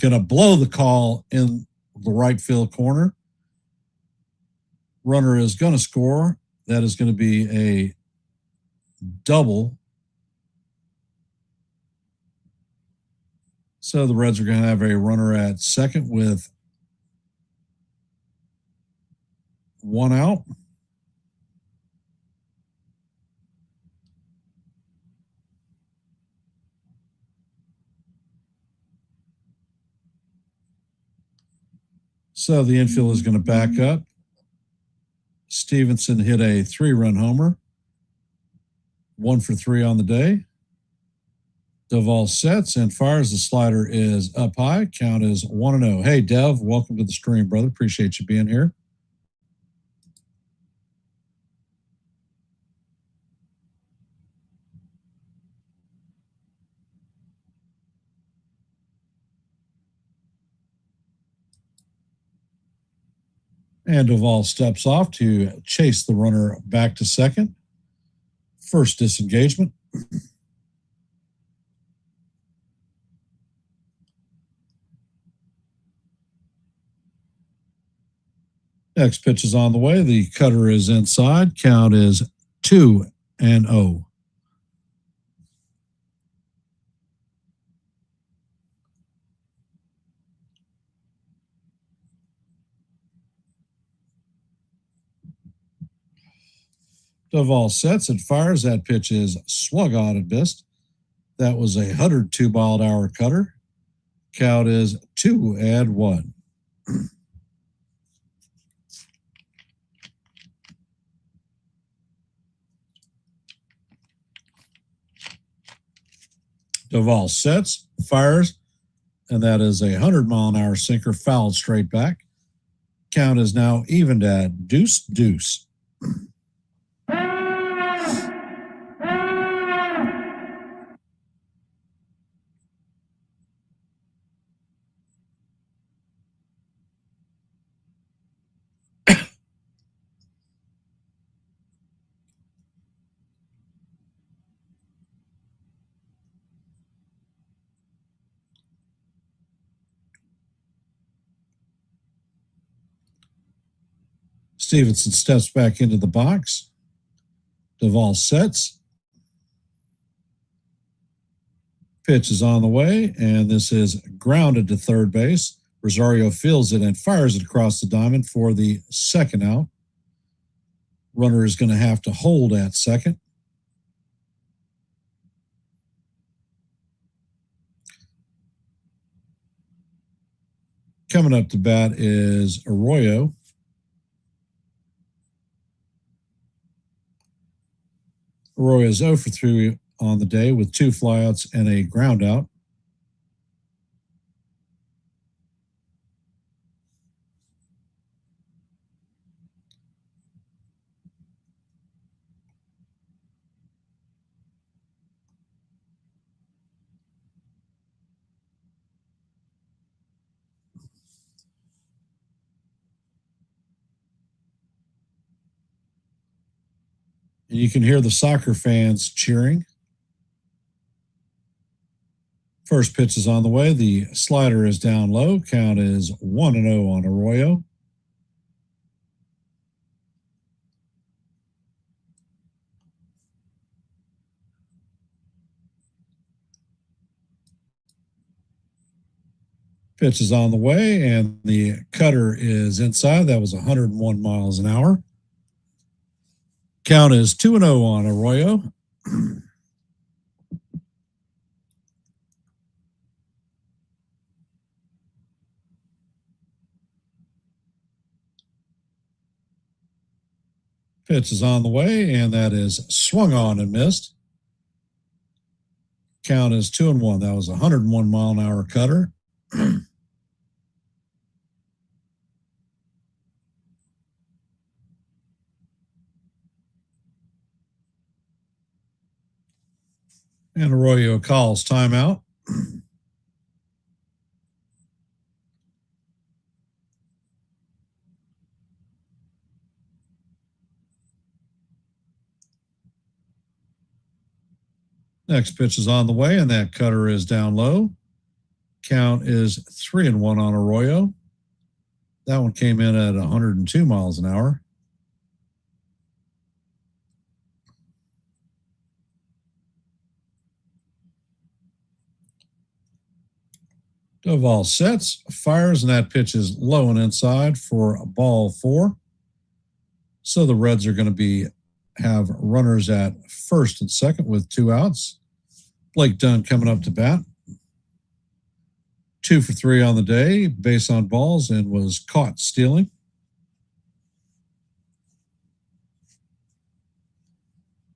going to blow the call in the right field corner. Runner is going to score. That is going to be a double. So the Reds are going to have a runner at second with 1 out. So the infield is going to back up. Stevenson hit a 3-run homer. 1 for 3 on the day. Duvall sets and fires. The slider is up high. Count is 1-0. Hey, Dev, welcome to the stream, brother. Appreciate you being here. And Duvall steps off to chase the runner back to second. First disengagement. Next pitch is on the way. The cutter is inside. Count is 2-0. Duvall sets and fires. That pitch is swung on and missed. That was a 102-mile-an-hour cutter. Count is 2-1. Duvall sets, fires, and that is a 100-mile-an-hour sinker fouled straight back. Count is now evened at 2-2. Stevenson steps back into the box. Duvall sets. Pitch is on the way, and this is grounded to third base. Rosario fields it and fires it across the diamond for the second out. Runner is going to have to hold at second. Coming up to bat is Arroyo. Arroyo is 0 for 3 on the day with 2 flyouts and a ground out. And you can hear the soccer fans cheering. First pitch is on the way. The slider is down low. Count is 1-0 on Arroyo. Pitch is on the way, and the cutter is inside. That was 101 miles an hour. Count is 2-0 on Arroyo. Pitch is on the way, and that is swung on and missed. Count is 2-1. That was a 101-mile-an-hour cutter. And Arroyo calls timeout. Next pitch is on the way, and that cutter is down low. Count is 3-1 on Arroyo. That one came in at 102 miles an hour. Doval sets, fires, and that pitch is low and inside for a ball 4. So the Reds are going to have runners at first and second with 2 outs. Blake Dunn coming up to bat. 2 for 3 on the day, base on balls, and was caught stealing.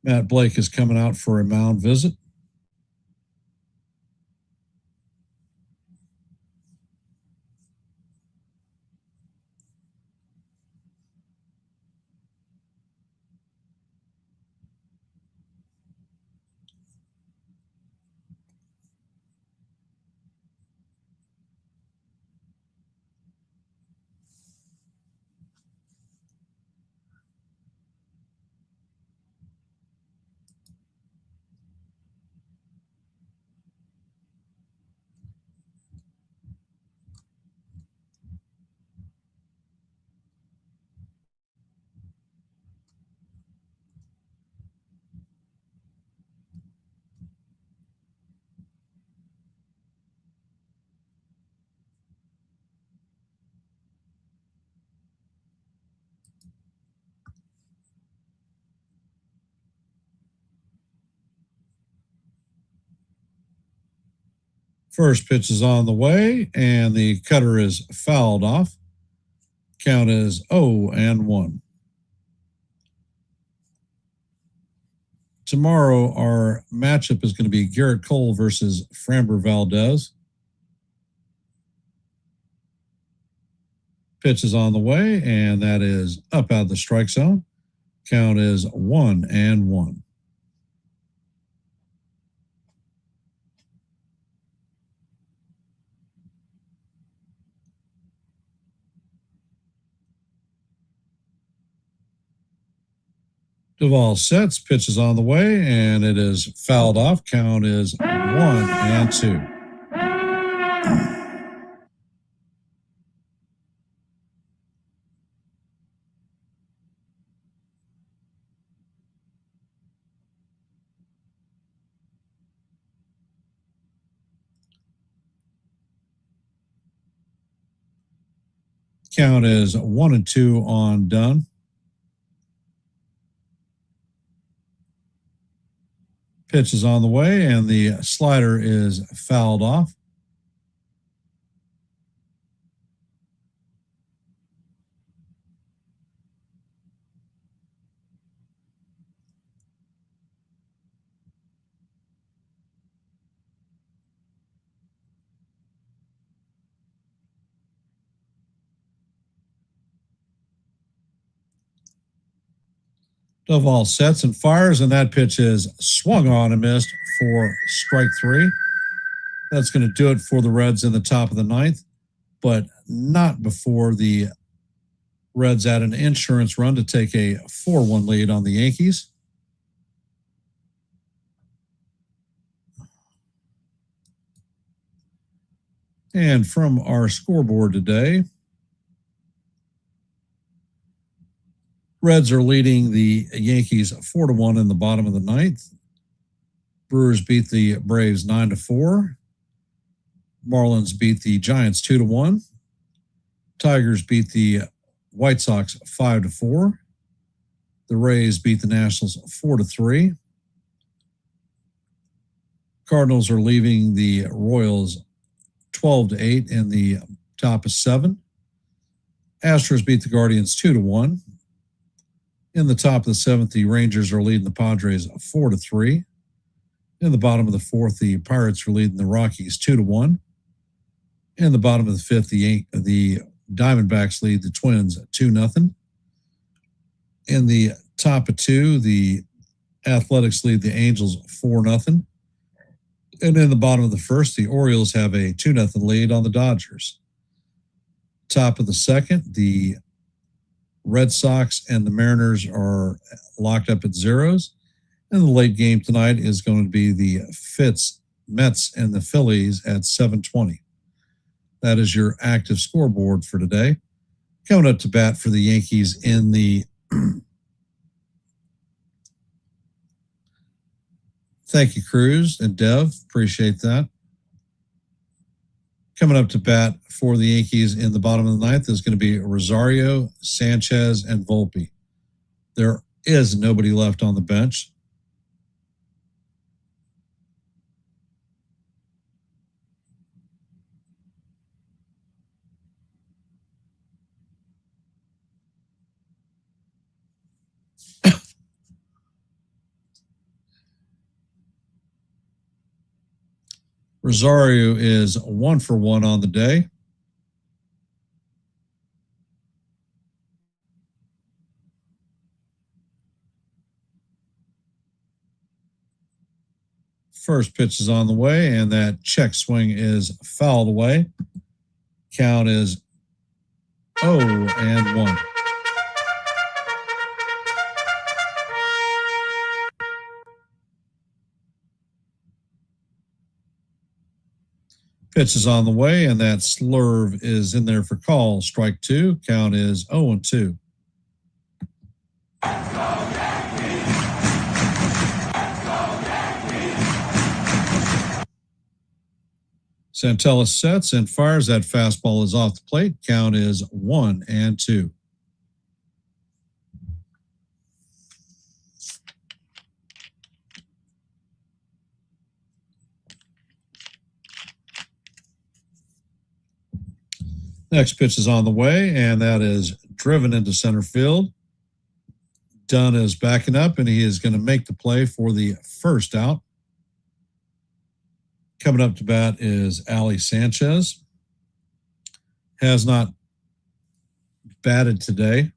Matt Blake is coming out for a mound visit. First pitch is on the way, and the cutter is fouled off. Count is 0-1. Tomorrow, our matchup is going to be Garrett Cole versus Framber Valdez. Pitch is on the way, and that is up out of the strike zone. Count is 1-1. Duvall sets, pitch is on the way, and it is fouled off. Count is 1-2. Count is 1-2 on Dunn. Pitch is on the way, and the slider is fouled off. Doval sets and fires, and that pitch is swung on and missed for strike 3. That's going to do it for the Reds in the top of the 9th, but not before the Reds add an insurance run to take a 4-1 lead on the Yankees. And from our scoreboard today, Reds are leading the Yankees 4-1 in the bottom of the 9th. Brewers beat the Braves 9-4. Marlins beat the Giants 2-1. Tigers beat the White Sox 5-4. The Rays beat the Nationals 4-3. Cardinals are leaving the Royals 12-8 in the top of 7. Astros beat the Guardians 2-1. In the top of the 7th, the Rangers are leading the Padres 4-3. In the bottom of the 4th, the Pirates are leading the Rockies 2-1. In the bottom of the 5th, the Diamondbacks lead the Twins 2-0. In the top of 2, the Athletics lead the Angels 4-0. And in the bottom of the first, the Orioles have a 2-0 lead on the Dodgers. Top of the second, the Red Sox and the Mariners are locked up at zeros. And the late game tonight is going to be the Mets and the Phillies at 7:20. That is your active scoreboard for today. Coming up to bat for the Yankees in the thank you, Cruz and Dev. Appreciate that. Coming up to bat for the Yankees in the bottom of the ninth is going to be Rosario, Sanchez, and Volpe. There is nobody left on the bench. Rosario is 1 for 1 on the day. First pitch is on the way, and that check swing is fouled away. Count is 0-1. Pitch is on the way, and that slurve is in there for call. Strike 2. Count is 0-2. Santella sets and fires. That fastball is off the plate. Count is 1-2. Next pitch is on the way, and that is driven into center field. Dunn is backing up, and he is going to make the play for the first out. Coming up to bat is Ali Sanchez. Has not batted today.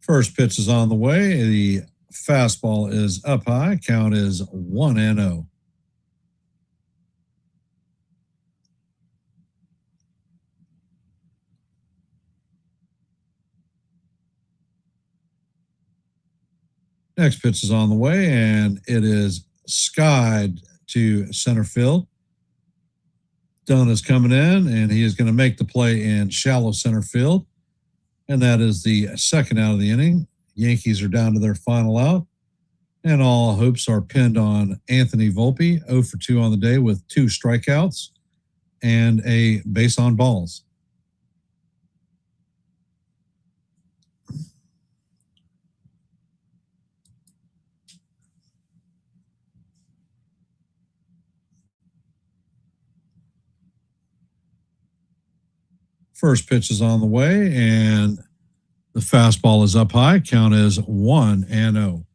First pitch is on the way. The fastball is up high. Count is 1-0. Next pitch is on the way, and it is skied to center field. Dunn is coming in, and he is going to make the play in shallow center field. And that is the second out of the inning. Yankees are down to their final out. And all hopes are pinned on Anthony Volpe, 0 for 2 on the day with 2 strikeouts and a base on balls. First pitch is on the way, and the fastball is up high. Count is 1-0.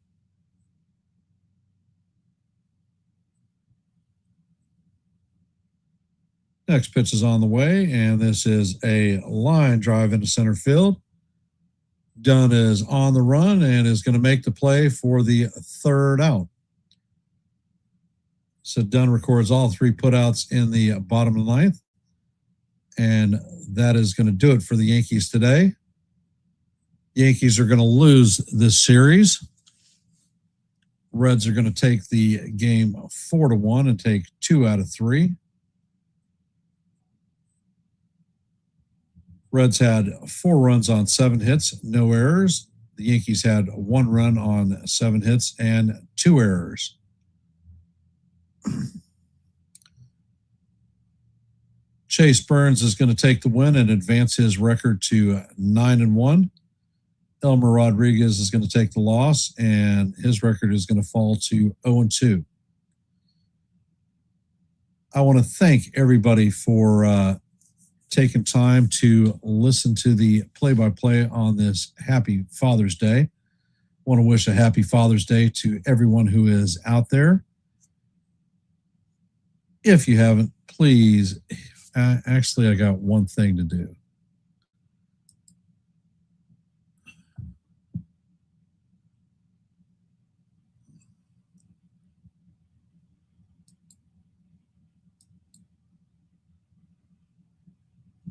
Next pitch is on the way, and this is a line drive into center field. Dunn is on the run and is going to make the play for the third out. So Dunn records all 3 putouts in the bottom of the ninth. And that is going to do it for the Yankees today. Yankees are going to lose this series. Reds are going to take the game 4-1 and take 2 out of 3. Reds had 4 runs on 7 hits, no errors. The Yankees had 1 run on 7 hits and 2 errors. Chase Burns is going to take the win and advance his record to 9-1. Elmer Rodriguez is going to take the loss, and his record is going to fall to 0-2. I want to thank everybody for taking time to listen to the play-by-play on this happy Father's Day. I want to wish a happy Father's Day to everyone who is out there. If you haven't, please. Actually, I got one thing to do.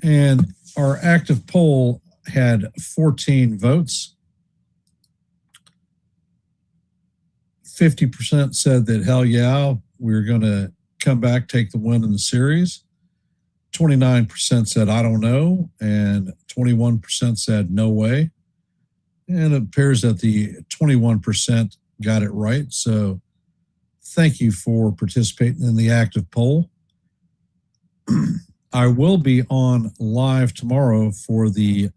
And our active poll had 14 votes. 50% said that, hell yeah, we're going to come back, take the win in the series. 29% said, I don't know. And 21% said, no way. And it appears that the 21% got it right. So thank you for participating in the active poll. I will be on live tomorrow for the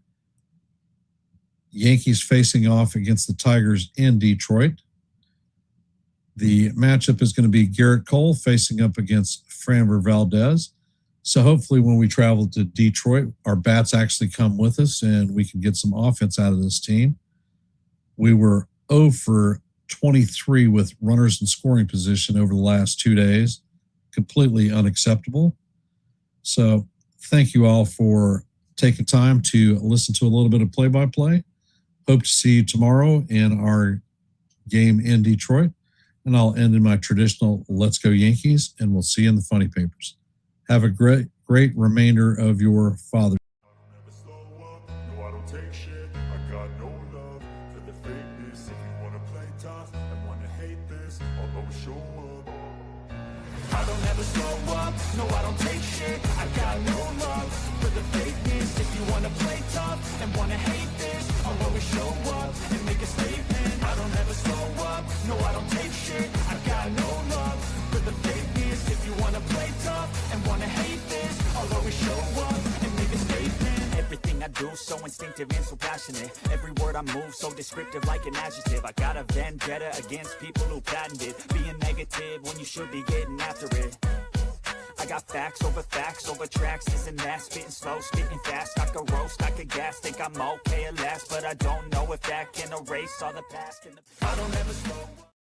Yankees facing off against the Tigers in Detroit. The matchup is going to be Garrett Cole facing up against Framber Valdez. So hopefully when we travel to Detroit, our bats actually come with us and we can get some offense out of this team. We were 0 for 23 with runners in scoring position over the last 2 days. Completely unacceptable. So thank you all for taking time to listen to a little bit of play-by-play. Hope to see you tomorrow in our game in Detroit. And I'll end in my traditional Let's Go Yankees, and we'll see you in the funny papers. Have a great remainder of your Father's I don't ever slow up, no I don't take shit. I got no love for the fakeness. If you wanna play tough and wanna hate this, I'll always show up. I don't ever slow up, no I don't take shit. I got no love for the fakeness. If you wanna play tough and wanna hate this, I'll always show up and make a statement. I don't ever slow up, no I don't take shit. I got no love for the fakeness. If you wanna play tough and wanna hate this, I'll always show up and make a statement. Everything I do so instinctive and so passionate. Every word I move so descriptive like an adjective. I got a vendetta against people who patented being negative when you should be getting after it. I got facts over tracks, isn't that spitting slow, spitting fast? I could roast, I could gas, think I'm okay at last, but I don't know if that can erase all the past. I don't ever slow up.